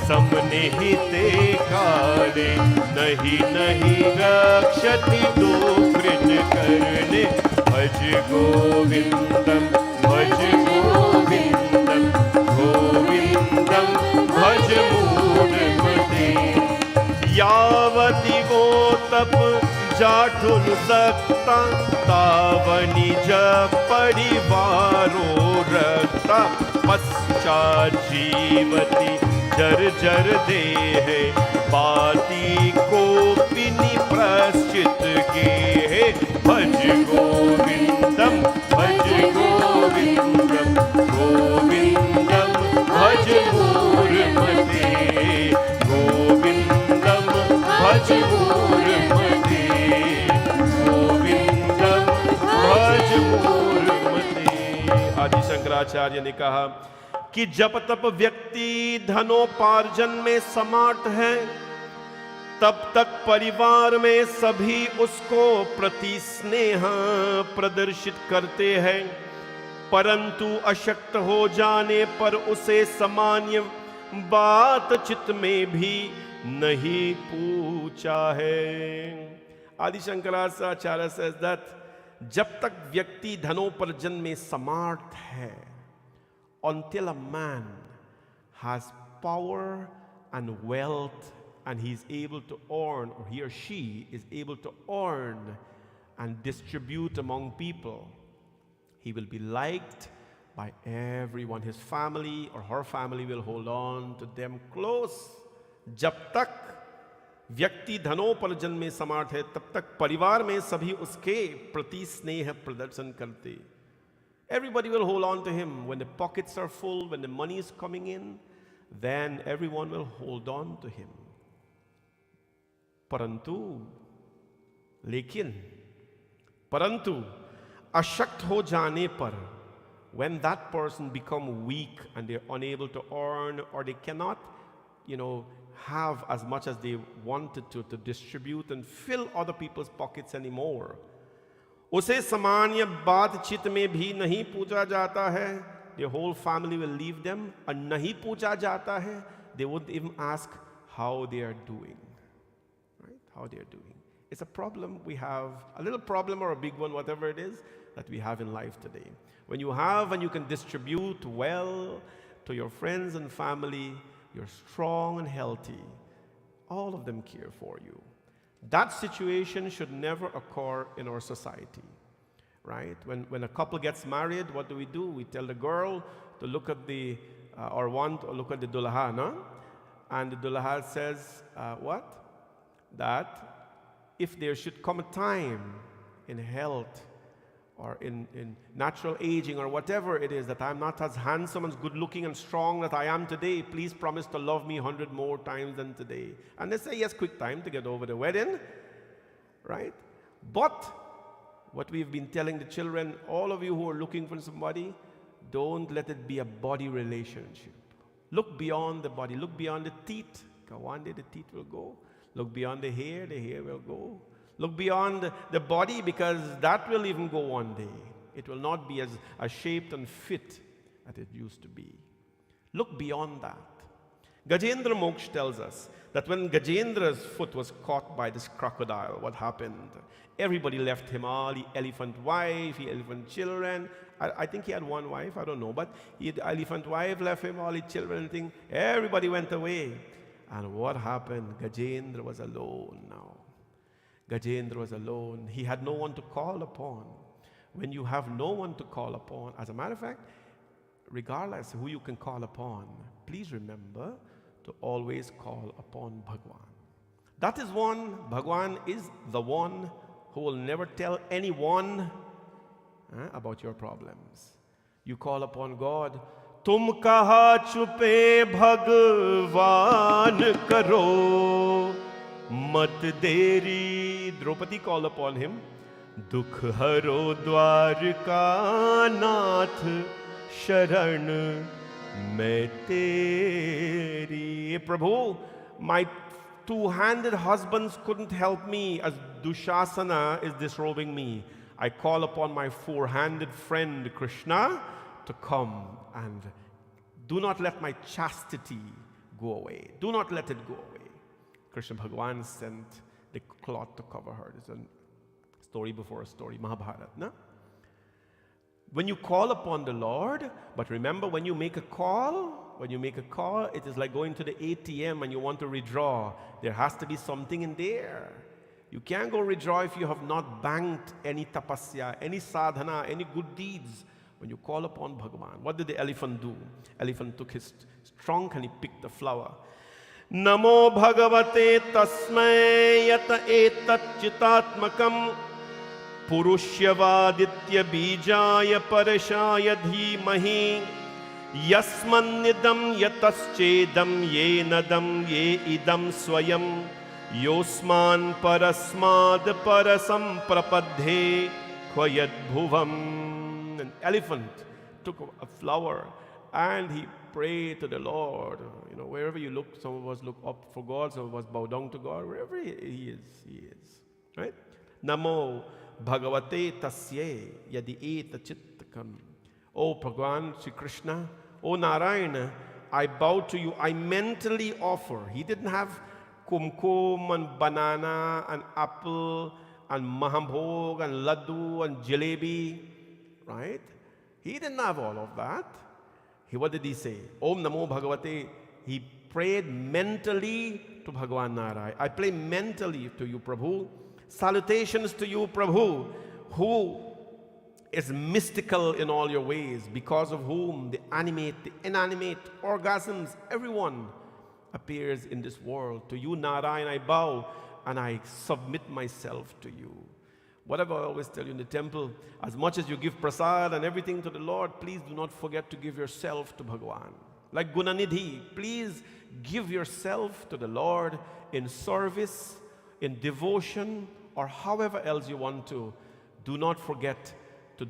samnihite kale, nahi nahi rakshati dokrin karne. Bhaj Govindam, Bhaj Govindam, Govindam Bhaj Murmate. Yavati gotap jathun sakta, tavani ja parivaro rakta. Pascha jivati jar jar dehe, pati kopini praschit ge. Bhaj Govindam, Bhaj Govindam, Govindam Bhaj Murmate. Govindam Bhaj Murmate. Govindam Bhaj Murmate. आदि शंकराचार्य ने कहा कि जब तक व्यक्ति धनोपार्जन में समाट है, तब तक परिवार में सभी उसको प्रति स्नेह प्रदर्शित करते हैं, परंतु अशक्त हो जाने पर उसे सामान्य बातचीत में भी नहीं पूछा है. आदि शंकराचार्य says that जब तक व्यक्ति धनोपार्जन में समर्थ है, until a man has power and wealth and he is able to earn, or he or she is able to earn and distribute among people, he will be liked by everyone. His family or her family will hold on to them close. जब तक व्यक्ति धनोपार्जन में समर्थ है, तब तक परिवार में सभी उसके प्रति स्नेह प्रदर्शन करते. Everybody will hold on to him. When the pockets are full, when the money is coming in, then everyone will hold on to him. परंतु अशक्त हो जाने पर, when that person become weak and they're unable to earn, or they cannot, have as much as they wanted to distribute and fill other people's pockets anymore, उसे सामान्य बातचीत में भी नहीं पूछा जाता है. The whole family will leave them, and नहीं पूछा जाता है. They wouldn't even ask how they are doing. Right? How they are doing. It's a problem we have, a little problem or a big one, whatever it is, that we have in life today. When you have and you can distribute well to your friends and family, you're strong and healthy, all of them care for you. That situation should never occur in our society, right? When a couple gets married, what do? We tell the girl to look at the, look at the dulaha, no? And the dulaha says, what? That if there should come a time in health or in natural aging or whatever it is, that I'm not as handsome and good looking and strong that I am today, please promise to love me 100 more times than today. And they say, yes, quick time to get over the wedding, right? But what we've been telling the children, all of you who are looking for somebody, don't let it be a body relationship. Look beyond the body, look beyond the teeth. One day the teeth will go. Look beyond the hair will go. Look beyond the body, because that will even go one day. It will not be as shaped and fit as it used to be. Look beyond that. Gajendra Moksha tells us that when Gajendra's foot was caught by this crocodile, what happened? Everybody left him, all the elephant wife, the elephant children. I think he had one wife, I don't know, but he had elephant wife, left him, all the children and thing. Everybody went away. And what happened? Gajendra was alone now. Gajendra was alone. He had no one to call upon. When you have no one to call upon, as a matter of fact, regardless who you can call upon, please remember to always call upon Bhagwan. That is one, Bhagwan is the one who will never tell anyone about your problems. You call upon God. Tum kaha chupe Bhagwan karo, mat deri. Draupadi called upon him. Dukh haro dwarka nath, sharan main teri. Prabhu, my two-handed husbands couldn't help me as Dushasana is disrobing me. I call upon my four-handed friend Krishna to come, and do not let my chastity go away. Do not let it go away. Krishna Bhagavan sent the cloth to cover her. It's a story before a story, Mahabharata. No? When you call upon the Lord, but remember, when you make a call, it is like going to the ATM and you want to withdraw. There has to be something in there. You can't go withdraw if you have not banked any tapasya, any sadhana, any good deeds. When you call upon Bhagavan, what did the elephant do? Elephant took his trunk and he picked the flower. Namo Bhagavate tasmai yata etat chitatmakam Purushyavaditya bijaya parashaya dhimahi Yasmannidam yataschedam yenadam ye idam swayam Yosman parasmad parasam prapadhe kvayad bhuvam. An elephant took a flower and he prayed to the Lord. You know, wherever you look, some of us look up for God, some of us bow down to God. Wherever he is. Right? Namo Bhagavate tasye yadi eta chittakam. Oh Bhagavan Sri Krishna, oh Narayana, I bow to you. I mentally offer. He didn't have kumkum and banana and apple and mahambhog and laddu and jalebi, right? He didn't have all of that. What did he say? Om Namo Bhagavate. He prayed mentally to Bhagavan Narayana. I pray mentally to you, Prabhu. Salutations to you, Prabhu, who is mystical in all your ways, because of whom the animate, the inanimate, orgasms, everyone appears in this world. To you, Narayana, I bow and I submit myself to you. Whatever I always tell you in the temple, as much as you give prasad and everything to the Lord, please do not forget to give yourself to Bhagavan. Like Gunanidhi, please give yourself to the Lord in service, in devotion, or however else you want to. Do not forget to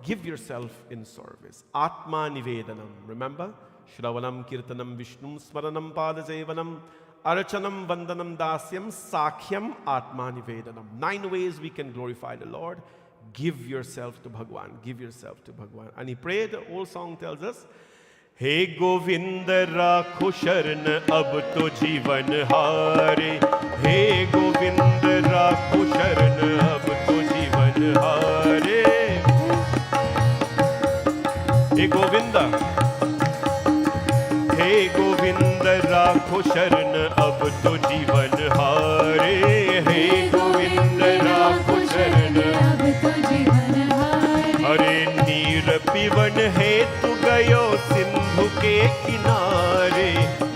give yourself in service. Atma Nivedanam. Remember? Shravanam, Kirtanam, Vishnum, Smaranam, Padasevanam, Archanam, Vandanam, Dasyam, Sakhyam, Atma Nivedanam. 9 ways we can glorify the Lord. Give yourself to Bhagwan. Give yourself to Bhagwan. And he prayed, the old song tells us, Hey Govinda rakho sharan ab to jivan hare. Hey Govinda rakho sharan ab to jivan hare. Hey Govinda. Hey Govinda rakho sharan ab to jivan hare. Hey Govinda rakho sharan ab to jivan hare. Hare neer pivan hetu gayo Sindhu के किनारे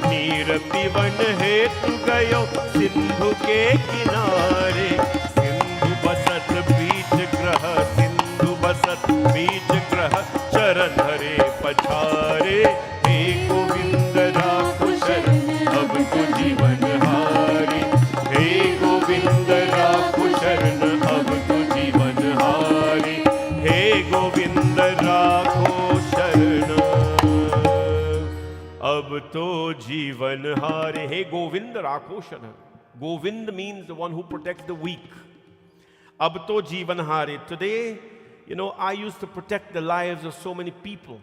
नीर पिवन हेतु गयो सिंधु के किनारे सिंधु बसत बीच ग्रह सिंधु बसत बीच ग्रह चरण हरे पछारे हे गोविंद राखो शरण अब तो जीवन हारे हे गोविंद राखो शरण अब तो जीवन हारे हे गोविंद राखो शरण अब तो जीवन हारे. हे गोविंद राखो शरण. Govinda means the one who protects the weak. Ab to jeevan hari. Today, I used to protect the lives of so many people.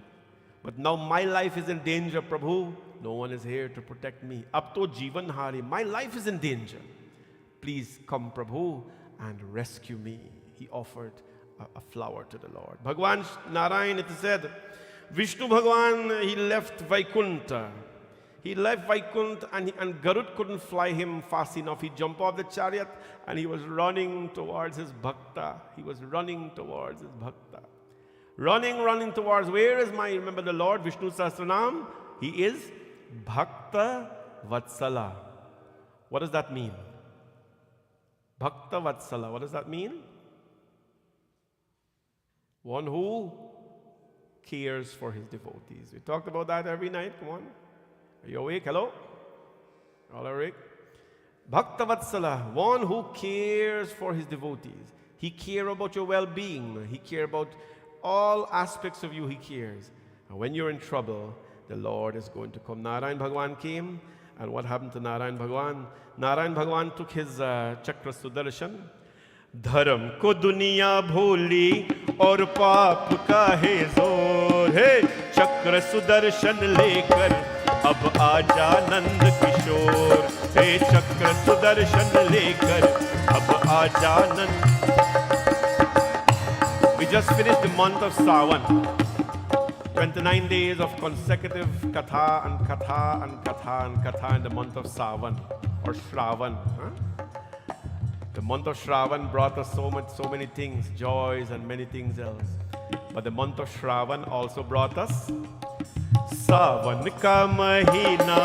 But now my life is in danger, Prabhu. No one is here to protect me. Ab to jeevan hari. My life is in danger. Please come, Prabhu, and rescue me. He offered a flower to the Lord. Bhagwan Narayan, it is said, Vishnu Bhagwan, he left Vaikuntha. He left Vaikuntha and Garud couldn't fly him fast enough. He jumped off the chariot and he was running towards his bhakta. He was running towards his bhakta. Running towards, remember the Lord, Vishnu Sahasranam? He is Bhakta Vatsala. What does that mean? Bhakta Vatsala, what does that mean? One who cares for his devotees. We talked about that every night. Come on. Are you awake? Hello? All awake? Bhakta Vatsala, one who cares for his devotees. He cares about your well-being. He cares about all aspects of you. He cares. And when you're in trouble, the Lord is going to come. Narayan Bhagwan came, and what happened to Narayan Bhagwan? Narayan Bhagwan took his Chakra Sudarshan. Dharam ko duniya bholi aur paap ka hai zor. Hey, Chakra Sudarshan lekar अब आजा नंद किशोर. हे चक्र सुदर्शन लेकर अब आजा नंद. We just finished the month of Sawan. 29 days of consecutive katha and katha and katha and katha in the month of Sawan or Shravan. The month of Shravan brought us so many things, joys and many things else. But the month of Shravan also brought us सावन का महीना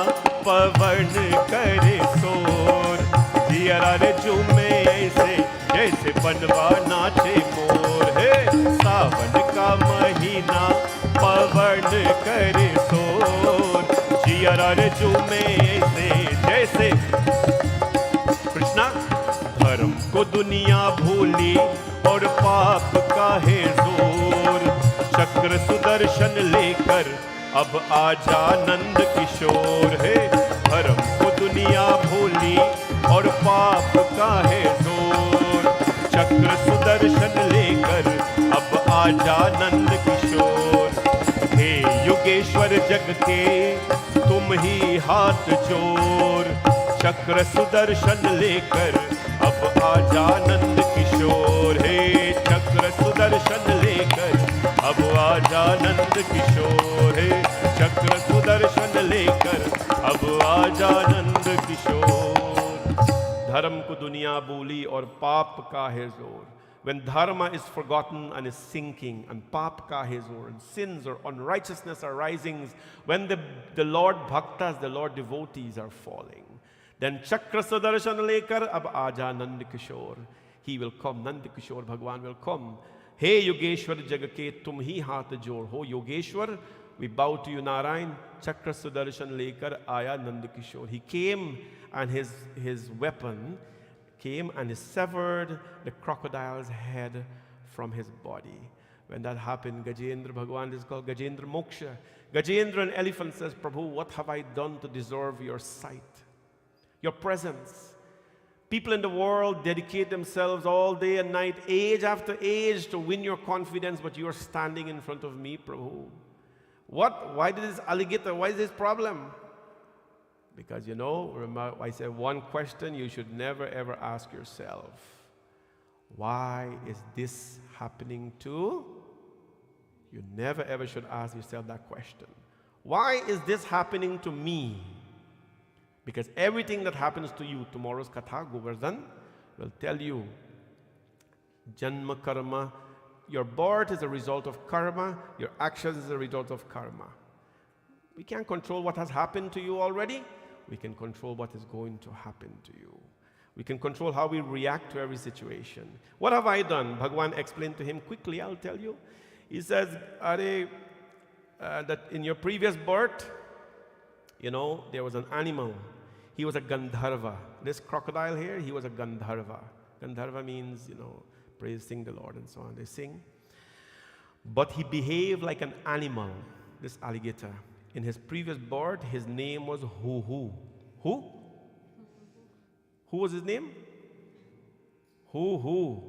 पवन करे शोर. जियरा रे झूमे ऐसे जैसे बनवा नाचे मोर. हे सावन का महीना पवन करे शोर. जियरा रे झूमे ऐसे जैसे. कृष्णा, धर्म को दुनिया भूली और पाप का है जोर. चक्र सुदर्शन लेकर अब आजा नंद किशोर. है धर्म को दुनिया भूली और पाप का है जोर. चक्र सुदर्शन लेकर अब आजा नंद किशोर. हे युगेश्वर जग के तुम ही हाथ जोर. चक्र सुदर्शन लेकर अब आजा नंद किशोर. हे चक्र सुदर्शन लेकर अब आजा नंद किशोर. हे चक्र सुदर्शन लेकर अब आजा नंद किशोर. धर्म को दुनिया बोली और पाप का है जोर. When dharma is forgotten and is sinking, and pap ka hai zor, and sins or unrighteousness are rising, when the Lord bhaktas, the Lord devotees are falling, then chakra sudarshan lekar ab aja Nand Kishore. He will come, Nand Kishore Bhagwan will come. Hey Yogeshwar Jagake tum hi haath jor. Ho Yogeshwar, we bow to you Narayan. Chakra sudarshan lekar aya Nand Kishore. He came and his weapon came and he severed the crocodile's head from his body. When that happened, Gajendra Bhagwan is called Gajendra Moksha. Gajendra, an elephant, says, Prabhu, what have I done to deserve your sight, your presence? People in the world dedicate themselves all day and night, age after age, to win your confidence, but you are standing in front of me, Prabhu. What? Why did this alligator? Why is this problem? Because, remember, I said one question you should never ever ask yourself. Why is this happening to? You never ever should ask yourself that question. Why is this happening to me? Because everything that happens to you, tomorrow's Katha, Govardhan, will tell you, Janma Karma, your birth is a result of karma, your actions is a result of karma. We can't control what has happened to you already. We can control what is going to happen to you. We can control how we react to every situation. What have I done? Bhagwan explained to him quickly, I'll tell you. He says, that in your previous birth, there was an animal. He was a Gandharva. This crocodile here, he was a Gandharva. Gandharva means, praising the Lord and so on. They sing. But he behaved like an animal, this alligator. In his previous birth, his name was Who? Who was his name? Who?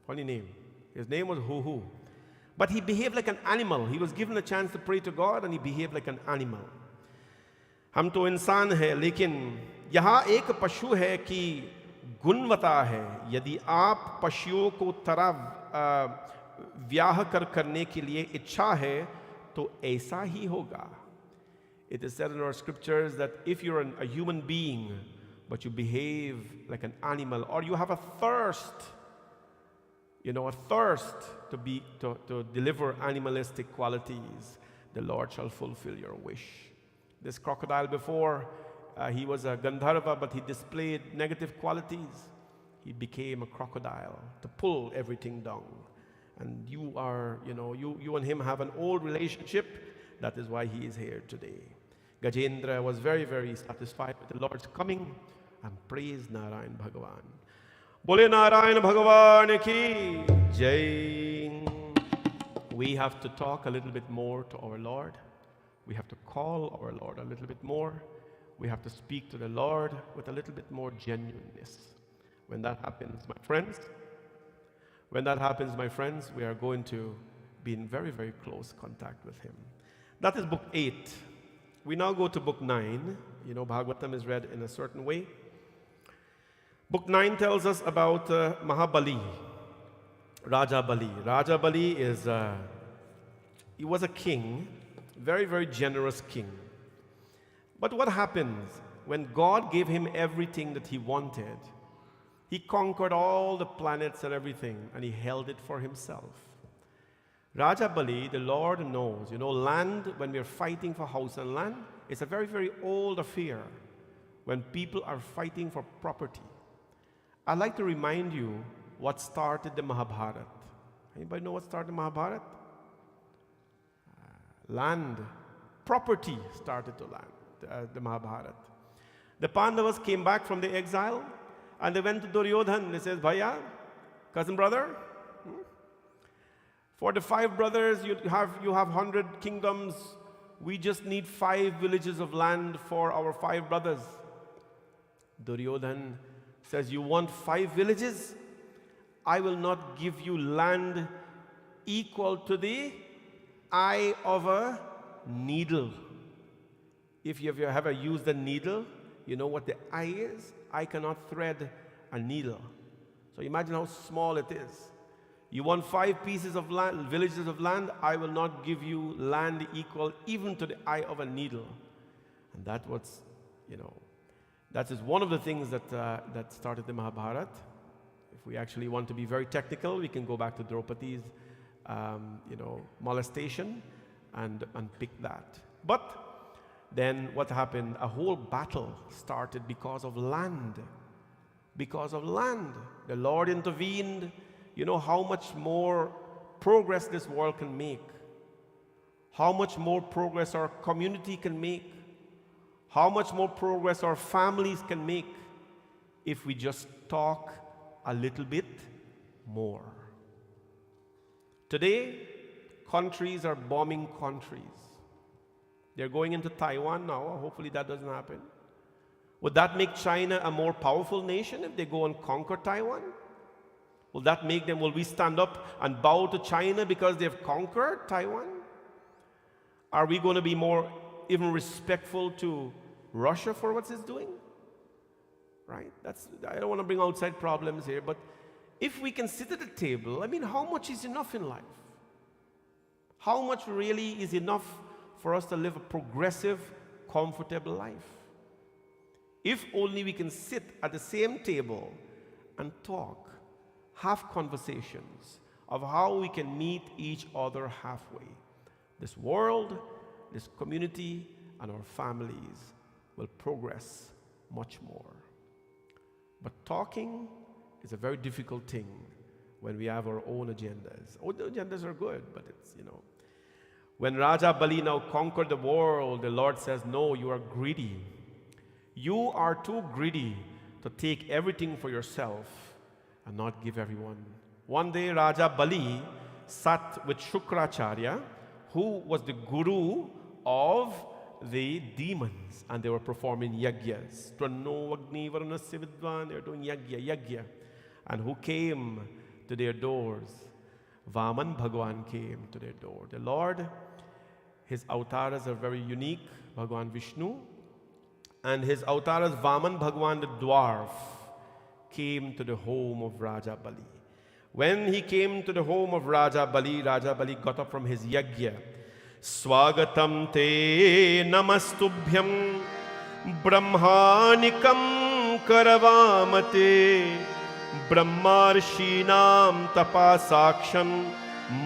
Funny name. His name was Who. But he behaved like an animal. He was given a chance to pray to God and he behaved like an animal. हम तो इंसान हैं, लेकिन यहाँ एक पशु है कि गुणवत्ता है. यदि आप पशुओं को तरह व्याह करने के लिए इच्छा है, तो ऐसा ही होगा. It is said in our scriptures that if you're a human being, but you behave like an animal, or you have a thirst, a thirst to deliver animalistic qualities, the Lord shall fulfill your wish. This crocodile before, he was a Gandharva, but he displayed negative qualities. He became a crocodile to pull everything down. And you are, you and him have an old relationship. That is why he is here today. Gajendra was very, very satisfied with the Lord's coming and praised Narayan Bhagavan. Bole Narayan Bhagavan ki Jai. We have to talk a little bit more to our Lord. We have to call our Lord a little bit more. We have to speak to the Lord with a little bit more genuineness. When that happens, my friends, we are going to be in very, very close contact with Him. That is book 8. We now go to book 9. Bhagavatam is read in a certain way. Book 9 tells us about Mahabali, Raja Bali. Raja Bali he was a king, very, very generous king. But what happens when God gave him everything that he wanted? He conquered all the planets and everything, and he held it for himself. Raja Bali, the Lord knows, land, when we are fighting for house and land, it's a very, very old affair when people are fighting for property. I'd like to remind you what started the Mahabharata. Anybody know what started the Mahabharata? Land, property started to land, the Mahabharata. The Pandavas came back from the exile and they went to Duryodhan. They said, Bhaiya, cousin brother, for the 5 brothers, you have 100 kingdoms. We just need 5 villages of land for our 5 brothers. Duryodhan says, you want 5 villages? I will not give you land equal to the eye of a needle. If you have ever used a needle, you know what the eye is? I cannot thread a needle. So imagine how small it is. You want 5 pieces of land, villages of land, I will not give you land equal even to the eye of a needle. And that was, that is one of the things that started the Mahabharata. If we actually want to be very technical, we can go back to Draupadi's, molestation and pick that. But then what happened? A whole battle started because of land. Because of land. The Lord intervened. How much more progress this world can make. How much more progress our community can make. How much more progress our families can make if we just talk a little bit more. Today, countries are bombing countries. They're going into Taiwan now. Hopefully that doesn't happen. Would that make China a more powerful nation if they go and conquer Taiwan? Will that make them, will we stand up and bow to China because they've conquered Taiwan? Are we going to be more even respectful to Russia for what it's doing? Right? I don't want to bring outside problems here, but if we can sit at the table, how much is enough in life? How much really is enough for us to live a progressive, comfortable life? If only we can sit at the same table and talk, have conversations of how we can meet each other halfway. This world, this community, and our families will progress much more. But talking is a very difficult thing when we have our own agendas. Own agendas are good, but it's, When Raja Bali now conquered the world, the Lord says, no, you are greedy. You are too greedy to take everything for yourself and not give everyone. One day, Raja Bali sat with Shukracharya, who was the guru of the demons, and they were performing yagyas. Trano Agni Varunasya Vidvan, they were doing yagya. And who came to their doors? Vaman Bhagwan came to their door. The Lord, his avatars are very unique. Bhagwan Vishnu, and his avatars Vaman Bhagwan the dwarf came to the home of Raja Bali. When he came to the home of Raja Bali got up from his yagya. Swagatam te namastubhyam brahmanikam karavamate brahmarshinam tapasaksham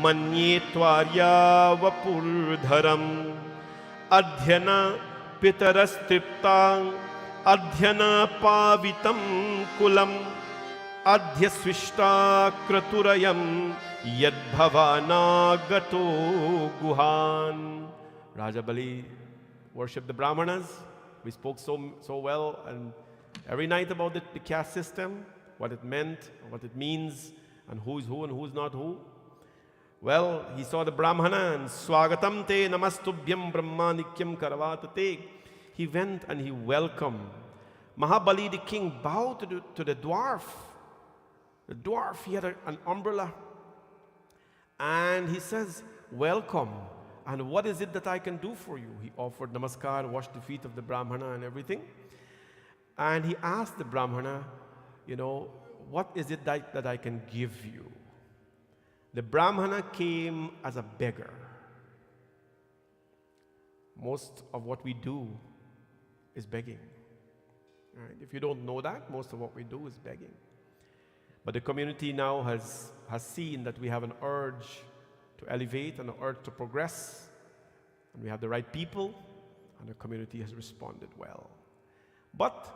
manye tvarya vapurdharam adhyana pitarastiptang adhyana pavitam kulam adhyasvishta kraturayam yadbhavana gato guhan. Raja Bali worshipped the Brahmanas. We spoke so well and every night about the caste system, what it meant, what it means, and who is who and who is not who. Well, he saw the Brahmana and Swagatam te namastubhyam brahmanikyam karavatate. He went and he welcomed. Mahabali the king bowed to the dwarf. The dwarf, he had an umbrella. And he says, welcome. And what is it that I can do for you? He offered namaskar, washed the feet of the Brahmana and everything. And he asked the Brahmana, what is it that I can give you? The Brahmana came as a beggar. Most of what we do is begging. Right? If you don't know that, most of what we do is begging. But the community now has seen that we have an urge to elevate and an urge to progress. And we have the right people, and the community has responded well. But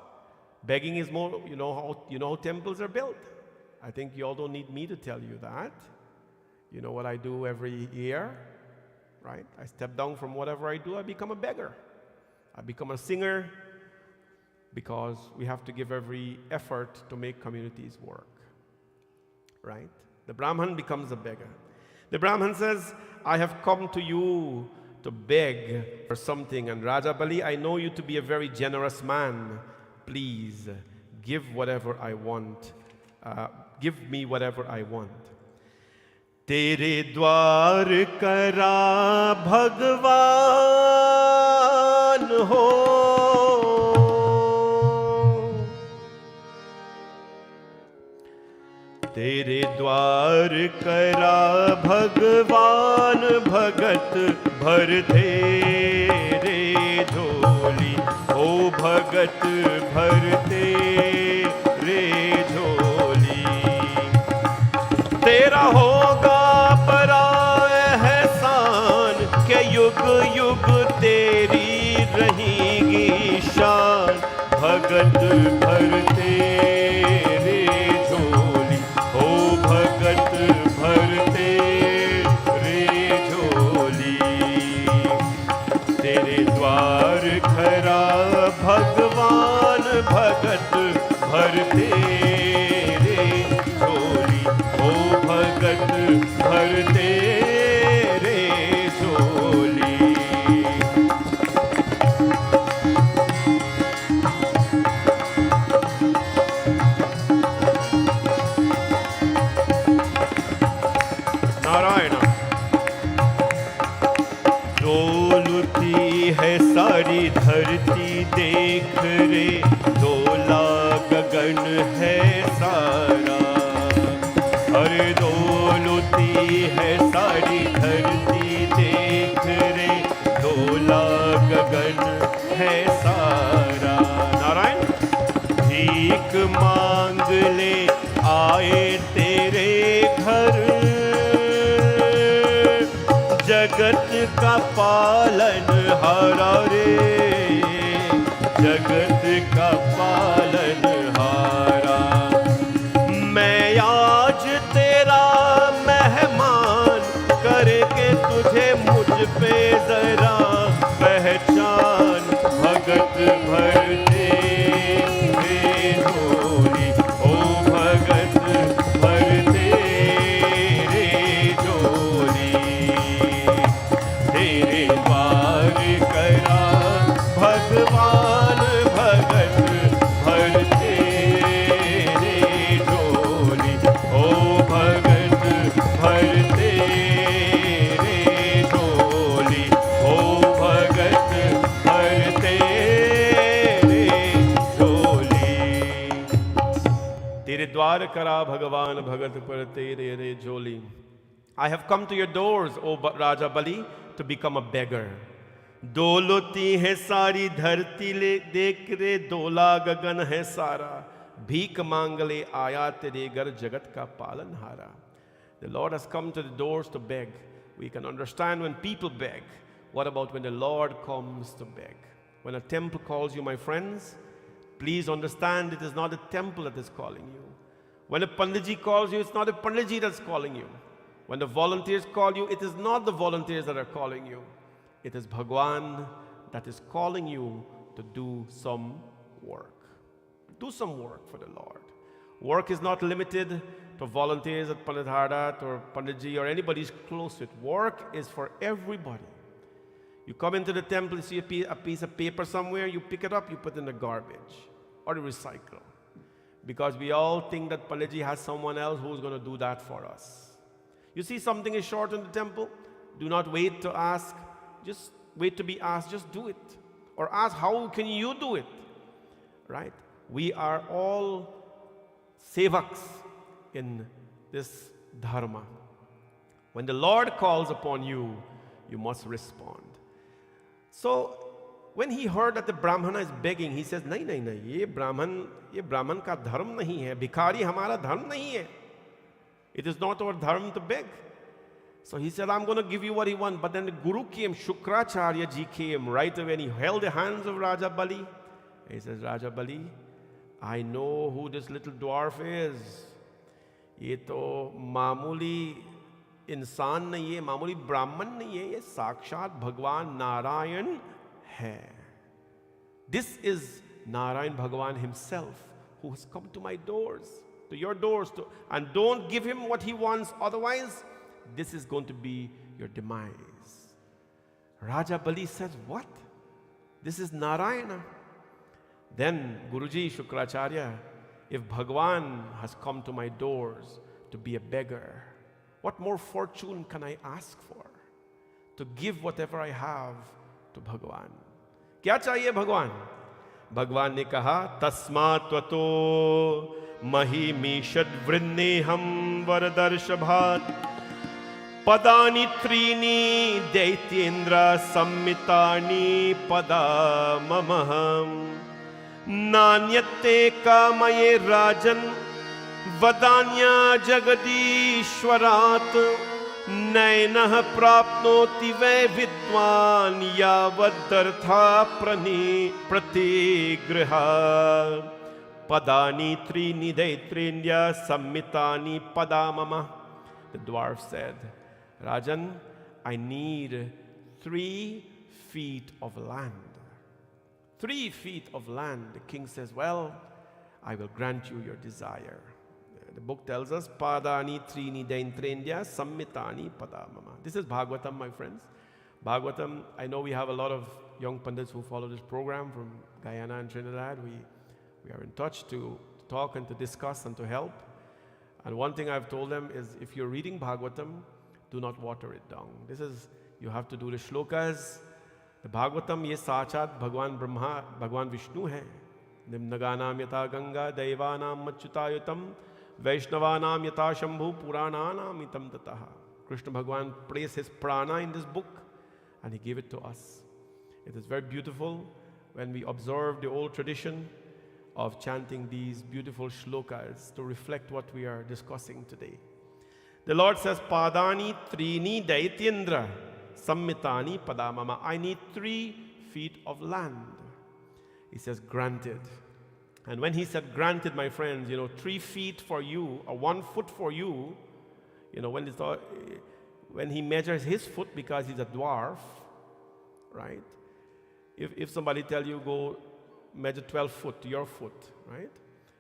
begging is more, you know how temples are built. I think you all don't need me to tell you that. You know what I do every year, right? I step down from whatever I do, I become a beggar. I become a singer because we have to give every effort to make communities work, right? The Brahman becomes a beggar. The Brahman says, I have come to you to beg for something. And Raja Bali, I know you to be a very generous man. Please give whatever I want. Give me whatever I want. तेरे द्वार करा भगवान हो, तेरे द्वार करा भगवान, भगत भर दे रे झोली, ओ भगत भर दे रे झोली। तेरा होगा बड़ा एहसान के युग युग तेरी रहेगी शान, भगत भर दे रे झोली, ओ भगत भर दे रे झोली। तेरे द्वार खरा भगवान, भगत भर दे रे झोली, ओ भगत भर दे रे झोली। नारायण। डोलती है सारी धरती देख रे, डोला गगन है सारा, अरे डोलती है सारी धरती देख रे, डोला गगन है सारा। नारायण। भीख मांग ले आए तेरे घर, जगत का पालन हारा रे, जगत का पालन हारा। मैं आज तेरा मेहमान करके तुझे मुझ पे जरा पहचान, भगत भर दे रे झोली, ओ भगत भर दे रे झोली। तेरे द्वार करा Par kara Bhagavan Bhagat par tere re joli. I have come to your doors, O Raja Bali, to become a beggar. Doloti hai sari dharti le dekh re dola gagan hai sara. Bhik mangale aaya tere gar jagat ka palanhara. The Lord has come to the doors to beg. We can understand when people beg. What about when the Lord comes to beg? When a temple calls you, my friends, please understand it is not a temple that is calling you. When a Panditji calls you, it's not a Panditji that's calling you. When the volunteers call you, it is not the volunteers that are calling you. It is Bhagwan that is calling you to do some work. Do some work for the Lord. Work is not limited to volunteers at Pandit Hardat or Panditji or anybody's close to it. Work is for everybody. You come into the temple, you see a piece of paper somewhere, you pick it up, you put it in the garbage or you recycle. Because we all think that Panditji has someone else who's going to do that for us. You see something is short in the temple, do not wait to ask, just wait to be asked, just do it. Or ask, how can you do it? Right? We are all sevaks in this dharma. When the Lord calls upon you, you must respond. So, when he heard that the Brahmana is begging, he says, nahi, nahi, nahi, ye Brahman ka dharma nahi hai, bhikhari hamara dharma nahi hai. It is not our dharma to beg. So he said, I'm going to give you what he wants. But then the Guru came, Shukracharya ji came right away and he held the hands of Raja Bali. He says, Raja Bali, I know who this little dwarf is. Ye to mamuli insan nahi hai, mamuli Brahman nahi hai, ye Sakshat Bhagwan Narayan hai. This is Narayan Bhagwan himself who has come to my doors, to your doors, and don't give him what he wants, otherwise this is going to be your demise. Raja Bali says, what? This is Narayana. Then Guruji Shukracharya, if Bhagwan has come to my doors to be a beggar, what more fortune can I ask for? To give whatever I have to Bhagwan. Kya chahiye Bhagwan? Bhagwan ne kaha, tasmat tvato mahimishad vrinneham varadarshabhat padani trini daityendra sammitani padamamaham nanyate kamaye rajan vadanya jagadishwarat nainah prapnoti ve vidwan yavadartha pratigrha padani trini daityendra sammitani padamama. The dwarf said, Rajan, I need 3 feet of land. 3 feet of land. The king says, well, I will grant you your desire. The book tells us, Padani trini daintrendya sammitani padamama. This is Bhagavatam, my friends. Bhagavatam, I know we have a lot of young pandits who follow this program from Guyana and Trinidad. We are in touch to talk and to discuss and to help. And one thing I've told them is, if you're reading Bhagavatam, do not water it down. This is, you have to do the shlokas. The Bhagavatam, ye sachat Bhagwan Brahma, Bhagwan Vishnu hai. Nimnaganam yata Ganga, Daivanam Machyutayutam, Vaishnavanam yata Shambhu, Purananam itam tataha. Krishna Bhagwan placed his prana in this book and he gave it to us. It is very beautiful when we observe the old tradition of chanting these beautiful shlokas to reflect what we are discussing today. The Lord says, Padani trini daityendra sammitani padamama. I need 3 feet of land. He says, granted. And when he said granted, my friends, 3 feet for you, or 1 foot for you, when he measures his foot because he's a dwarf, right? If somebody tell you, go measure 12 foot to your foot, right?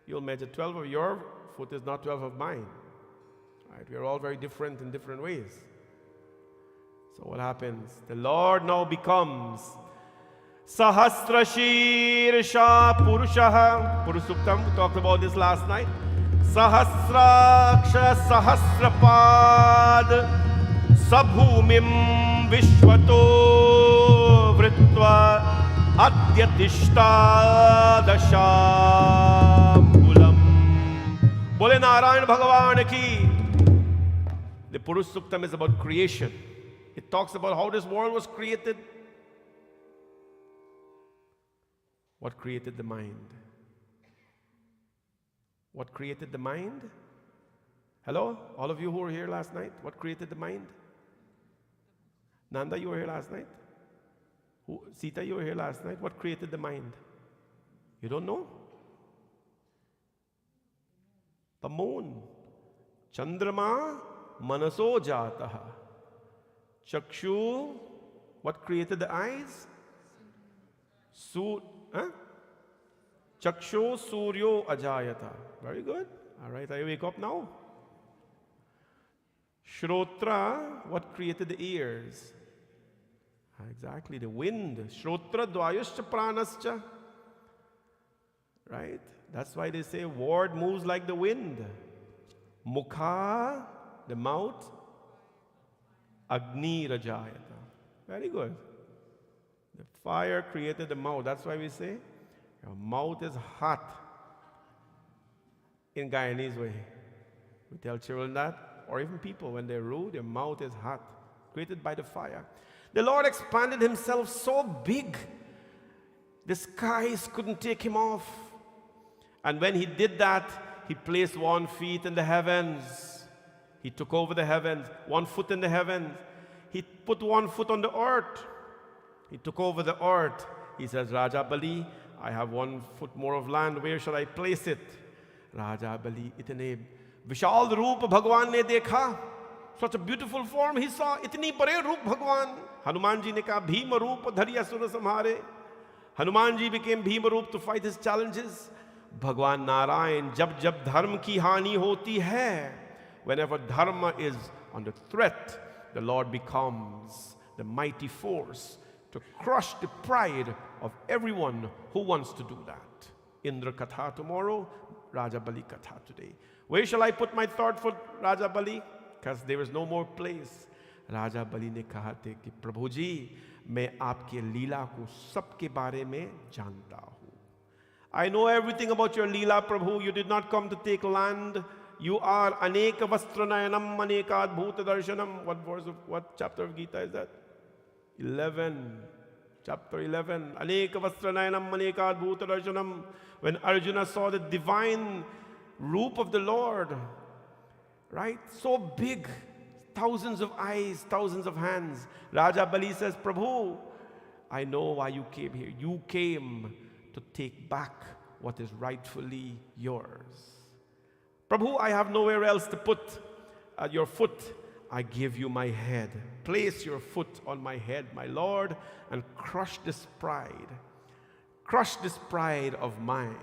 You'll measure 12 of your foot is not 12 of mine, right? We're all very different in different ways. So what happens? The Lord now becomes Sahasra Shirsha Purushaha. Purusuktam, we talked about this last night. Sahasraksha Sahasrapad Sabhumim Vishwato Vritva Adyatishta Dashambulam. Bole Narayan Bhagavan ki. The Purush Suktam is about creation. It talks about how this world was created. What created the mind? What created the mind? Hello? All of you who were here last night, what created the mind? Nanda, you were here last night? Sita, you were here last night. What created the mind? You don't know? The moon. Chandrama manaso jataha. Chakshu. What created the eyes? Chakshu suryo ajayata. Very good. All right, I wake up now. Shrotra. What created the ears? Exactly, the wind. Shrotra dvayascha pranascha. Right? That's why they say word moves like the wind. Mukha, the mouth. Agni rajayata. Very good. The fire created the mouth. That's why we say your mouth is hot. In Guyanese way. We tell children that, or even people when they're rude, their mouth is hot. Created by the fire. The Lord expanded himself so big, the skies couldn't take him off. And when he did that, he placed 1 foot in the heavens. He took over the heavens, 1 foot in the heavens. He put 1 foot on the earth. He took over the earth. He says, Raja Bali, I have 1 foot more of land. Where shall I place it? Raja Bali, itne vishal roop Bhagwan ne dekha. Such a beautiful form he saw. Itni bare roop Bhagwan. Hanuman ji ne kaha, Bhima roop dhari asura samhare. Hanuman ji became Bhima roop to fight his challenges. Bhagwan Narayan, jab dharma ki hani hoti hai. Whenever dharma is under threat, the Lord becomes the mighty force to crush the pride of everyone who wants to do that. Indra Katha tomorrow, Raja Bali Katha today. Where shall I put my third foot, Raja Bali? Because there is no more place. Raja Bali ne kaha the ki Prabhu ji, main aapke leela ko sabke bare mein janta hu. I know everything about your leela, Prabhu. You did not come to take land. You are aneka vastranayanam anekad bhuta darshanam. What chapter of Gita is that? 11. Chapter 11. Aneka vastranayanam anekad bhuta darshanam. When Arjuna saw the divine roop of the Lord, right? So big, thousands of eyes, thousands of hands. Raja Bali says, Prabhu, I know why you came here. You came to take back what is rightfully yours. Prabhu, I have nowhere else to put your foot. I give you my head. Place your foot on my head, my Lord, and crush this pride. Crush this pride of mine.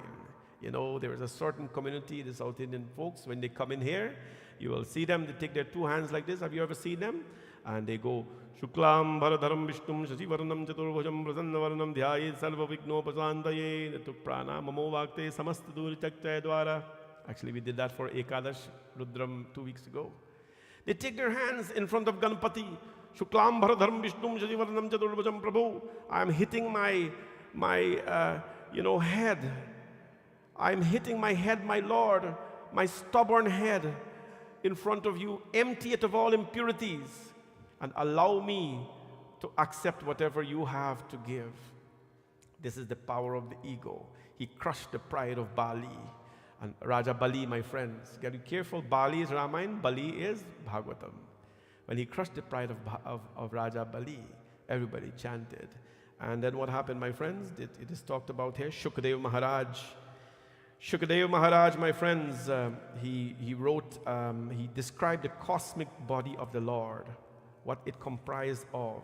You know, there is a certain community, the South Indian folks, when they come in here, you will see them, they take their 2 hands like this. Have you ever seen them? And they go, Shuklam Bharadharam Vishnum Shasivaranam Chaturvajam Prasannavarnam Dhyaye Sarva Vigno Pasandaye Natu Prana Mamo Vakte Samastaduri Chaktaya Dwara. Actually, we did that for Ekadash Rudram 2 weeks ago. They take their hands in front of Ganpati. Shuklam Bharadharam Vishnum Shasivaranam Chaturvajam Prabhu. I am hitting my head. I am hitting my head, my Lord, my stubborn head in front of you. Empty it of all impurities and allow me to accept whatever you have to give. This is the power of the ego. He crushed the pride of Bali. And Raja Bali, my friends, get careful. Bali is Ramayana, Bali is Bhagavatam. When he crushed the pride of Raja Bali, everybody chanted. And then what happened, my friends? It is talked about here. Shukadev Maharaj, my friends, he wrote, he described the cosmic body of the Lord, what it comprised of.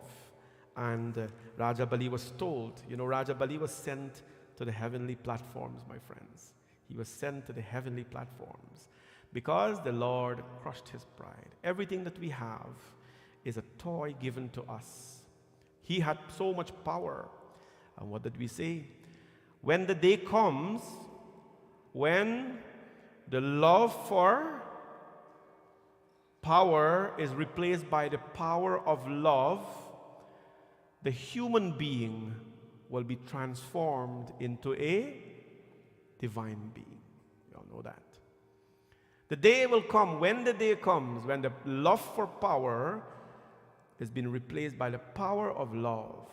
And Raja Bali was told, Raja Bali was sent to the heavenly platforms, my friends. He was sent to the heavenly platforms because the Lord crushed his pride. Everything that we have is a toy given to us. He had so much power. And what did we say? When the day comes, when the love for power is replaced by the power of love, the human being will be transformed into a divine being. You all know that. The day will come, when the day comes, when the love for power has been replaced by the power of love,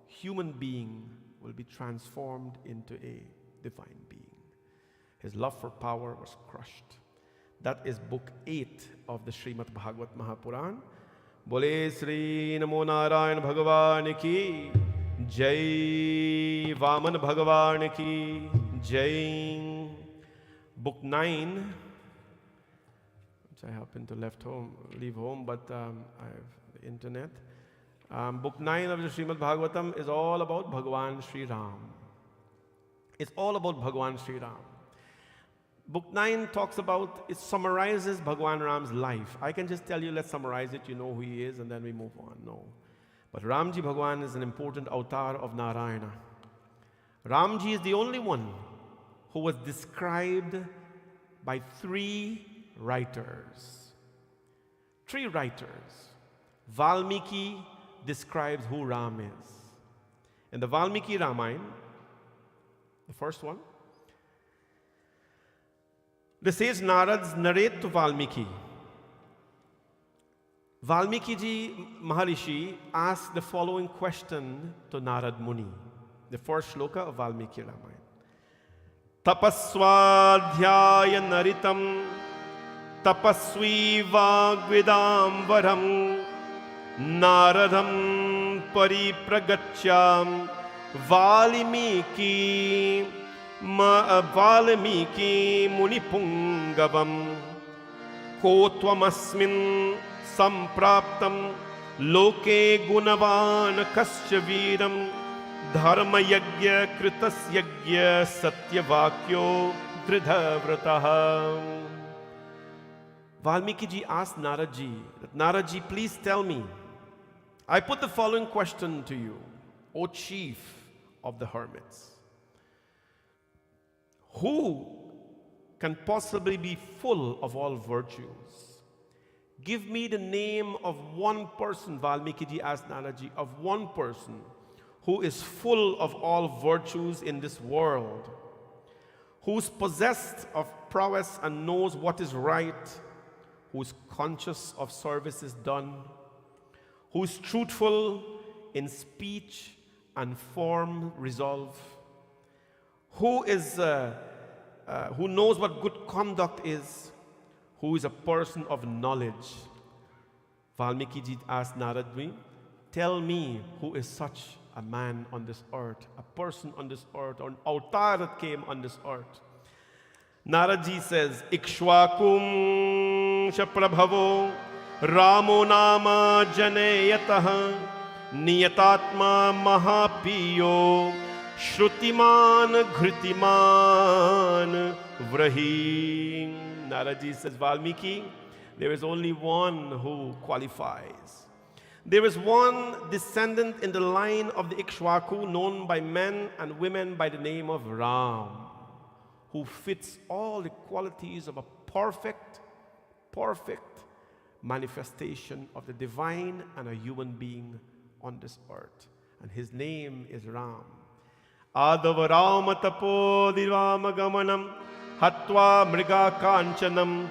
human being will be transformed into a divine being. His love for power was crushed. That is book 8 of the Srimad Bhagvat Mahapuran. Bole Sri Namo Narayan Bhagavan ki Jai, Vaman Bhagavan ki Jai. Book 9, which I happen to leave home, but I have the internet. Book 9 of the Srimad Bhagavatam is all about Bhagavan Sri Ram. It's all about Bhagavan Sri Ram. Book 9 it summarizes Bhagavan Ram's life. I can just tell you, let's summarize it, you know who he is, and then we move on. No. But Ramji Bhagavan is an important avatar of Narayana. Ramji is the only one who was described by 3 writers. 3 writers. Valmiki describes who Ram is. In the Valmiki Ramayana, the first one, the sage Narad's narrate to Valmiki. Valmiki ji Maharishi asked the following question to Narad Muni. The first shloka of Valmiki Ramayana. Tapaswadhyaya naritam tapasvi vagvidam varam naradam paripragachyam Valmiki Munipungavam Kotvamasmin Sampraptam Loke Gunavan Kasya Viram Dharma Yagya Kritas Yagya Satyavakyo Dridhavrataha. Valmiki ji asked Narad ji, Narad ji, please tell me, I put the following question to you, O chief of the hermits. Who can possibly be full of all virtues? Give me the name of one person, Valmiki ji asked Narad ji, of one person who is full of all virtues in this world, who's possessed of prowess and knows what is right, who's conscious of services done, who's truthful in speech and form resolve, who knows what good conduct is, who is a person of knowledge. Valmiki ji asked Narad Ji, tell me who is such a man on this earth, a person on this earth, or an avatar that came on this earth. Narad Ji says, Ikshvakum Shaprabhavo Ramo Nama Janeyataha Niyatatma Mahapiyo Shrutiman Ghritiman Vrahi. Narad Ji says, Valmiki, there is only one who qualifies. There is one descendant in the line of the Ikshvaku known by men and women by the name of Ram, who fits all the qualities of a perfect manifestation of the divine and a human being on this earth. And his name is Ram. Adava Rama tapo dirvama gamanam hatva mriga kanchanam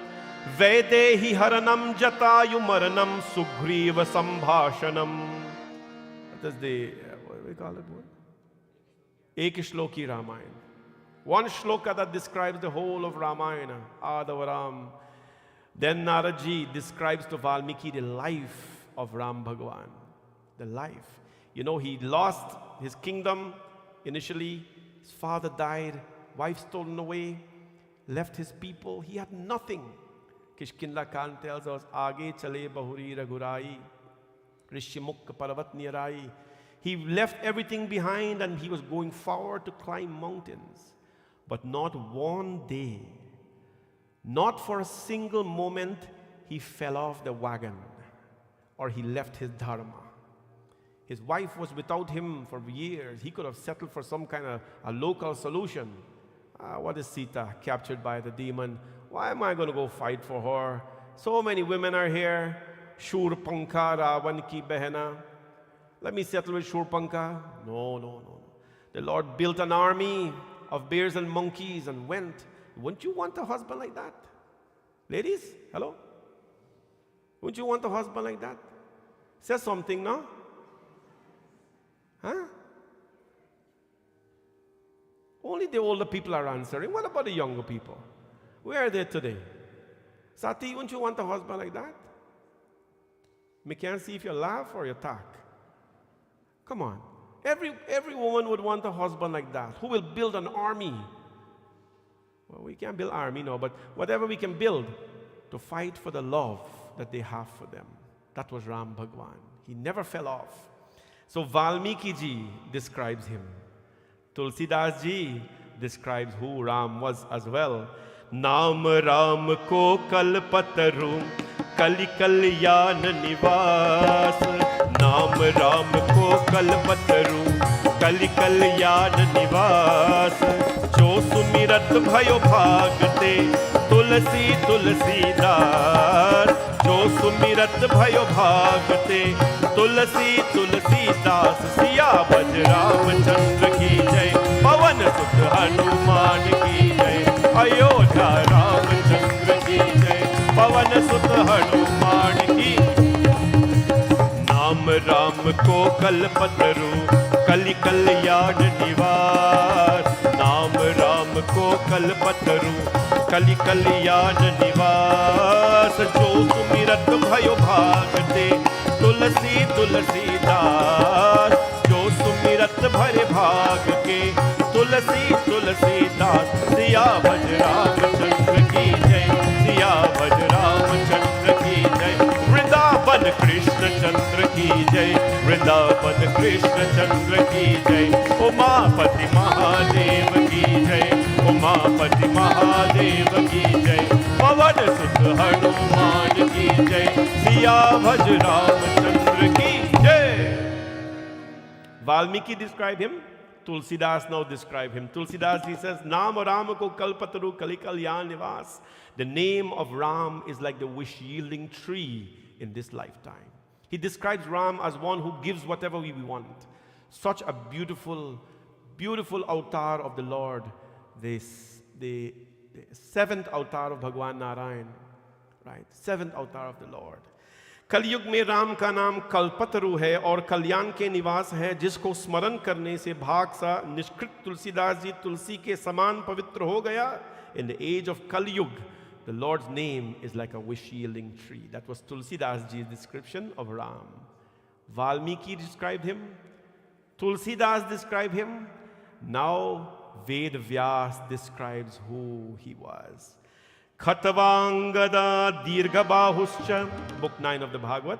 Vedehi haranam jatayu maranam sugriva sambhashanam. That is the, what do we call it? Ekishloki Ramayana. One shloka that describes the whole of Ramayana. Adavaram. Then Narad Ji describes to Valmiki the life of Ram Bhagavan. The life. You know, he lost his kingdom initially. His father died. Wife stolen away. Left his people. He had nothing. Kishkinda Khan tells us, Aage chale bahuri raghurai, Rishimukha Parvat nirai. He left everything behind and he was going forward to climb mountains. But not one day, not for a single moment, he fell off the wagon or he left his dharma. His wife was without him for years. He could have settled for some kind of a local solution. What is Sita? Captured by the demon. Why am I going to go fight for her? So many women are here. Shurpanka Ravan ki behena. Let me settle with Shurpanka. No. The Lord built an army of bears and monkeys and went. Wouldn't you want a husband like that? Ladies, hello? Wouldn't you want a husband like that? Say something now. Huh? Only the older people are answering. What about the younger people? Where are they today? Sati, wouldn't you want a husband like that? Me can't see if you laugh or you talk. Come on. Every woman would want a husband like that, who will build an army. Well, we can't build army now, but whatever we can build to fight for the love that they have for them. That was Ram Bhagwan. He never fell off. So Valmiki ji describes him. Tulsidas ji describes who Ram was as well. Naam Ram ko kalpataru kali kalyan nivas. Naam Ram ko kalpataru kali kalyan nivas. Jo sumirat bhayo bhagte tulsi tulsidas. Jo sumirat bhayo bhagte tulsi tulsidas. Siya baj Ramchandra ki jai, pavan sut Hanuman ki jai. Ayodhya Ramchandra ki jai, pavan sut Hanuman ki. Naam Ram ko kalpataru kali kalyan nivas. Naam Ram ko kalpataru kali kalyan nivas. Jo sumirat bhayo bhagte tulsi tulsidas. Jo sumirat bhare bhag ke tulsi tulsidas. Siya भज रामचंद्र की जय, सिया भज रामचंद्र की जय. वृंदावन कृष्ण चंद्र की जय, वृंदावन कृष्ण चंद्र की जय. उमापति महादेव की जय, उमापति महादेव की जय. पवन सुत हनुमान की जय, सिया भज रामचंद्र की जय. Valmiki described him. Tulsidas now describe him. Tulsidas, he says, Naam Ram ko kalpataru kalikalyan nivas. The name of Ram is like the wish-yielding tree in this lifetime. He describes Ram as one who gives whatever we want. Such a beautiful, beautiful avatar of the Lord. The seventh avatar of Bhagwan Narayan. Right? Seventh avatar of the Lord. कलयुग में राम का नाम कल्पतरु है और कल्याण के निवास है, जिसको स्मरण करने से भाग सा निष्कृत तुलसीदास जी तुलसी के समान पवित्र हो गया. In the age of Kalyug, the Lord's name is like a wish-yielding tree. That was Tulsidas ji's description of Ram. Valmiki described him. Tulsidas described him. Now Ved Vyas describes who he was. Khatavangada dirghabahuscha, book 9 of the Bhagavad.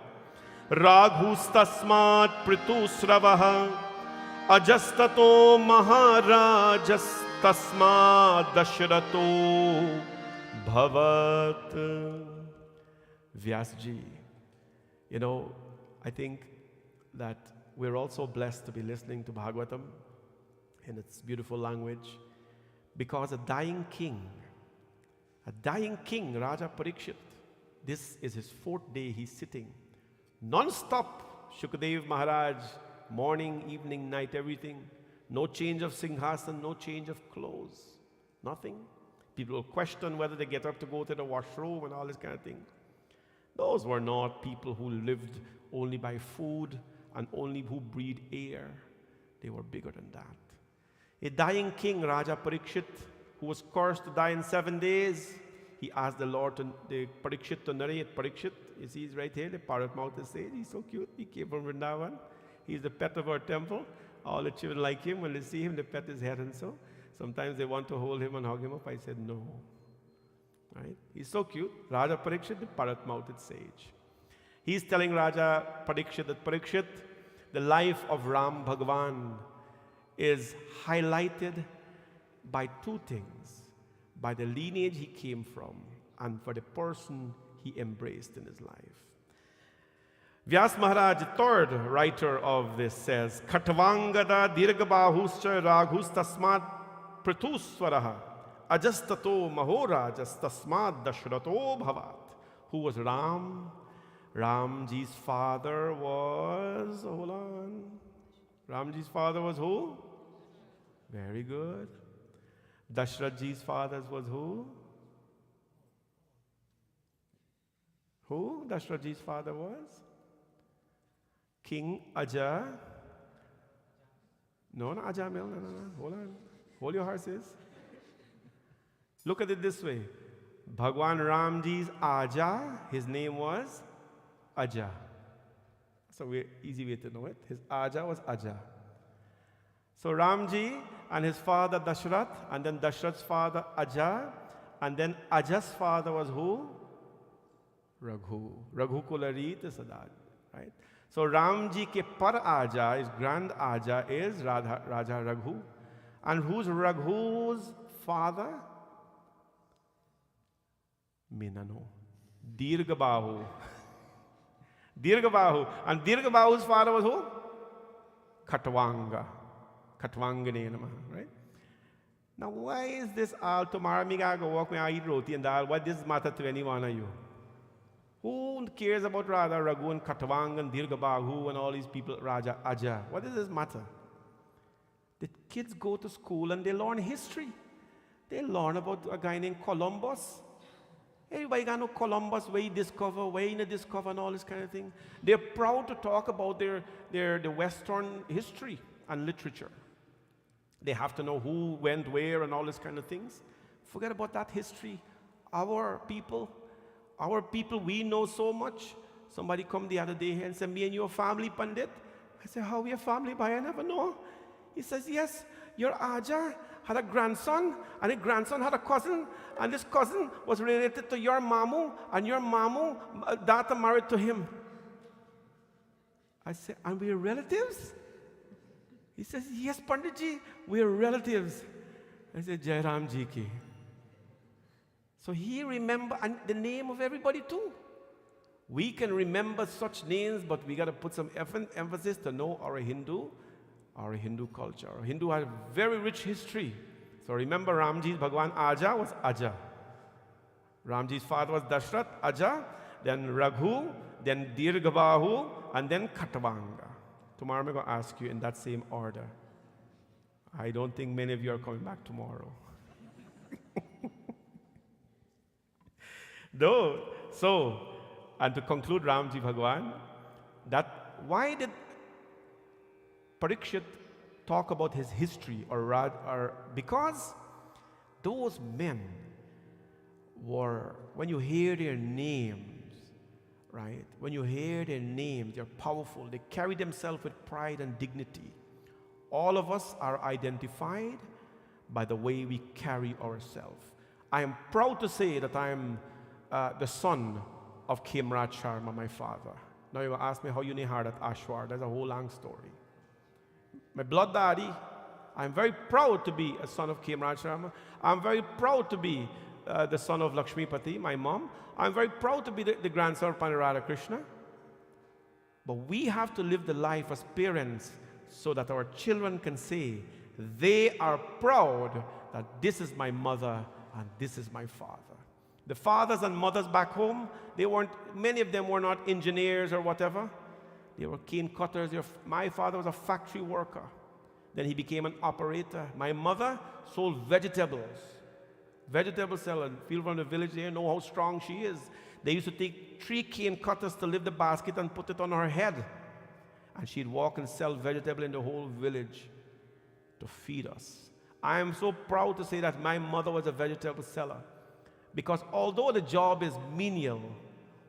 Raghustasmat pritusravaha ajastato maharajastasmat dashrato bhavat. Vyasji. You know, I think that we're also blessed to be listening to Bhagavatam in its beautiful language, because a dying king, Raja Parikshit, this is his 4th day he's sitting. Non-stop, Shukadev Maharaj, morning, evening, night, everything. No change of singhasan, no change of clothes, nothing. People will question whether they get up to go to the washroom and all this kind of thing. Those were not people who lived only by food and only who breathed air. They were bigger than that. A dying king, Raja Parikshit, who was cursed to die in 7 days, he asked the Lord, the Parikshit, to narrate. Parikshit, you see, he's right here, the parrot mouth is saying, he's so cute, he came from Vrindavan, he's the pet of our temple. All the children like him, when they see him, they pet his head and so. Sometimes they want to hold him and hug him up. I said, no. Right? He's so cute. Raja Parikshit, the parrot-mouthed sage. He's telling Raja Parikshit that Parikshit, the life of Ram Bhagwan is highlighted by 2 things: by the lineage he came from and for the person he embraced in his life. Vyas Maharaj, the 3rd writer of this, says, Khatavangada dirghabahuscha raghus tasmat pratuswaraha ajastato mahorajas tasmat dashrato bhavat. Who was Ram? Ramji's father was, hold on. Ramji's father was who? Very good. Dashrathji's father was who? Who Dashrathji's father was? King Aja. No, not Ajamil. No. Hold on. Hold your horses. Look at it this way. Bhagwan Ramji's Aja, his name was Aja. So easy way to know it. His Aja was Aja. So Ramji and his father Dashrath, and then Dashrath's father Aja, and then Aja's father was who? Raghu. Raghu Kularit is Sadad, right? So Ramji ke par Aja, his grand Aja is Raja Raghu. And who's Raghu's father? Minano. Dirghabahu. Dirghabahu. And Dirghabahu's father was who? Khatwanga. Khatwangane Namaha, right? Now why is this all tomorrow me go walk me eat roti and dal? What does matter to any one of you? Who cares about Radha Raghu and Khatwang and Dirghabahu and all these people, Raja Aja? What does this matter? The kids go to school and they learn history. They learn about a guy named Columbus. Everybody got know Columbus, where he discovered, where he didn't discover, and all this kind of thing. They're proud to talk about the Western history and literature. They have to know who went where and all this kind of things. Forget about that history. Our people, we know so much. Somebody come the other day here and said, me and your family, Pandit. I said, how we a family? But I never know. He says, yes, your Aja had a grandson, and the grandson had a cousin, and this cousin was related to your Mamu, and your Mamu, daughter married to him. I said, and we're relatives? He says, yes, Panditji, we're relatives. I said, Jai Ram Ji ki. So he remembered the name of everybody too. We can remember such names, but we got to put some emphasis to know our Hindu culture. Our Hindu has very rich history. So remember, Ramji's Bhagwan Aja was Aja. Ramji's father was Dashrath, Aja, then Raghu, then Dirghabahu, and then Khatwanga. Tomorrow I'm going to ask you in that same order. I don't think many of you are coming back tomorrow. No. So, and to conclude Ramji Bhagwan, why did Parikshit talk about his history, or because those men were, when you hear their names, right? When you hear their names, they're powerful. They carry themselves with pride and dignity. All of us are identified by the way we carry ourselves. I am proud to say that I am the son of Khemraj Sharma, my father. Now you will ask me how you know that Ashwar. That's a whole long story. My blood daddy, I'm very proud to be a son of Khemraj Sharma. I'm very proud to be the son of Lakshmipati, my mom. I'm very proud to be the grandson of Panarada Krishna. But we have to live the life as parents so that our children can say they are proud that this is my mother and this is my father. The fathers and mothers back home, many of them were not engineers or whatever. They were cane cutters. My father was a factory worker. Then he became an operator. My mother sold vegetables. Vegetable seller. People from the village there know how strong she is. They used to take 3 cane cutters to lift the basket and put it on her head. And she'd walk and sell vegetable in the whole village to feed us. I am so proud to say that my mother was a vegetable seller. Because although the job is menial,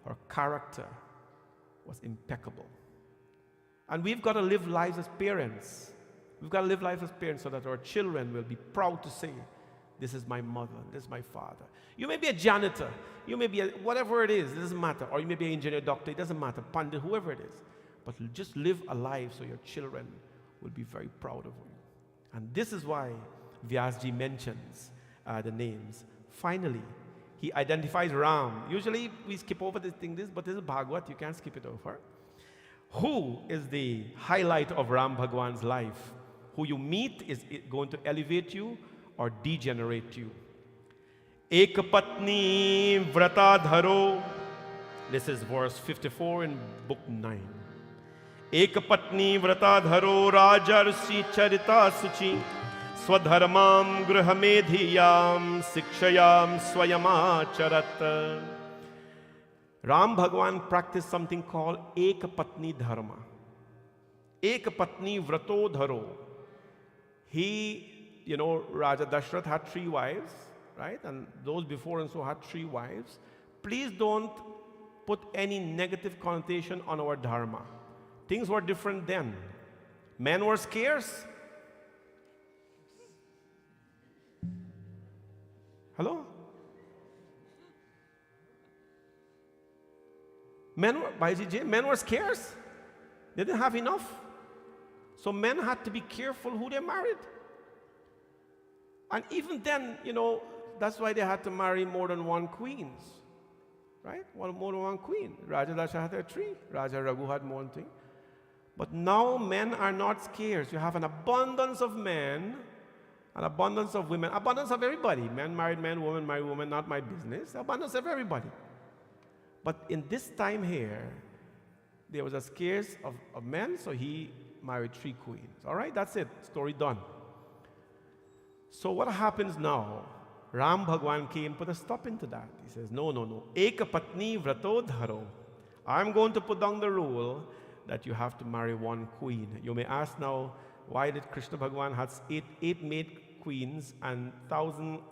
her character was impeccable. And we've got to live lives as parents. We've got to live life as parents so that our children will be proud to say, this is my mother, this is my father. You may be a janitor, you may be whatever it is, it doesn't matter. Or you may be an engineer, doctor, it doesn't matter, pandit, whoever it is. But just live a life so your children will be very proud of you. And this is why Vyasji mentions the names. Finally, he identifies Ram. Usually we skip over this, but this is Bhagavad, you can't skip it over. Who is the highlight of Ram Bhagwan's life? Who you meet is going to elevate you or degenerate you. Ekapatni vratadharo. This is verse 54 in book 9. Ekapatni vratadharo rajarsi charita suchi swadharmam gruhamedhiyam sikshayam swayamacharat. Ram Bhagwan practiced something called Ekapatni Dharma. Ekapatni Vrato Dharo. He, Raja Dashrath had 3 wives, right? And those before and so had 3 wives. Please don't put any negative connotation on our dharma. Things were different then. Men were scarce. Hello? Men were scarce. They didn't have enough. So men had to be careful who they married. And even then, that's why they had to marry more than 1 queens. Right? More than 1 queen. Raja Dasha had 3. Raja Raghu had more than 3. But now men are not scarce. You have an abundance of men, an abundance of women, abundance of everybody. Men married men, women married women, not my business. Abundance of everybody. But in this time here, there was a scarce of men, so he married 3 queens. All right, that's it. Story done. So what happens now? Ram Bhagwan came, put a stop into that. He says, no. Ekapatni vrato dharo. I'm going to put down the rule that you have to marry 1 queen. You may ask now, why did Krishna Bhagwan have 8 maid queens and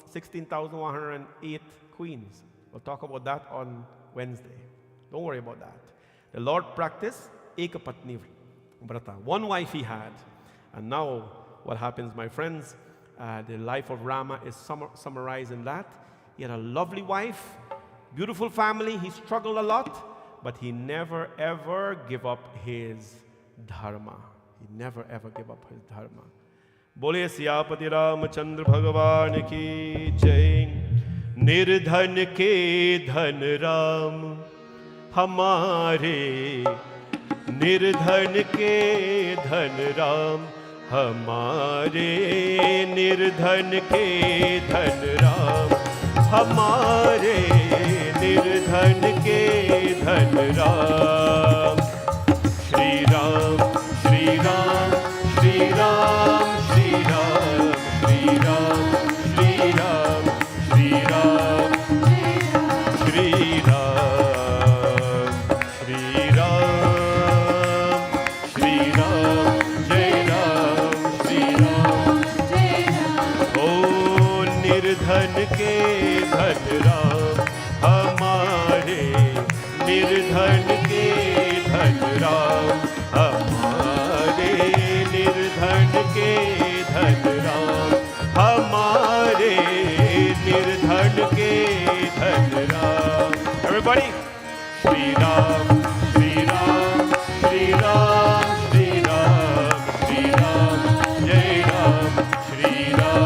16,108 queens? We'll talk about that on Wednesday. Don't worry about that. The Lord practiced Ekapatni Vrata. 1 wife he had. And now what happens, my friends, the life of Rama is summarized in that. He had a lovely wife, beautiful family. He struggled a lot, but he never ever gave up his dharma. He never ever gave up his dharma. Bole Siyapati Ramachandra Bhagavan ki jai. Nirdhan ke dhan Ram hamare. Nirdhan ke dhan Ram हमारे निर्धन के धन राम हमारे निर्धन के धन राम श्री राम श्री राम श्री राम श्री राम श्री राम श्री राम श्री राम श्री राम श्री राम श्री राम जय निर्धन के धन राम हमारे निर्धन के धन राम हमारे निर्धन के धन राम हमारे निर्धन के धन Ram Everybody Shri Ram Shri Ram Shri Ram Shri Ram Shri Ram Jai Ram Shri Ram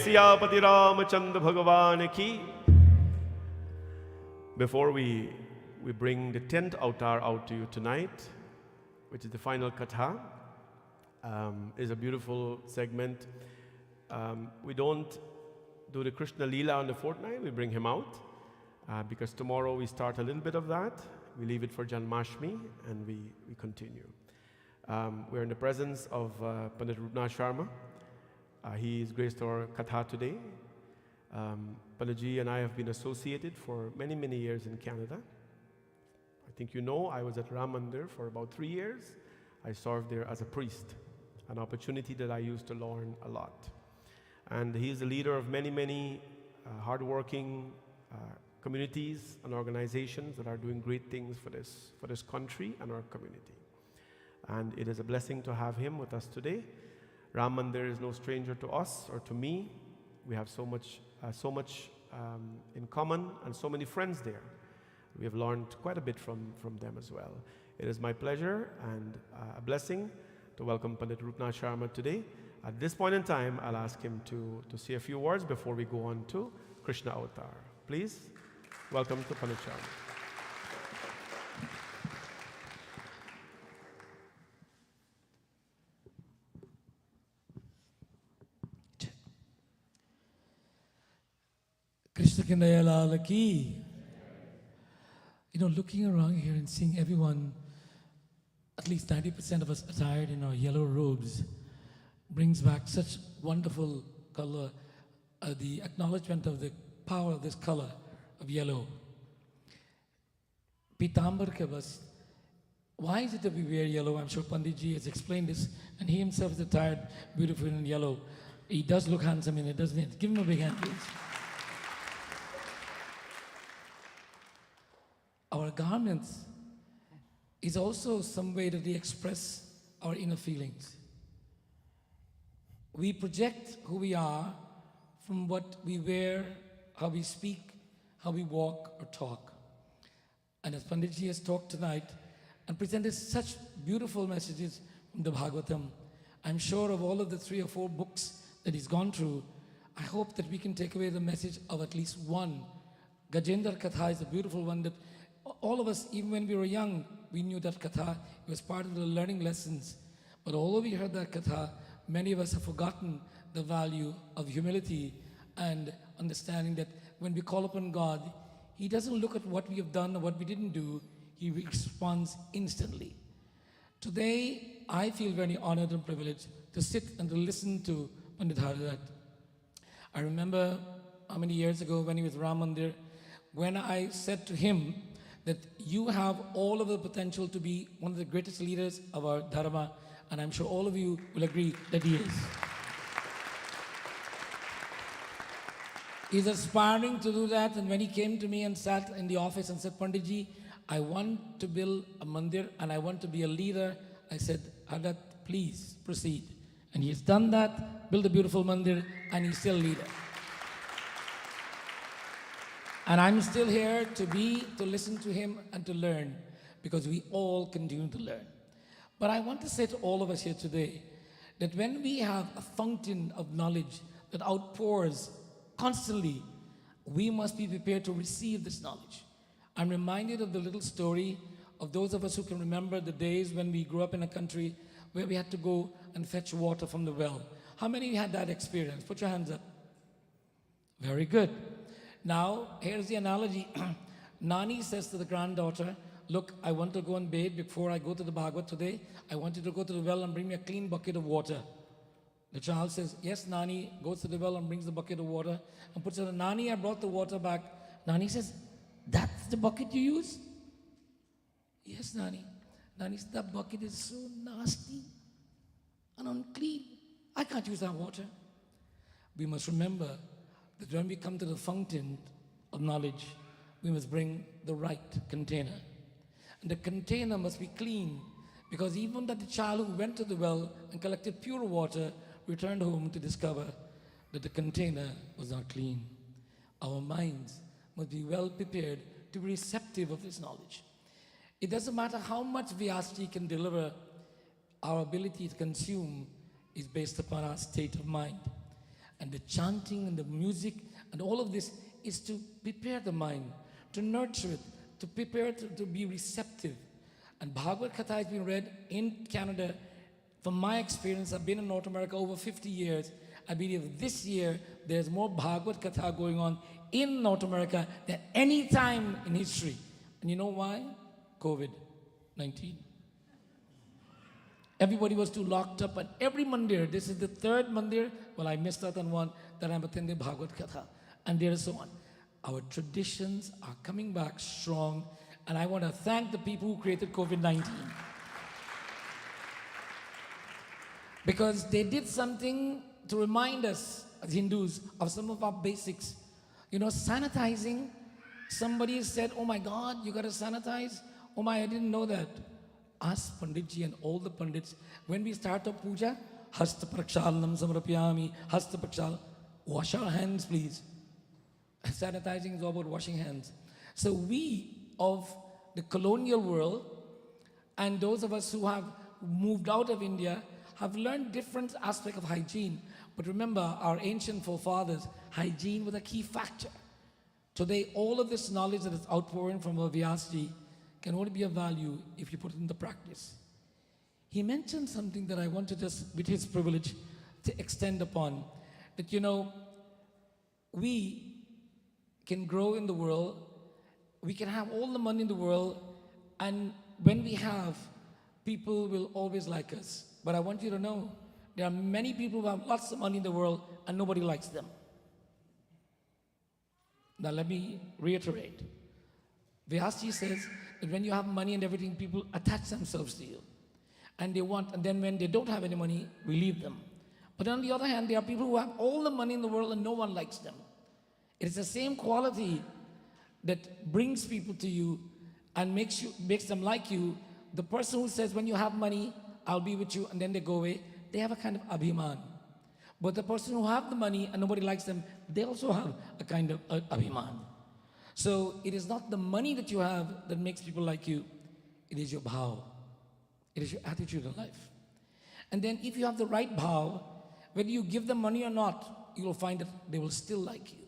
Siyapati Ramachandra Bhagavan ki. Before we bring the 10th avatar out to you tonight, which is the final katha, is a beautiful segment. We don't do the Krishna Leela on the fortnight, we bring him out, because tomorrow we start a little bit of that. We leave it for Janmashtami and we continue. We're in the presence of Pandit Rupnath Sharma. He is graced our katha today. Panditji and I have been associated for many, many years in Canada. I think you know, I was at Ram Mandir for about 3 years. I served there as a priest, an opportunity that I used to learn a lot. And he is the leader of many, many hardworking communities and organizations that are doing great things for this country and our community. And it is a blessing to have him with us today. Ram Mandir is no stranger to us or to me. We have so much in common and so many friends there. We have learned quite a bit from them as well. It is my pleasure and a blessing to welcome Pandit Rupnath Sharma today. At this point in time, I'll ask him to say a few words before we go on to Krishna Avatar. Please, welcome to Pandit Sharma. Krishna Kindayalala ki. You know, looking around here and seeing everyone, at least 90% of us attired in our yellow robes, brings back such wonderful color, the acknowledgement of the power of this color of yellow. Pitambar ke bas. Why is it that we wear yellow? I'm sure Panditji has explained this, and he himself is attired beautifully in yellow. He does look handsome in it, doesn't he? Give him a big hand, please. Our garments is also some way that they express our inner feelings. We project who we are from what we wear, how we speak, how we walk or talk. And as Panditji has talked tonight and presented such beautiful messages from the Bhagavatam, I'm sure of all of the 3 or 4 books that he's gone through, I hope that we can take away the message of at least one. Gajendra Katha is a beautiful one that all of us, even when we were young, we knew that Katha. It was part of the learning lessons. But although we heard that Katha, many of us have forgotten the value of humility and understanding that when we call upon God, He doesn't look at what we have done or what we didn't do. He responds instantly. Today, I feel very honored and privileged to sit and to listen to Pandit Haridat. I remember how many years ago when he was Ram Mandir, when I said to him that you have all of the potential to be one of the greatest leaders of our dharma, and I'm sure all of you will agree that he is. He's aspiring to do that, and when he came to me and sat in the office and said, Panditji, I want to build a mandir and I want to be a leader, I said, Haridat, please proceed. And he has done that, built a beautiful mandir, and he's still leader. And I'm still here to listen to him and to learn, because we all continue to learn. But I want to say to all of us here today that when we have a fountain of knowledge that outpours constantly, we must be prepared to receive this knowledge. I'm reminded of the little story of those of us who can remember the days when we grew up in a country where we had to go and fetch water from the well. How many had that experience? Put your hands up. Very good. Now, here's the analogy. Nani says to the granddaughter, look, I want to go and bathe before I go to the Bhagavad today. I want you to go to the well and bring me a clean bucket of water. The child says, yes, Nani, goes to the well and brings the bucket of water and puts it on. Nani, I brought the water back. Nani says, that's the bucket you use? Yes, Nani. Nani says, that bucket is so nasty and unclean. I can't use that water. We must remember that when we come to the fountain of knowledge, we must bring the right container. And the container must be clean, because even that the child who went to the well and collected pure water returned home to discover that the container was not clean. Our minds must be well prepared to be receptive of this knowledge. It doesn't matter how much Vyasji can deliver, our ability to consume is based upon our state of mind. And the chanting and the music and all of this is to prepare the mind, to nurture it, to prepare it to be receptive. And Bhagvat Katha has been read in Canada. From my experience, I've been in North America over 50 years. I believe this year there's more Bhagvat Katha going on in North America than any time in history. And you know why? COVID-19. Everybody was too locked up, and every mandir, this is the 3rd mandir, well, I missed out on one, that I'm attending Bhagvat Katha, and there is so on. Our traditions are coming back strong, and I want to thank the people who created COVID-19. Because they did something to remind us as Hindus of some of our basics. You know, sanitizing, somebody said, oh my God, you got to sanitize? Oh my, I didn't know that. Us, Panditji and all the Pandits, when we start a puja, hasta prakshalanam samrapyami, hasta prakshal, wash our hands please. Sanitizing is all about washing hands. So we of the colonial world and those of us who have moved out of India have learned different aspects of hygiene. But remember, our ancient forefathers, hygiene was a key factor. Today, all of this knowledge that is outpouring from Vyasji can only be of value if you put it into practice. He mentioned something that I want to just, with his privilege, to extend upon. That, you know, we can grow in the world, we can have all the money in the world, and when we have, people will always like us. But I want you to know, there are many people who have lots of money in the world and nobody likes them. Now let me reiterate. Vyasji says that when you have money and everything, people attach themselves to you. And then when they don't have any money, we leave them. But on the other hand, there are people who have all the money in the world and no one likes them. It is the same quality that brings people to you and makes them like you. The person who says, when you have money, I'll be with you, and then they go away, they have a kind of abhiman. But the person who have the money and nobody likes them, they also have a kind of abhiman. So it is not the money that you have that makes people like you. It is your bhav. It is your attitude in life. And then if you have the right bhav, whether you give them money or not, you will find that they will still like you.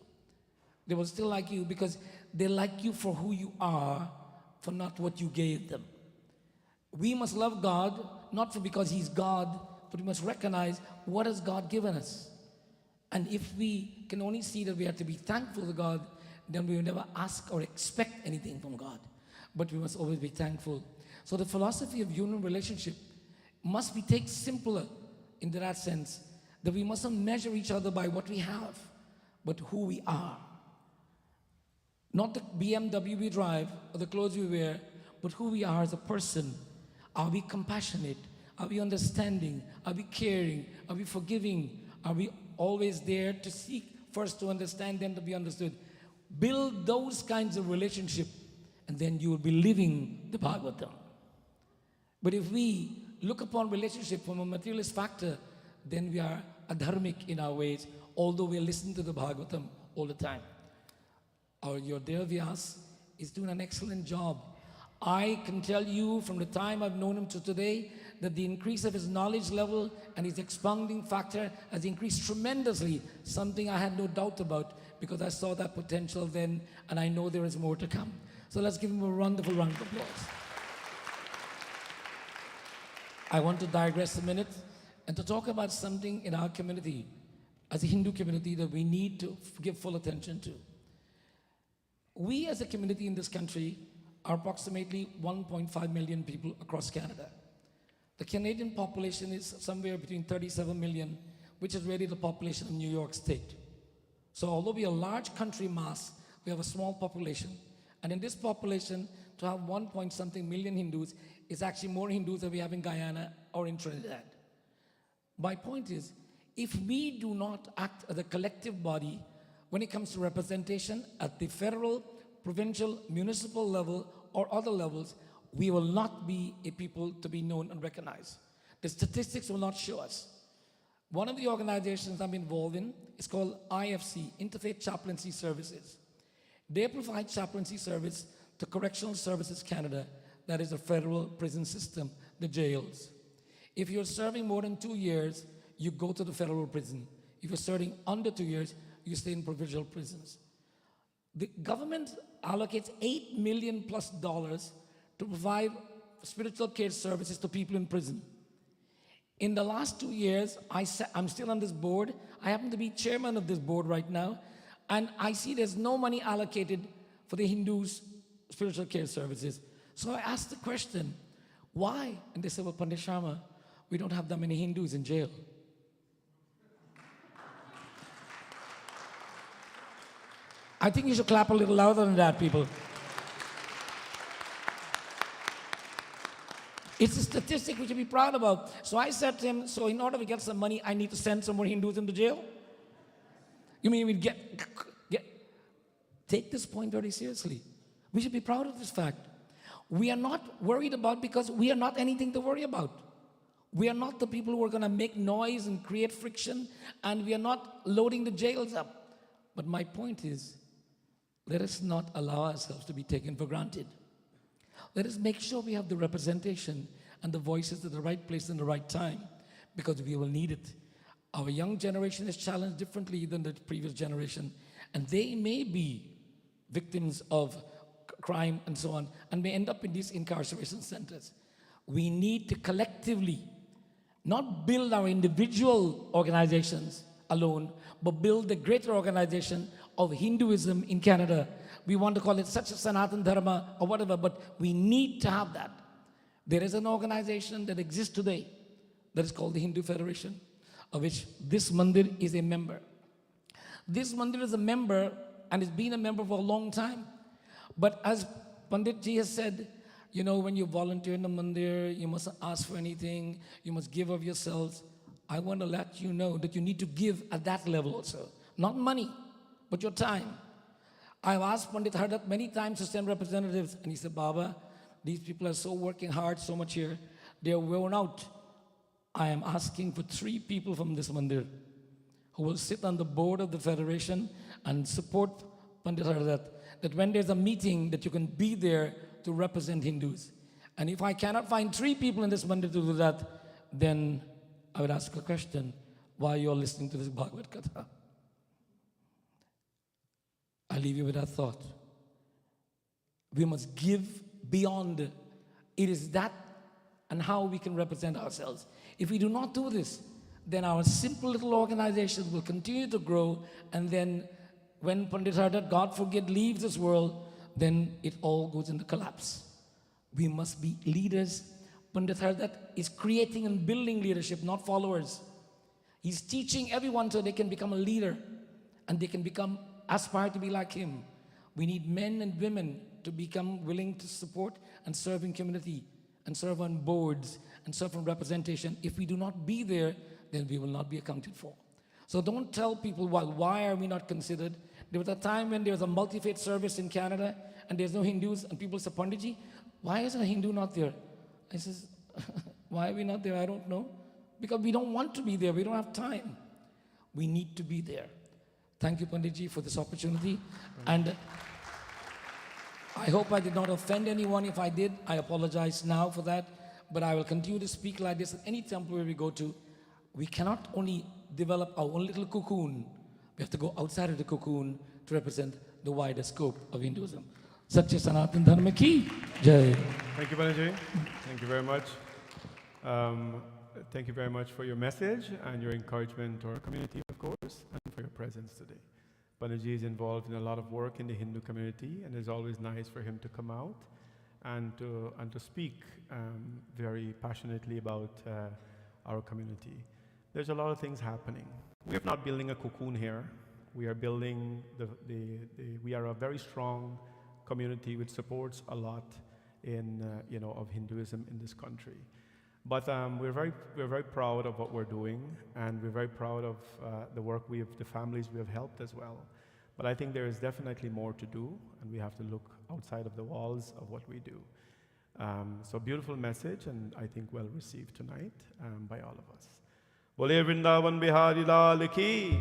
They will still like you because they like you for who you are, for not what you gave them. We must love God, not because He's God, but we must recognize what has God given us. And if we can only see that we have to be thankful to God, then we will never ask or expect anything from God. But we must always be thankful. So the philosophy of human relationship must be taken simpler in that sense, that we mustn't measure each other by what we have, but who we are. Not the BMW we drive or the clothes we wear, but who we are as a person. Are we compassionate? Are we understanding? Are we caring? Are we forgiving? Are we always there to seek first to understand, then to be understood? Build those kinds of relationship, and then you will be living the Bhagavatam. But if we look upon relationship from a materialist factor, then we are adharmic in our ways, although we listen to the Bhagavatam all the time. Your dear Vyas is doing an excellent job. I can tell you from the time I've known him to today that the increase of his knowledge level and his expounding factor has increased tremendously, something I had no doubt about because I saw that potential then, and I know there is more to come. So let's give him a wonderful round of applause. I want to digress a minute and to talk about something in our community, as a Hindu community, that we need to give full attention to. We as a community in this country are approximately 1.5 million people across Canada. The Canadian population is somewhere between 37 million, which is really the population of New York State. So although we are a large country mass, we have a small population. And in this population, to have 1-point-something million Hindus is actually more Hindus than we have in Guyana or in Trinidad. My point is, if we do not act as a collective body when it comes to representation at the federal, provincial, municipal level, or other levels, we will not be a people to be known and recognized. The statistics will not show us. One of the organizations I'm involved in is called IFC, Interfaith Chaplaincy Services. They provide chaplaincy service to Correctional Services Canada, that is the federal prison system, the jails. If you're serving more than 2 years, you go to the federal prison. If you're serving under 2 years, you stay in provincial prisons. The government allocates $8 million+ to provide spiritual care services to people in prison. In the last 2 years, I'm still on this board. I happen to be chairman of this board right now, and I see there's no money allocated for the Hindus' spiritual care services. So I asked the question, why? And they said, well, Pandit Sharma, we don't have that many Hindus in jail. I think you should clap a little louder than that, people. It's a statistic we should be proud about. So I said to him, so in order to get some money, I need to send some more Hindus into jail? You mean we take this point very seriously. We should be proud of this fact. We are not worried about because we are not anything to worry about. We are not the people who are going to make noise and create friction, and we are not loading the jails up. But my point is, let us not allow ourselves to be taken for granted. Let us make sure we have the representation and the voices at the right place and the right time, because we will need it. Our young generation is challenged differently than the previous generation, and they may be victims of crime and so on, and may end up in these incarceration centers. We need to collectively not build our individual organizations alone, but build the greater organization of Hinduism in Canada. We want to call it such a Sanatan Dharma or whatever, but we need to have that. There is an organization that exists today that is called the Hindu Federation, of which this mandir is a member. This mandir is a member and has been a member for a long time. But as Pandit Ji has said, you know, when you volunteer in the mandir, you mustn't ask for anything, you must give of yourselves. I want to let you know that you need to give at that level also. Not money, but your time. I've asked Pandit Hardat many times to send representatives, and he said, Baba, these people are so working hard, so much here, they're worn out. I am asking for 3 people from this mandir who will sit on the board of the federation and support Pandit Hardat, that when there's a meeting that you can be there to represent Hindus. And if I cannot find 3 people in this mandir to do that, then I would ask a question, why you're listening to this Bhagvat Katha? I leave you with that thought. We must give beyond. It is that and how we can represent ourselves. If we do not do this, then our simple little organizations will continue to grow, and then when Pandit Hardat, God forbid, leaves this world, then it all goes into collapse. We must be leaders. Pandit Hardat is creating and building leadership, not followers. He's teaching everyone so they can become a leader and they can aspire to be like him. We need men and women to become willing to support and serve in community and serve on boards and serve on representation. If we do not be there, then we will not be accounted for. So don't tell people, well, why are we not considered? There was a time when there was a multi-faith service in Canada and there's no Hindus, and people said, Panditji, why is a Hindu not there? I says, why are we not there? I don't know. Because we don't want to be there. We don't have time. We need to be there. Thank you, Panditji, for this opportunity. And I hope I did not offend anyone. If I did, I apologize now for that. But I will continue to speak like this at any temple where we go to. We cannot only develop our own little cocoon. We have to go outside of the cocoon to represent the wider scope of Hinduism. Satya Sanatan Dharma Ki Jai. Thank you, Balaji. Thank you very much. Thank you very much for your message and your encouragement to our community, of course, and for your presence today. Balaji is involved in a lot of work in the Hindu community, and it's always nice for him to come out and to speak very passionately about our community. There's a lot of things happening. We are not building a cocoon here. We are building we are a very strong community which supports a lot in of Hinduism in this country. But we're very proud of what we're doing, and we're very proud of the work the families we have helped as well. But I think there is definitely more to do, and we have to look outside of the walls of what we do. So beautiful message, and I think well received tonight by all of us. Bole Vrindavan Bihari Lal Ki.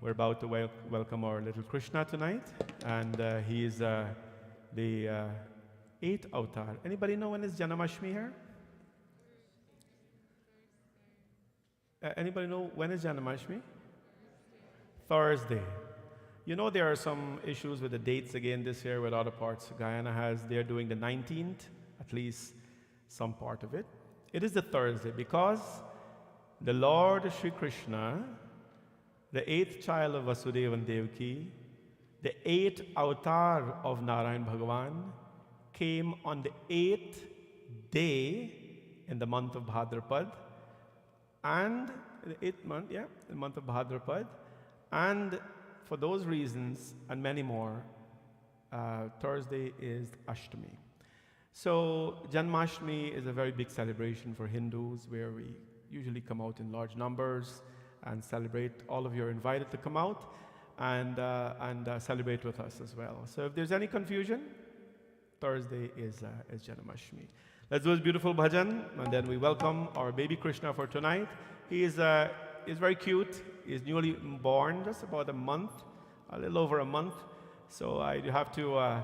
We're about to welcome our little Krishna tonight, and he is the 8th avatar. Anybody know when is Janamashmi here? Anybody know when is Janamashmi? Thursday. You know there are some issues with the dates again this year with other parts. Guyana they're doing the 19th, at least some part of it. It is the Thursday because the Lord Shri Krishna, the 8th child of Vasudeva and Devaki, the 8th avatar of Narayan Bhagavan, came on the 8th day in the month of Bhadrapad, and the 8th month, the month of Bhadrapad, and for those reasons and many more, Thursday is Ashtami. So Janmashtami is a very big celebration for Hindus where we usually come out in large numbers and celebrate. All of you are invited to come out and celebrate with us as well. So if there's any confusion, Thursday is Janmashtami. Let's do this beautiful bhajan, and then we welcome our baby Krishna for tonight. He is very cute. He's newly born, just about a month, a little over a month. So you have to,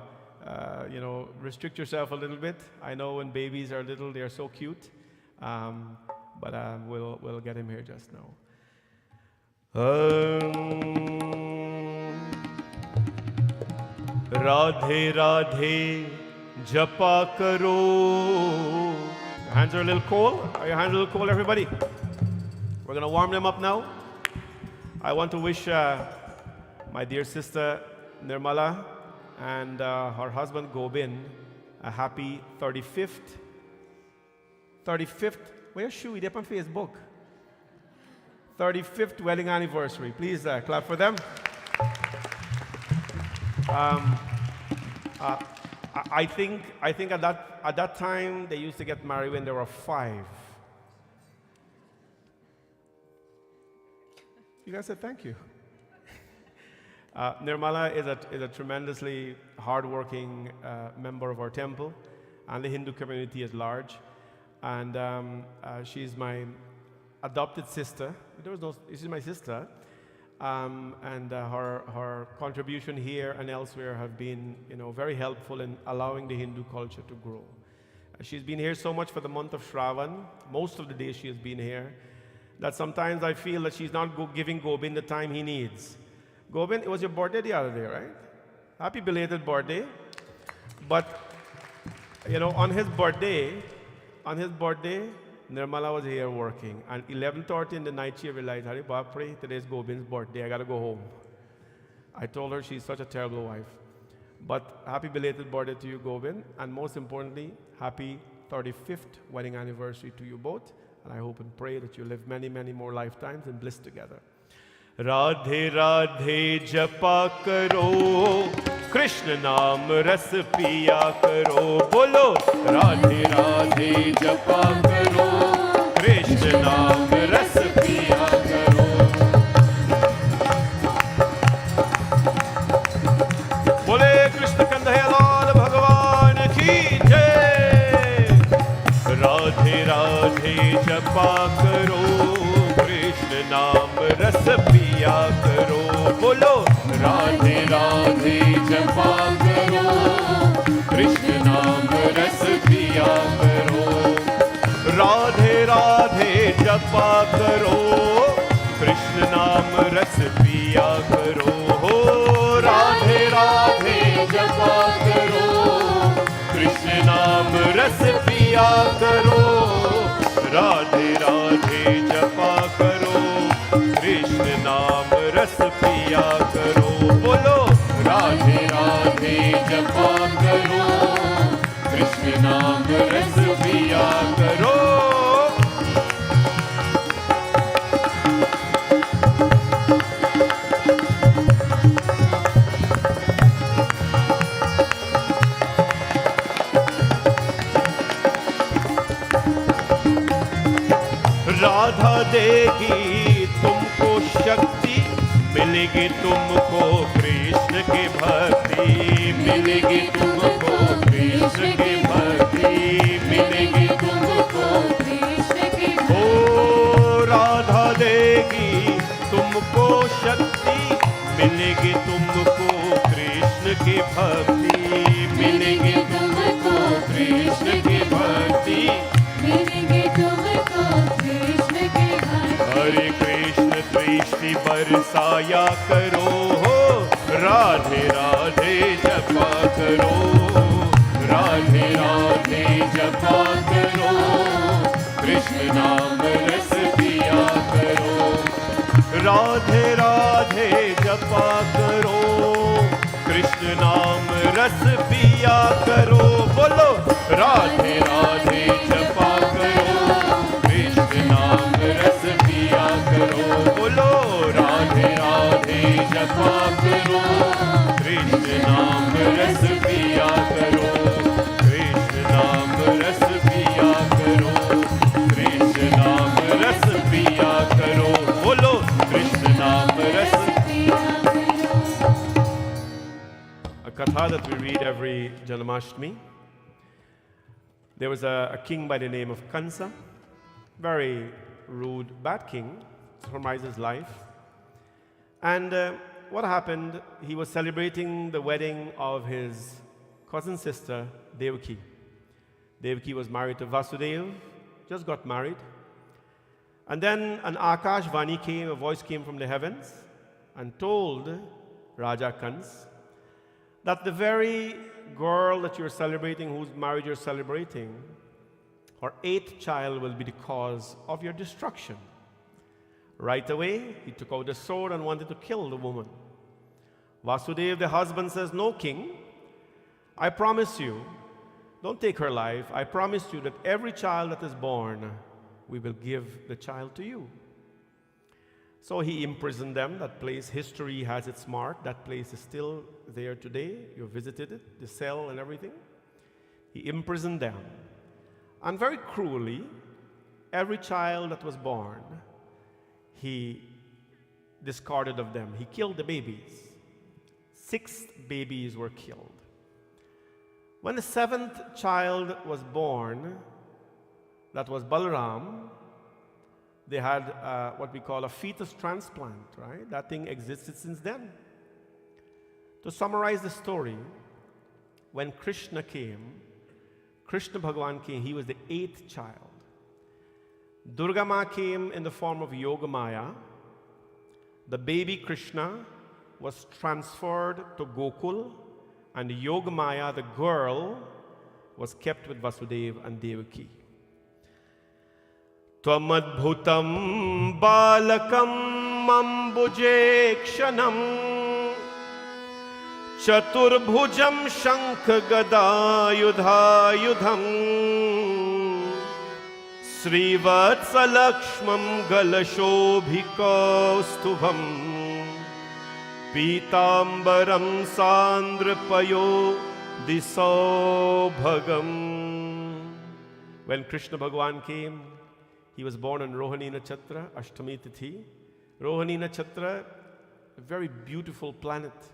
restrict yourself a little bit. I know when babies are little, they are so cute, but we'll get him here just now. Radhe Radhe Japa Karo. Your hands are a little cold. Are your hands a little cold, everybody? We're going to warm them up now. I want to wish my dear sister Nirmala and her husband Govind a happy 35th. Where's Shui? They're on Facebook. 35th wedding anniversary. Please clap for them. I think at that time they used to get married when they were 5. You guys said thank you. Nirmala is a tremendously hardworking member of our temple and the Hindu community at large. And she's my adopted sister. She's my sister. And her contribution here and elsewhere have been, very helpful in allowing the Hindu culture to grow. She's been here so much for the month of Shravan. Most of the days she has been here, that sometimes I feel that she's not giving Govind the time he needs. Govind, it was your birthday the other day, right? Happy belated birthday. But, on his birthday, Nirmala was here working. And 11:30 in the night, she realized, Hari Bapre, today's Govind's birthday, I gotta go home. I told her she's such a terrible wife. But happy belated birthday to you, Govind. And most importantly, happy 35th wedding anniversary to you both. And I hope and pray that you live many, many more lifetimes in bliss together. Radhe Radhe Japa Karo, Krishna Naam Ras Piya Karo. Bolo Radhe Radhe Japa Karo, Krishna Naam Ras Piya Karo. Bole Krishna Kandhayalal Bhagavan Ki Jai. Radhe Radhe Japa Karo, Krishna Naam Ras Piya Karo. Bolo Radhe Radhe Japa Karo, Krishna Naam Ras Piya Karo. Radhe Radhe Japa Karo, Krishna Naam Ras Piya Karo. Radhe Radhe Japa Karo, Krishna Naam Ras Piya Karo. Radhe Radhe Japa Karo, Krishna Naam Ras Piya Karo. Bolo Radhe Radhe Japa Karo, Krishna Naam Ras Piya Karo. Radha देगी तुमको शक्ति, मिलेगी तुमको कृष्ण की भक्ति, मिलेगी तुमको कृष्ण की भक्ति, मिलेगी तुमको कृष्ण की भक्ति। ओ राधा देगी तुमको शक्ति, मिलेगी तुमको कृष्ण की भक्ति, मिलेगी तुमको कृष्ण की भक्ति, मिलेगी तुमको कृष्ण की भक्ति। हरे कृष्ण दृष्टि बरसाया करो, राधे राधे जपा करो, राधे राधे जपा करो, कृष्ण नाम रस पिया करो। राधे राधे जपा करो, कृष्ण नाम रस पिया करो। बोलो राधे राधे जपा करो, कृष्ण नाम रस पिया करो। बोलो राधे राधे जपा करो, कृष्ण नाम रस पिया करो, कृष्ण नाम रस पिया करो, कृष्ण नाम रस पिया करो। बोलो कृष्ण नाम रस पिया करो। A katha that we read every Janmashtami. There was a king by the name of Kansa, very rude, bad king, compromised his life. And what happened, he was celebrating the wedding of his cousin sister, Devaki. Devaki was married to Vasudeva, just got married. And then an Akash Vani came, a voice came from the heavens and told Raja Kans that the very girl that you're celebrating, whose marriage you're celebrating, her 8th child will be the cause of your destruction. Right away, he took out the sword and wanted to kill the woman. Vasudeva, the husband, says, "No, king, I promise you, don't take her life. I promise you that every child that is born, we will give the child to you." So he imprisoned them. That place, history has its mark. That place is still there today. You visited it, the cell and everything. He imprisoned them. And very cruelly, every child that was born, he discarded of them. He killed the babies. 6 babies were killed. When the 7th child was born, that was Balaram, they had what we call a fetus transplant, right? That thing existed since then. To summarize the story, when Krishna came, Krishna Bhagavan came, he was the 8th child. Durga Ma came in the form of Yogamaya. The baby Krishna was transferred to Gokul, and Yogamaya, the girl, was kept with Vasudeva and Devaki. Tvamadbhutam balakam ambujekshanam chaturbhujam shankha gadayudhayudham srivatsalakshmam galashobhikaustubham Pitambaram sandrapayo disobhagam. When Krishna Bhagavan came, he was born on Rohini Nakshatra, Ashtami Tithi. Rohini Nakshatra, a very beautiful planet.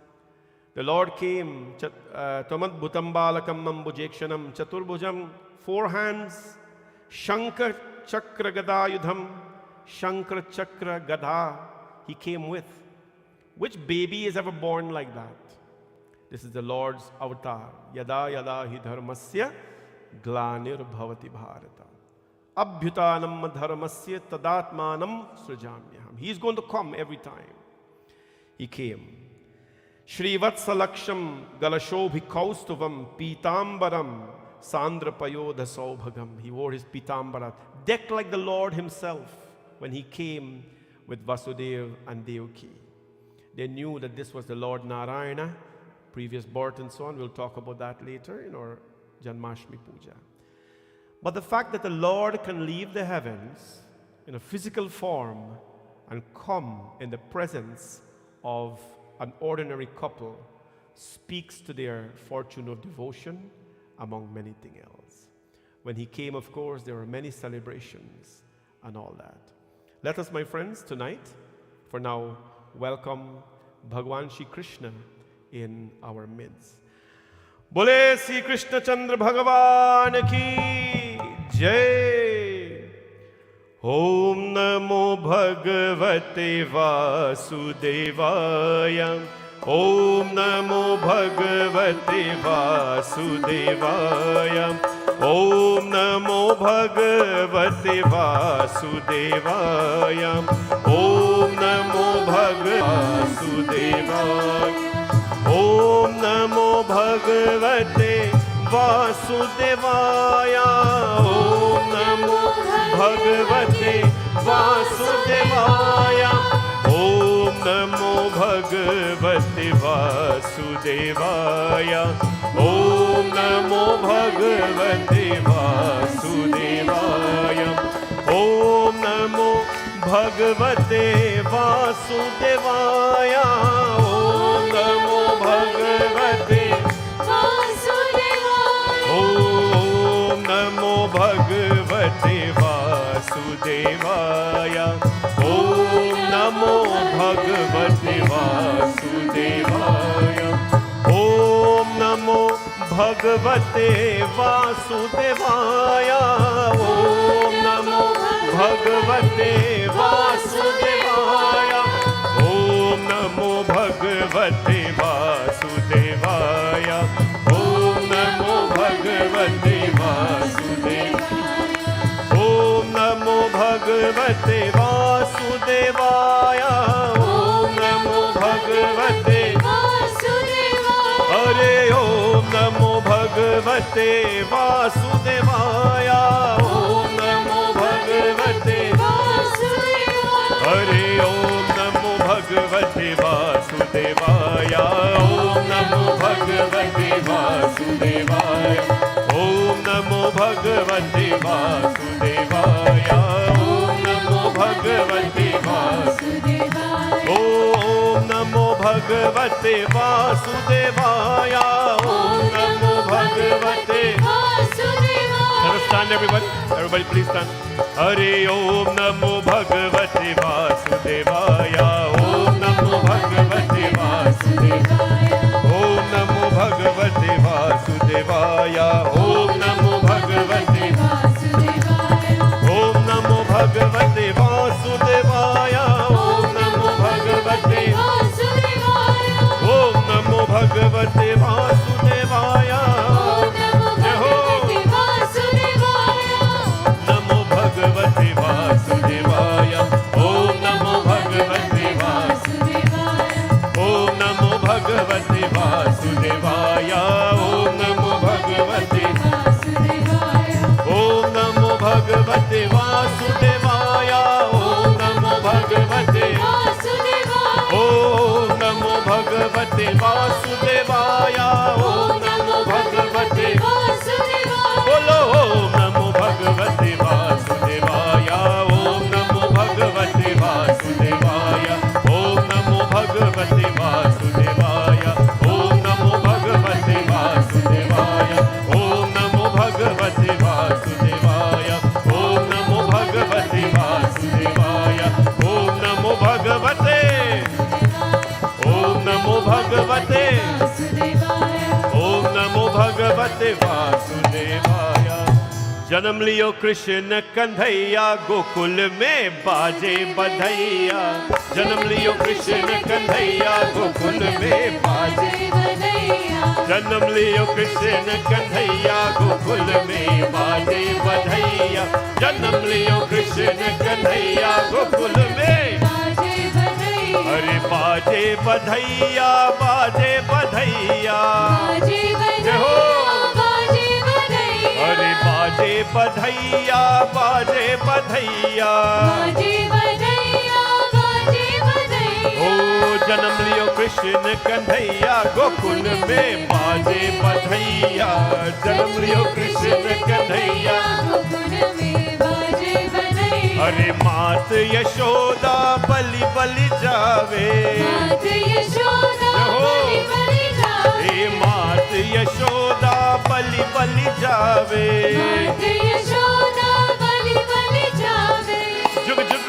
The Lord came, Tamad Bhutambalakam Mambujekshanam, Chaturbhujam, 4 hands, Shankar Chakra Gadayudham, Shankar Chakra Gada, he came with. Which baby is ever born like that? This is the Lord's avatar. Yada yada hi dharmasya glanir bhavati bharata. Abhyutanam dharmasya tadatmanam srujamyaham. He is going to come every time. He came. Shrivatsalaksham galashobhikaustuvam pitambaram sandrapayodha saubhagam. He wore his pitambara, decked like the Lord himself when he came with Vasudeva and Devaki. They knew that this was the Lord Narayana, previous birth and so on. We'll talk about that later in our Janmashtami puja. But the fact that the Lord can leave the heavens in a physical form and come in the presence of an ordinary couple speaks to their fortune of devotion among many things else. When he came, of course, there were many celebrations and all that. Let us, my friends, tonight, for now, welcome Bhagwan Shri Krishna in our midst. Bole Shri Krishna Chandra Bhagavan ki Jai. Om Namo Bhagavate Vasudevaya. Om Namo Bhagavate Vasudevaya. Om Namo Bhagavate Vasudevaya. Om Namo Bhagavate Om Namo Bhagavate Vasudevaya. Om Namo Bhagavate Vasudevaya. Om Namo Bhagavate Vasudevaya. Om Namo Bhagavate Vasudevaya. Om Namo Bhagavate Vasudevaya. Om Namo Bhagavate Vasudevaya. Om Namo Bhagavate Vasudevaya. Om Namo Bhagavate Vasudevaya. Om Namo Bhagavate Vasudevaya. Om Namo Bhagavate Vasudevaya. Om Namo Bhagavate Vasudevaya. Om Namo Bhagavate Vasudevaya. Om Namo Bhagavate Vasudevaya. Om Namo Bhagavate Vasudevaya. Hare Om Namo Bhagavate Vasudevaya. भगवते वासुदेवाय ॐ नमो भगवते वासुदेवाय ॐ नमो भगवते वासुदेवाय ॐ नमो भगवते वासुदेवाय। Stand everybody. Everybody please stand. Hare Om Namo Bhagavate Vasudevaya Om Namo Bhagavate Vasudevaya Om Namo Bhagavate Vasudevaya Om Namo Bhagavate Vasudevaya Om Namo Bhagavate Vasudevaya Om Namo Bhagavate Vasudevaya Om Namo Bhagavate Vasudevaya भगवते वासुदेवाय ॐ नमो भगवते वासुदेवाय ॐ नमो भगवते वासुदेवाय ॐ नमो भगवते वासुदेवाय ॐ नमो भगवते वासुदेवाय ॐ नमो भगवते वासुदेवाय ॐ नमो भगवते वासुदेवाय ॐ नमो भगवते वासुदेवाय बोलो ॐ नमो भगवते वासुदेवाय ॐ नमो भगवते वासुदेवाय ॐ नमो भगवते वासुदेवाय ॐ नमो भगवते वासुदेवाय ॐ नमो भगवते वासुदेवाय ॐ नमो भगवते वासुदेवाय ॐ नमो भगवते ॐ नमो भगवते ॐ नमो भगवते वासुदेवाय। जन्म लियो कृष्ण कन्हैया गोकुल में बाजे बधैया जन्म लियो कृष्ण कन्हैया गोकुल में बाजे बधैया जन्म लियो कृष्ण कन्हैया गोकुल में बाजे बधैया जन्म लियो कृष्ण कन्हैया गोकुल में बाजे बधैया अरे बाजे बधैया बाजे बधैया बाजे अरे बाजे बधैया बाजे बधैया ओ जन्म लियो कृष्ण कन्हैया गोकुल में बाजे बधैया जन्म लियो कृष्ण कन्हैया गोकुल में बाजे बधैया अरे मात यशोदा बलि बलि जावे मात यशोदा बलि बलि जावे मात यशोदा बलि बलि जावे मात यशोदा बलि बलि जावे जुग जुग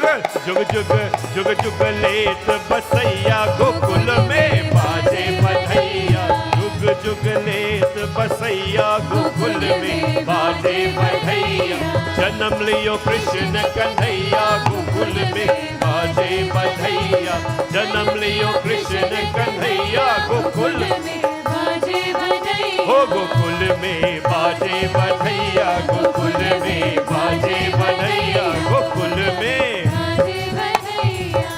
जुग जुग जुग जुग लेत बसैया गोकुल में बाजे बधैया जुग जुग लेत बसैया गोकुल में बाजे बधैया जन्म लियो कृष्ण कन्हैया गोकुल में बाजे बधैया जन्म लियो कृष्ण कन्हैया गोकुल में बाजे बधैया हो गोकुल में बाजे बधैया गोकुल में बाजे बधैया गोकुल में बाजे बधैया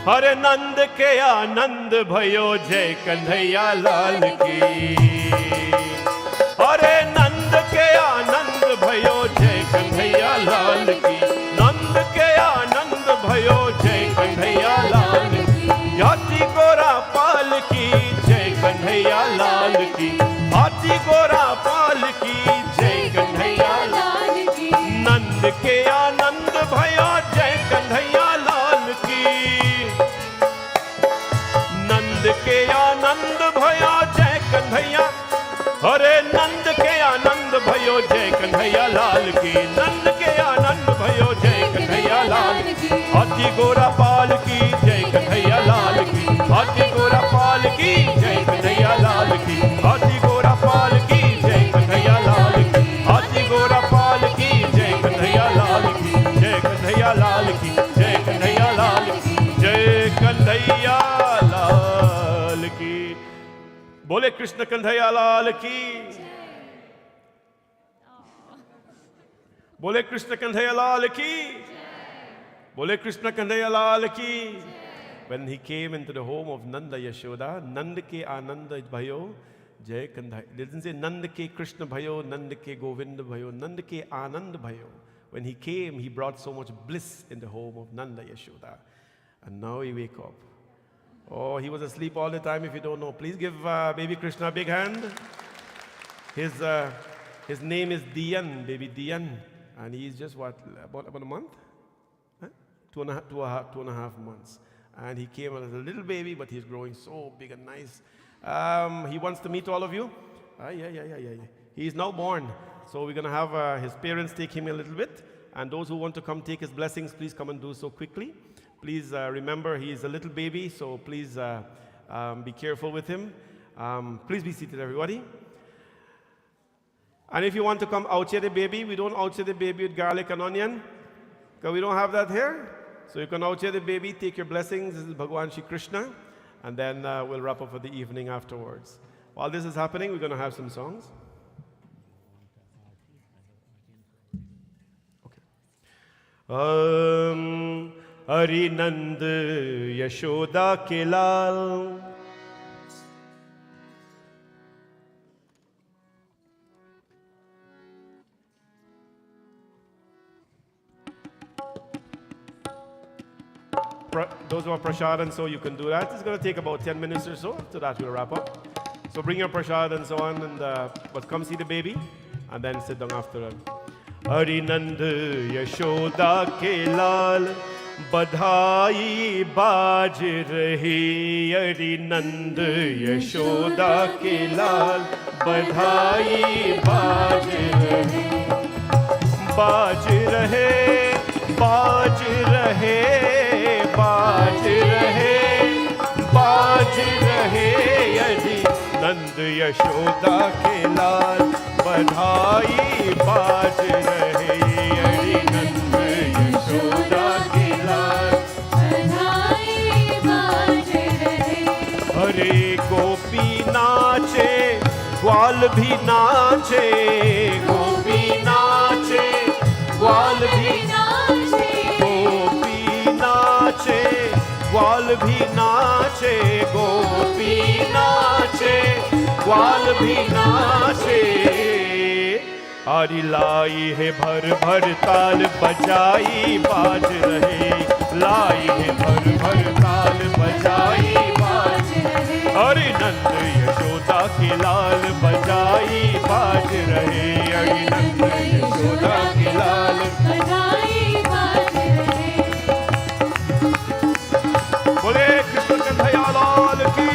हरे नंद के आनंद भयो जय कन्हैया लाल की हरे नंद के आनंद भयो जय कन्हैया लाल की नंद के आनंद भयो जय कन्हैया लाल की हाथी गोरा पाल की जय कन्हैया लाल की हाथी गोरा पाल की जय कन्हैया लाल की नंद के आनंद भयो जय कन्हैया लाल की नंद के आनंद भयो जय कन्हैया हरे नंद के आनंद भयो जय कन्हैया लाल की नंद के आनंद भयो जय कन्हैया लाल की हाथी गोरा पाल की जय कन्हैया लाल की हाथी गोरा पाल की जय कन्हैया लाल की हाथी गोरा पाल की जय कन्हैया लाल की हाथी गोरा पाल की जय कन्हैया लाल की जय कन्हैया लाल की जय कन्हैया लाल की जय कन्हैया लाल की बोले कृष्ण कन्हैया लाल की बोले कृष्ण कन्हैया लाल की बोले कृष्ण कन्हैया लाल की When he came into the home of Nanda Yashoda, Nand ke Ananda bhayo Jai Kandhai. It doesn't say Nand ke Krishna bhayo, Nand ke Govinda bhayo, Nand ke Anand bhayo. When he came, he brought so much bliss in the home of Nanda Yashoda. And now he wake up. Oh, he was asleep all the time if you don't know. Please give baby Krishna a big hand. His His name is Dian, baby Dian. And he's just what, about a month? Huh? Two and a half months. And he came as a little baby, but he's growing so big and nice. He wants to meet all of you. Yeah. He's now born. So we're going to have his parents take him a little bit. And those who want to come take his blessings, please come and do so quickly. Please remember, he is a little baby, so please be careful with him. Please be seated, everybody. And if you want to come outside the baby, we don't outside the baby with garlic and onion, because we don't have that here. So you can outside the baby, take your blessings. This is Bhagwan Shri Krishna. And then we'll wrap up for the evening afterwards. While this is happening, we're going to have some songs. Hari Nand Yashoda ke Lal. Those who are prashad and so, you can do that. It's going to take about 10 minutes or so. After that, we'll wrap up. So bring your prashad and so on, and but come see the baby, and then sit down after that. Hari Nand Yashoda ke Lal, badhai baaj rahi. Hari Nand Yashoda ke Lal, badhai baaj rahi. Baaj rahe, baaj rahe. बाज रहे, बाज रहे, यदि नंद यशोदा के लाल, बधाई बाज रहे, यदि नंद यशोदा के लाल, बधाई बाज रहे। अरे गोपी नाचे, ग्वाल भी नाचे, गोपी नाचे, ग्वाल भी नाचे, ग्वाल भी नाचे, गोपी नाचे, ग्वाल भी नाचे। आरी लाई है भर भर ताल, बजाई बाज रहे, लाई है भर भर ताल, बजाई बाज रहे। अरे नंद यशोदा के लाल, बजाई बाज रहे, अरे नंद यशोदा के लाल, बजाई बाज रहे। बोले कृष्ण कन्हैया लाल की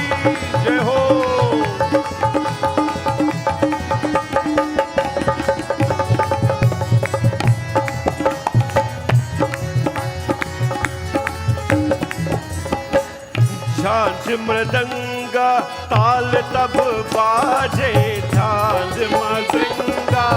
जय हो। झांझ मृदंगा ताल तब बाजे, झांझ मृदंगा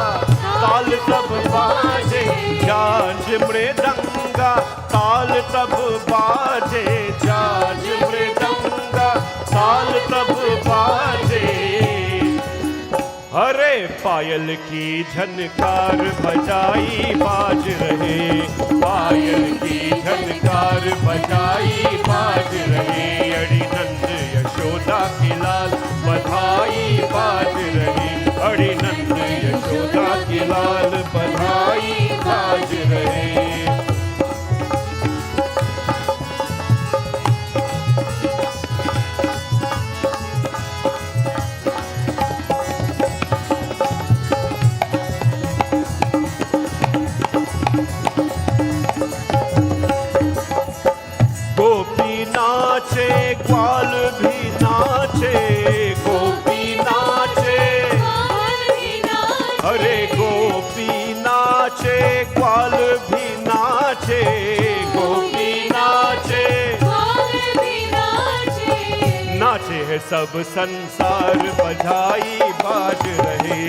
ताल तब बाजे, झांझ मृदंगा ताल तब बाजे, झांझ मृदंगा ताल तब बाजे। अरे पायल की झनकार बजाई बाज रहे, पायल की झनकार बजाई बाज रहे। अड़ी नंद यशोदा के लाल, बधाई बाज रहे, अड़ी नंद यशोदा के लाल, बधाई बाज रहे। ग्वाल भी नाचे, गोपी नाचे, अरे गोपी नाचे, ग्वाल भी नाचे, गोपी नाचे, नाचे है सब संसार, बधाई बाज रहे,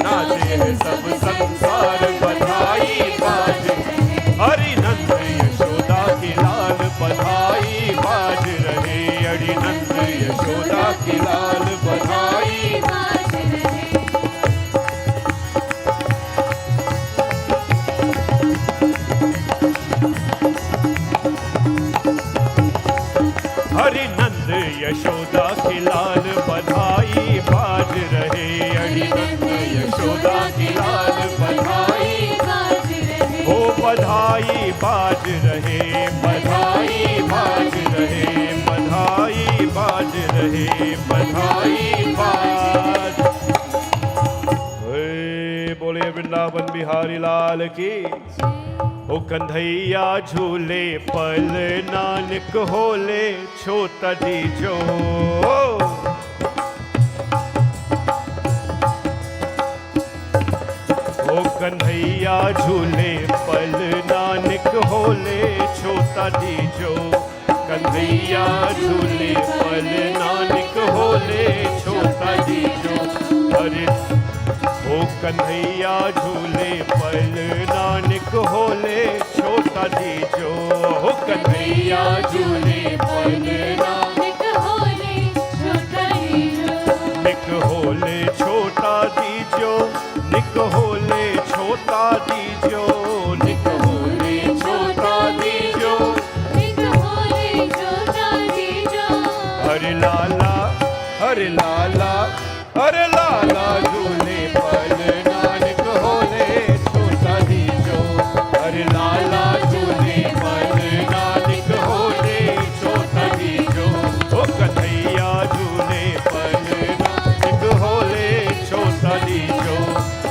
नाचे है सब संसार, बधाई बाज रहे। हरि नंद यशोदा के लाल, बधाई बाज रहे, हरि नंद यशोदा के लाल, बधाई बाज रहे। हरि नंद यशोदा के लाल, बधाई बाज रहे, हरि नंद यशोदा के लाल, बधाई बाज रहे। हो बधाई बाज रहे, बधाई बाज रहे, बधाई बाज रहे, बधाई बाज। वृंदावन बिहारी लाल की। ओ कन्हैया झूले पल नानक होले छोटा दीजो। ओ कन्हैया झूले पल नानक होले छोटा दीजो। कन्हैया झूले पल नानक होले छोटा दीजो। अरे ओ कन्हैया झूले पल नानक होले छोटा दीजो। ओ कन्हैया झूले पल नानक होले छोटा दीजो। निक होले छोटा दीजो, निक होले छोटा दीजो, निक होले छोटा दीजो, निक होले छोटा दीजो। हरे लाला, हरे लाला, हरे लाला झूले पल नानक होले छोटा दीजो। हरे लाला झूले पल नानक होले छोटा दीजो। ओ कन्हैया झूले पल नानक होले छोटा दीजो।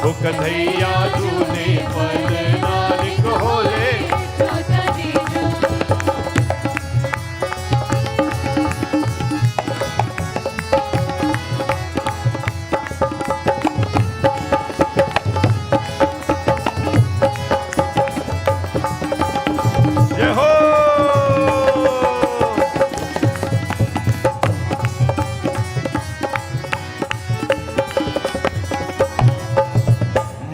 ओ कन्हैया झूले पल नानक होले छोटा दीजो। जय हो।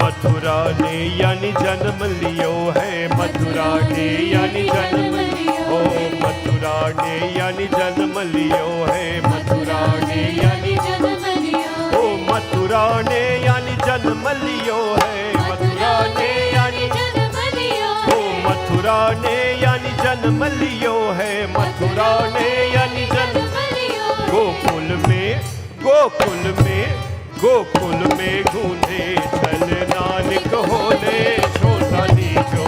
मथुरा ने यानी जन्म लियो है, मथुरा ने यानी जन्म लियो। मथुरा ने यानी जन्म लियो है, मथुरा ने यानी जन्म लियो। ओ मथुरा ने यानी जन्म लियो है, मथुरा ने यानी जन्म लियो। ओ मथुरा ने यानी जन्म लियो है, मथुरा ने यानी जन्म लियो। गोकुल में, गोकुल में, गोकुल में गूंजे चल नानक होले छोटा दीजो।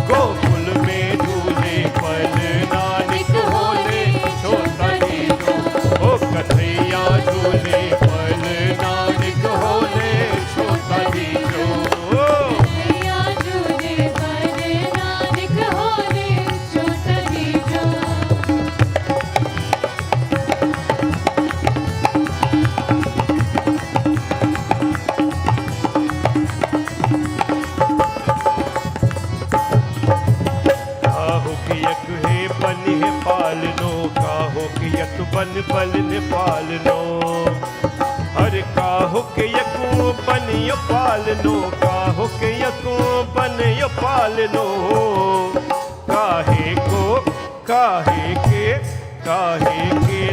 गोकुल में झूले पल नानक होले छोटा दीजो। ओ कन्हैया झूले पल नानक होले छोटा दीजो। कन्हैया झूले पल नानक होले छोटा दीजो। पालनो काहो के यक बन बलन पालनो। अरे काहो के यकू बन यो पालनो, काहो के यकू बन यो पालनो। काहे को, काहे के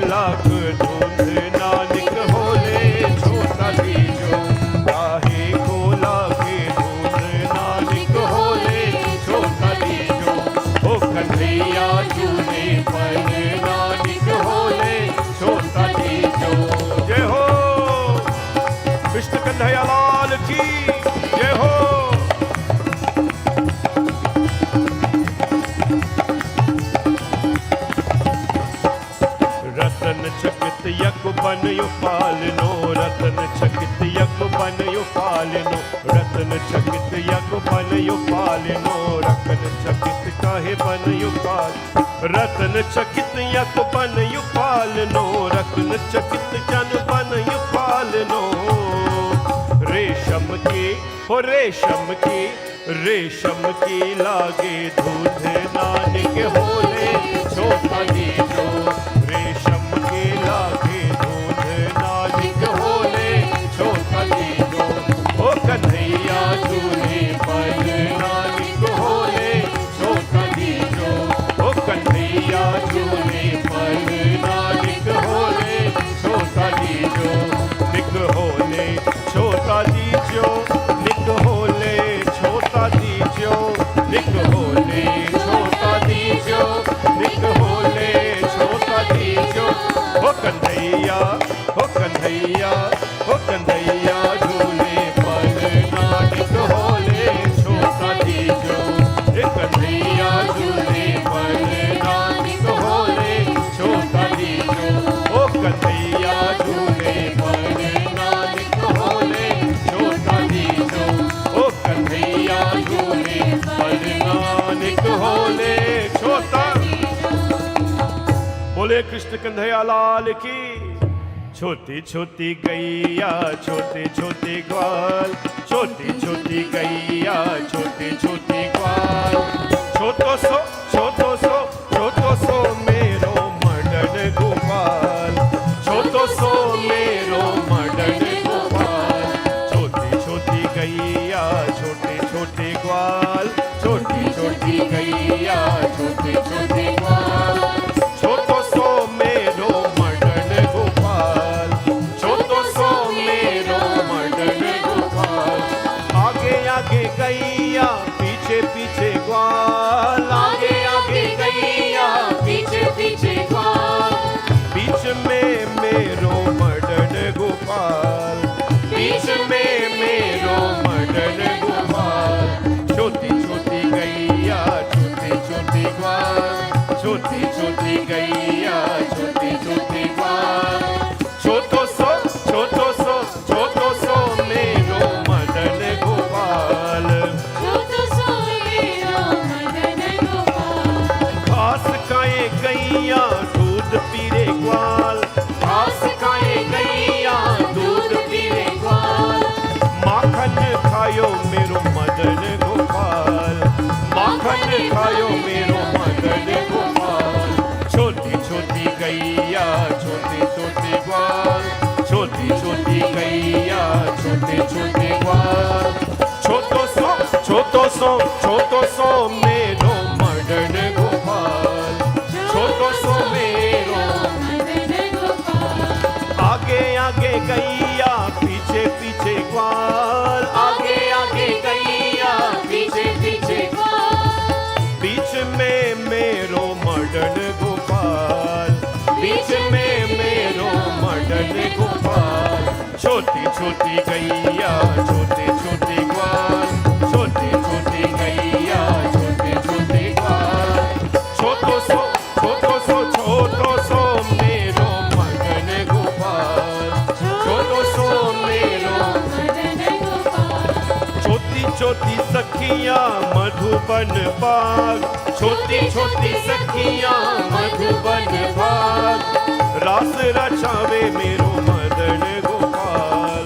लाख धुंध नानक होले छोटा दीजो। काहे को लाखे धुंध नानक होले छोटा दीजो। ओ कन्हैया झूले पल नानक होले छोटा दीजो। जय हो कृष्ण कन्हैया लाल की जय हो। रतन चकित यक बन यो पालनो, रतन चकित यक बन यो पालनो। रतन चकित यक बन यो पालनो, रतन चकित काहे बन यो पाल। रतन चकित यक बन यो पालनो, रतन चकित जन बन यो पालनो। रेशम की हो रेशम की, रेशम की लागे दूध नानक होले छोटा दीजो। रेशम की लागे दूध नानक होले छोटा दीजो। ओ कन्हैया झूले पल नानक होले छोटा दीजो। ओ कन्हैया झूले पल नानक होले छोटा दीजो। निक होले छोटा दीजो, निक होले छोटा दीजो। निक होले छोटा दीजो, निक होले बोले कृष्ण कन्हैया लाल की। छोटी छोटी गैया छोटे छोटे ग्वाल, छोटी छोटी गैया छोटे छोटे ग्वाल, छोटो सो मेरो मदन गोपाल, छोटो सो मेरो मदन गोपाल। छोटी छोटी गैया छोटे छोटे ग्वाल, छोटी छोटी गैया छोटे छोटे ग्वाल, छोटो सो मेरो मदन गोपाल, छोटो सो मेरो मदन गोपाल। आगे आगे गैया पीछे पीछे ग्वाल, आगे आगे गैया पीछे पीछे ग्वाल, बीच में मेरो मदन गोपाल, बीच में मेरो मदन गोपाल। छोटी छोटी गैया छोटी छोटी ग्वाल, छोटी छोटी गैया छोटी छोटी ग्वाल, छोटो सो मेरो मदन गोपाल, छोटो सो मेरो मदन गोपाल। घास खाए गैया दूध पीरे ग्वाल, घास खाए गैया दूध पीरे ग्वाल। माखन खायो मेरो मदन गोपाल, माखन खायो मेरो मदन गोपाल। छोटी छोटी गैया छोटे छोटे ग्वाल, छोटी छोटी गैया छोटे छोटे ग्वाल। छोटो सो मेरो मदन गोपाल, छोटो सो मेरो मदन गोपाल। आगे आगे गैया पीछे पीछे ग्वाल, आगे आगे गैया पीछे पीछे ग्वाल। बीच में मेरो मदन गोपाल, बीच में मेरो मदन गोपाल। छोटी छोटी गैया छोटे छोटे ग्वाल, छोटी छोटी गैया छोटे छोटे ग्वाल। छोटो सो मेरो मदन गोपाल, छोटो सो मेरो मदन गोपाल। छोटी छोटी सखियां मधुबन बाग, छोटी छोटी सखियां मधुबन बाग। रास रचावे मेरो मदन गोपाल,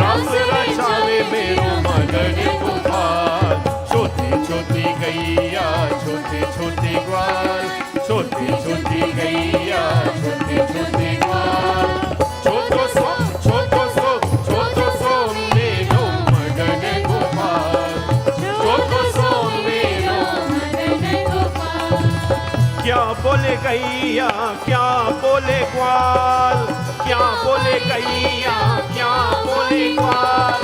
रास रचावे मेरो मदन गोपाल। छोटी छोटी गैया छोटे छोटे ग्वाल, छोटी छोटी गैया छोटे छोटे ग्वाल। छोटो सो मेरो मदन गोपाल, छोटो सो मेरो मदन गोपाल। क्या बोले गैया क्या बोले ग्वाल, क्या बोले गैया क्या बोले ग्वाल।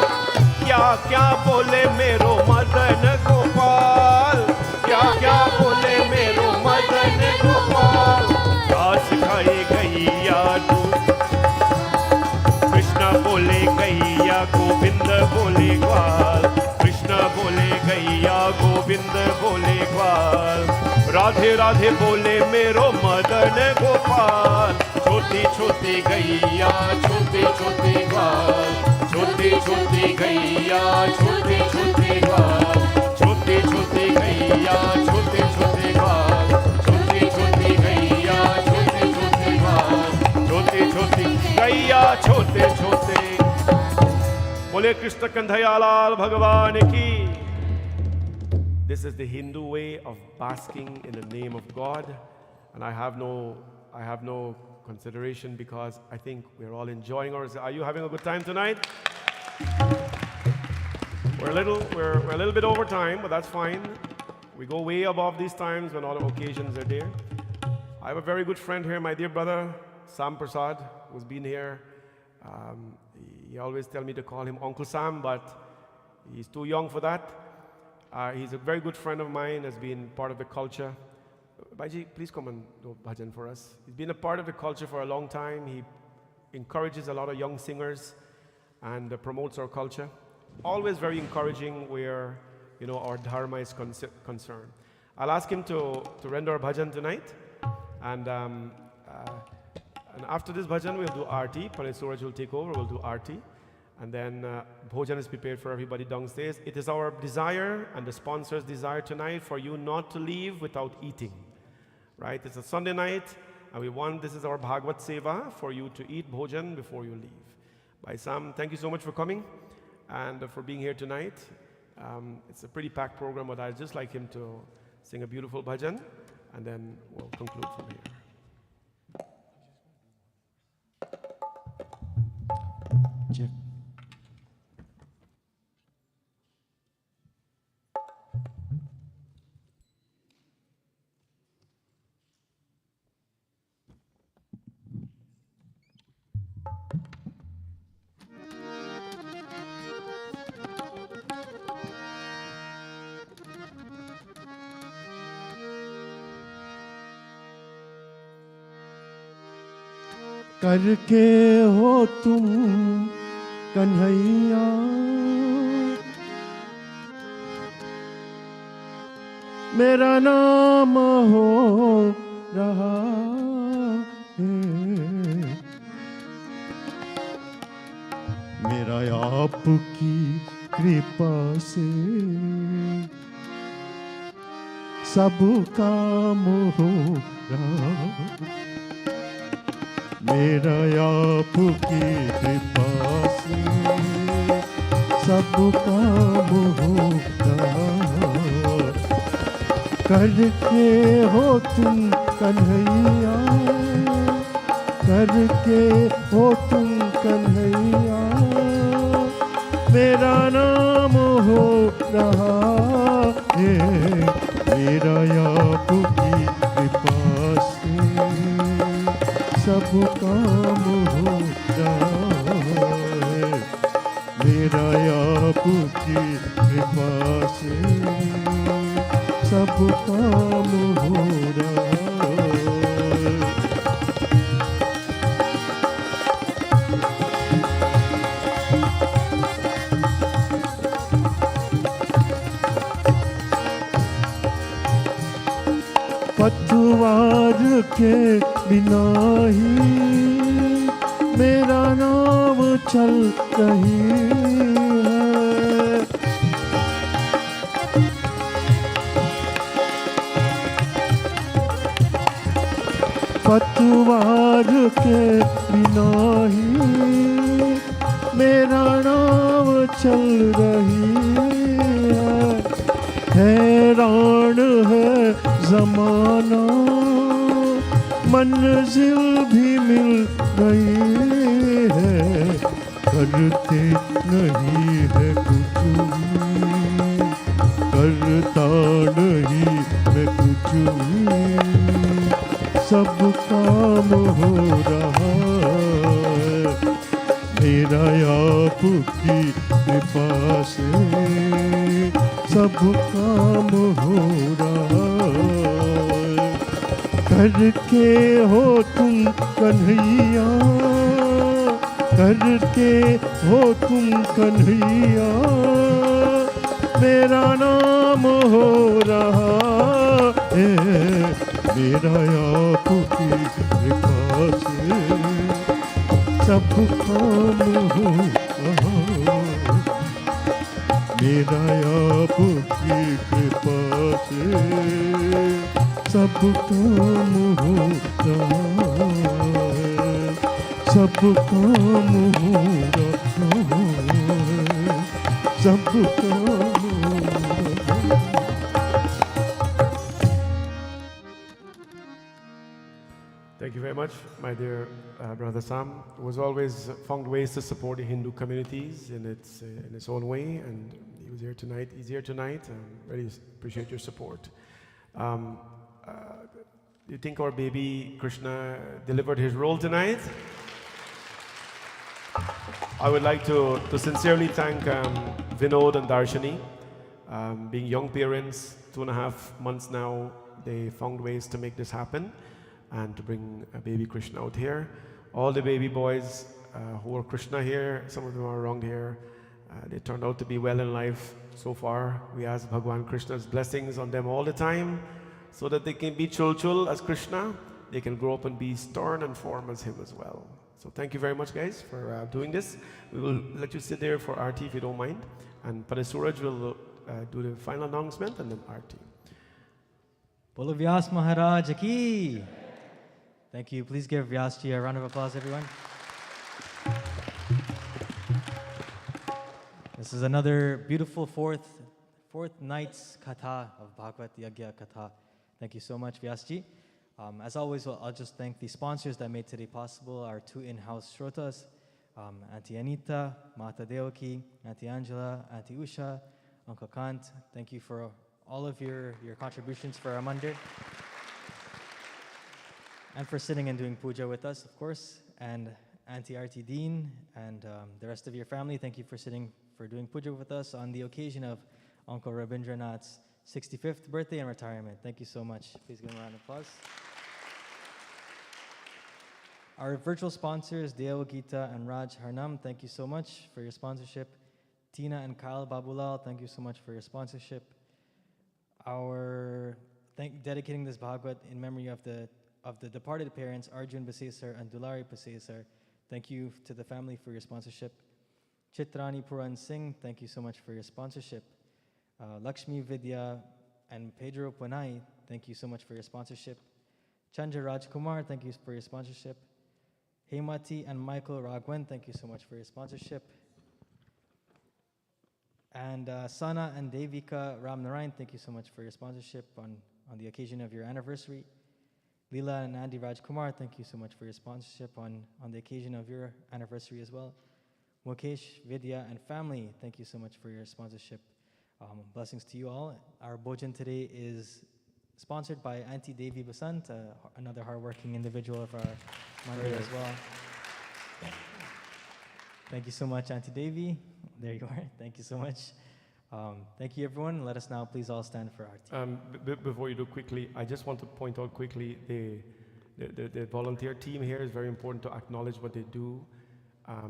क्या बोले मेरो मदन गोपाल, क्या बोले मेरो मदन गोपाल। घास खाए गैया दूध, कृष्ण बोले गैया गोविंद बोले ग्वाल, कृष्ण बोले गैया गोविंद बोले ग्वाल। राधे राधे बोले मेरो मदन गोपाल। छोटी छोटी गैया छोटे छोटे ग्वाल, छोटी छोटी गैया छोटे छोटे ग्वाल, छोटी छोटी गैया छोटे छोटे ग्वाल, छोटी छोटी गैया छोटे छोटे ग्वाल, छोटी छोटी गैया छोटे छोटे। बोले कृष्ण कन्हैया लाल भगवान की। This is the Hindu way of basking in the name of God, and I have no consideration because I think we're all enjoying ourselves. Are you having a good time tonight? We're a little bit over time, but that's fine. We go way above these times when all the occasions are there. I have a very good friend here, my dear brother Sam Prashad, who's been here. He always tell me to call him Uncle Sam, but he's too young for that. He's a very good friend of mine, has been part of the culture. Baiji, please come and do bhajan for us. He's been a part of the culture for a long time. He encourages a lot of young singers and promotes our culture. Always very encouraging where our dharma is concerned. I'll ask him to render our bhajan tonight, and after this bhajan we'll do Aarti. Pane Suraj will take over. We'll do Aarti. And then bhojan is prepared for everybody downstairs. It is our desire and the sponsor's desire tonight for you not to leave without eating. Right? It's a Sunday night, And we want, this is our Bhagvat Seva, for you to eat bhojan before you leave. Bhai Sam, thank you so much for coming and for being here tonight. It's a pretty packed program, but I'd just like him to sing a beautiful bhajan, and then we'll conclude from here. Check. करके हो तुम कन्हैया मेरा नाम हो रहा है, मेरा आपकी कृपा से सब काम हो रहा, मेरा आपकी कृपा से सब काम होगा। करके हो तुम कन्हैया, करके हो तुम कन्हैया मेरा नाम हो रहा है, मेरा आपकी कृपा से सब काम हो रहा है, मेरा आपकी कृपा से सब काम हो रहा है। पतवार के बिना ही मेरा नाव चल रही है, पतवार के बिना ही मेरा नाव चल रही है, हैरान है ज़माना मंजिल भी मिल गई है, करते नहीं है कुछ भी, करता नहीं मैं कुछ भी, सब काम हो रहा है, मेरा आपकी कृपा से सब काम हो रहा है। करके हो तुम कन्हैया, करके हो तुम कन्हैया मेरा नाम हो रहा है, मेरा आपकी कृपा से सब काम हो रहा है, मेरा आपकी कृपा से सब काम हो रहा है, सब काम हो रहा है, सब काम हो रहा है। Thank you very much, my dear brother Sam. He was always found ways to support the Hindu communities in its own way, and he was here tonight. He's here tonight, and really appreciate your support. Do you think our baby Krishna delivered his role tonight? I would like to sincerely thank Vinod and Darshani. Being young parents, 2.5 months now, they found ways to make this happen and to bring a baby Krishna out here. All the baby boys who are Krishna here, some of them are around here, they turned out to be well in life so far. We ask Bhagwan Krishna's blessings on them all the time so that they can be chul as Krishna. They can grow up and be stern and firm as him as well. So thank you very much, guys, for doing this. We will let you sit there for Aarti if you don't mind. And Parasuraj will do the final announcement and then Aarti. Bolo Vyas Maharaj ki. Thank you. Please give Vyasji a round of applause, everyone. This is another beautiful fourth night's katha of Bhagvat Katha. Thank you so much, Vyasji. As always, I'll just thank the sponsors that made today possible, our two in-house shrotas, Auntie Anita, Mata Devaki, Auntie Angela, Auntie Usha, Uncle Kant. Thank you for all of your contributions for our Mandir. And for sitting and doing puja with us, of course. And Auntie Aarti Dean and the rest of your family, thank you for doing puja with us on the occasion of Uncle Rabindranath's 65th birthday and retirement. Thank you so much. Please give him a round of applause. Our virtual sponsors, Deo Gita and Raj Harnam, thank you so much for your sponsorship. Tina and Kyle Babulal, thank you so much for your sponsorship. Dedicating this Bhagavad in memory of the departed parents, Arjun Basesar and Dulari Basesar. Thank you to the family for your sponsorship. Chitrani Puran Singh, thank you so much for your sponsorship. Lakshmi Vidya and Pedro Panay, thank you so much for your sponsorship. Chandra Raj Kumar, thank you for your sponsorship. Hemati and Michael Ragwan, thank you so much for your sponsorship. And Sana and Devika Ramnarayan, thank you so much for your sponsorship on the occasion of your anniversary. Leela and Andy Raj Kumar, thank you so much for your sponsorship on the occasion of your anniversary as well. Mukesh, Vidya, and family, thank you so much for your sponsorship. Blessings to you all. Our bhojan today is sponsored by Auntie Devi Basant, another hardworking individual of our Mandir as well. Thank you so much, Auntie Devi. There you are. Thank you so much. Thank you, everyone. Let us now please all stand for Aarti. Before you do quickly, I just want to point out quickly the volunteer team here is very important to acknowledge what they do.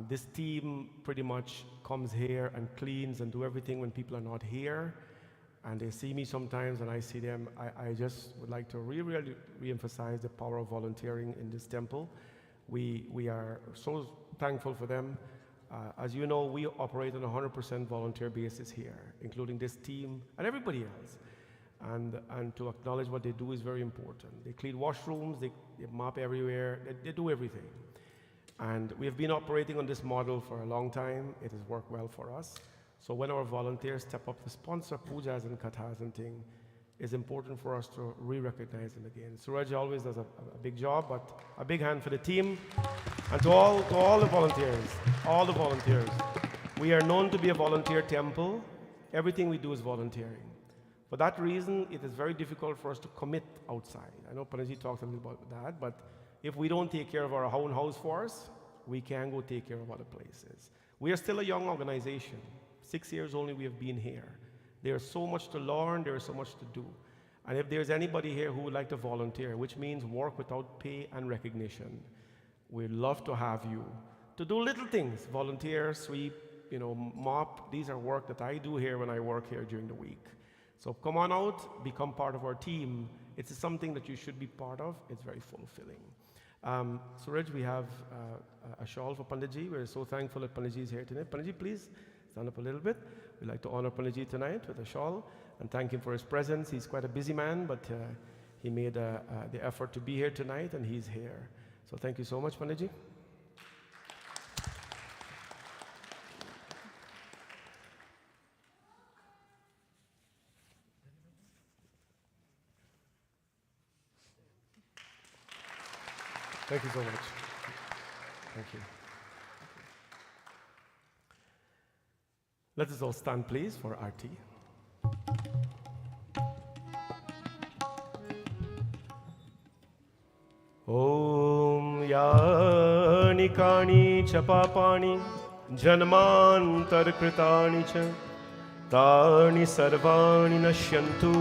This team pretty much comes here and cleans and do everything when people are not here. And they see me sometimes and I see them. I just would like to really re-emphasize the power of volunteering in this temple. We are so thankful for them. As you know, we operate on a 100% volunteer basis here, including this team and everybody else. And to acknowledge what they do is very important. They clean washrooms, they mop everywhere, they do everything. And we have been operating on this model for a long time. It has worked well for us. So when our volunteers step up to sponsor pujas and kathas and things, it's important for us to re-recognize them again. Suraj always does a big job, but a big hand for the team. And to all the volunteers, we are known to be a volunteer temple. Everything we do is volunteering. For that reason, it is very difficult for us to commit outside. I know Panaji talked a little about that, but if we don't take care of our own house force, we can go take care of other places. We are still a young organization. 6 years only we have been here. There's so much to learn, there's so much to do. And if there's anybody here who would like to volunteer, which means work without pay and recognition, we'd love to have you to do little things, volunteer, sweep, mop. These are work that I do here when I work here during the week. So come on out, become part of our team. It's something that you should be part of. It's very fulfilling. Suraj, we have a shawl for Panditji. We're so thankful that Panditji is here today. Panditji, please stand up a little bit. We'd like to honor Panditji tonight with a shawl and thank him for his presence. He's quite a busy man, but he made the effort to be here tonight, and he's here. So thank you so much, Panditji. Thank you so much. Thank you. Let us all stand, please, for Aarti. Om yani kani cha papani janmantar kritani cha tani sarvani nashyantu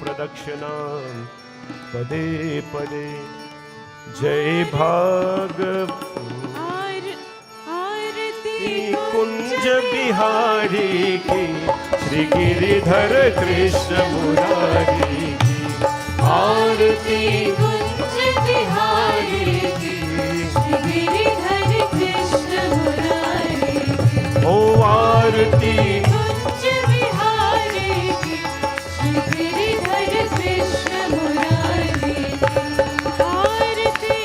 pradakshanam pade pade. जय भागवत आरती कुंज बिहारी की श्री गिरिधर कृष्ण मुरारी की आरती कुंज बिहारी की श्री गिरिधर कृष्ण मुरारी की ओ आरती कुंज बिहारी की श्री गिरिधर कृष्ण मुरारी की आरती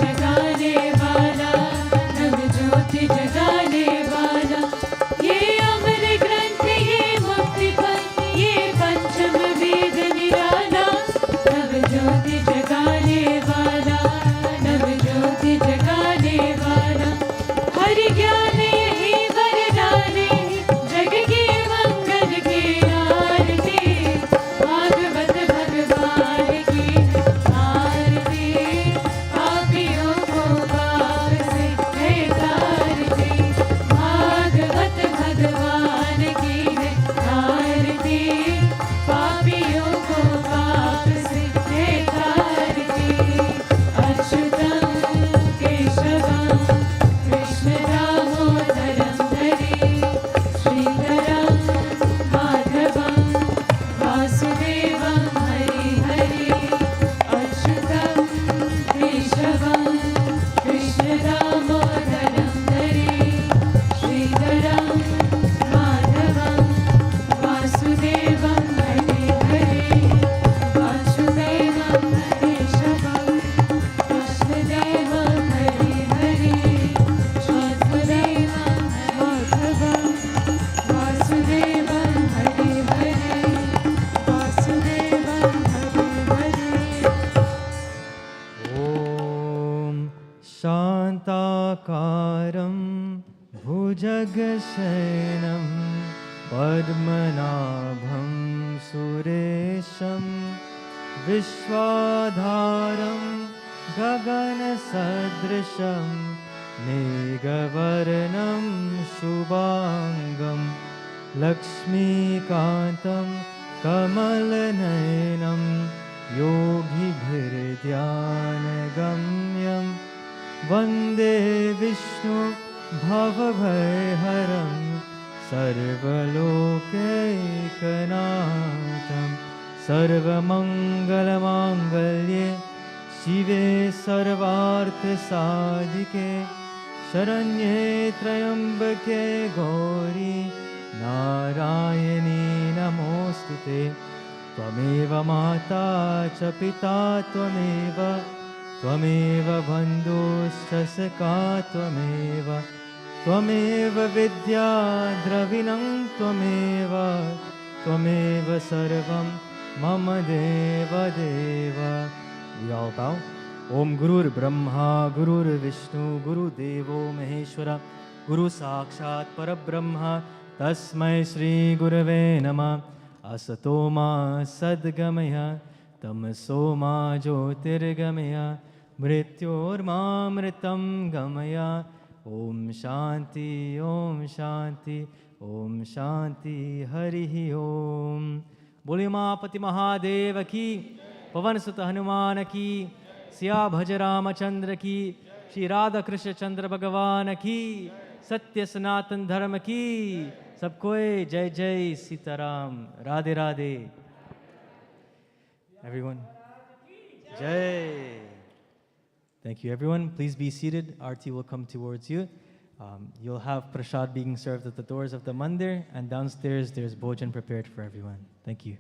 जगाने वाला, नव ज्योति जगाने वाला, ये अमर ग्रंथ, ये मुक्ति पंथ, ये पंचम वेद निराला, नव ज्योति जगाने वाला, नव ज्योति जगाने वाला, हरि ज्ञान यही वरदाने, जग के मंगल के आरती, भागवत भगवान की आरती, पापियों को पाप से है तारती, भागवत भगवान की है आरती, पापियों को पाप से है तारती, अच्युतम केशवम कृष्ण दामोदरम हरि, श्रीधरम माधवम वासुदेवम हरि हरि, अच्युतम केशवम कृष्ण दामोदरम हरि, श्रीधरम माधवम वासुदेवम हरि हरि, वासुदेवम केशवम कृष्णदेवम हरि हरि, वासुदेवम माधवम वासुदेवम हरि हरि, वासुदेवम हरि हरि। ॐ शान्ताकारं भुजगशयनं पद्मनाभं सुरेशं विश्वाधारं गगनसदृशं मेघवर्णं शुभाङ्गं लक्ष्मीकान्तं कमलनयनं योगिभिर्ध्यानगम्यं वन्दे विष्णु भवभयहरं सर्वलोकैकनाथं सर्वमङ्गलमाङ्गल्ये शिवे सर्वार्थसाधिके शरण्ये त्र्यम्बके गौरी नारायणी नमोऽस्तु ते त्वमेव माता च पिता त्वमेव बन्धुश्च सखा त्वमेव विद्या द्रविणं त्वमेव सर्वं मम देवदेव। We all bow. Om Gurur Brahma Gururvishnu Gurudevo Maheshwara Guru Sakshat Parabrahma Tasmai Shri Gurave Namah Asato Ma Sadgamaya Tamaso Ma Jyotirgamaya Mrityor Ma Mritam Gamaya Om Shanti Om Shanti Om Shanti Harihi Om। बोलिए मापति महादेव की, पवन सुत हनुमान की, सिया भज रामचंद्र की, श्री राधा कृष्ण चंद्र भगवान की, सत्य सनातन धर्म की। सबको जय जय Sitaram, Radhe Radhe. Everyone, jai. Thank you, everyone. Please be seated. Aarti will come towards you. You'll have prashad being served at the doors of the mandir, and downstairs there's bhojan prepared for everyone. Thank you.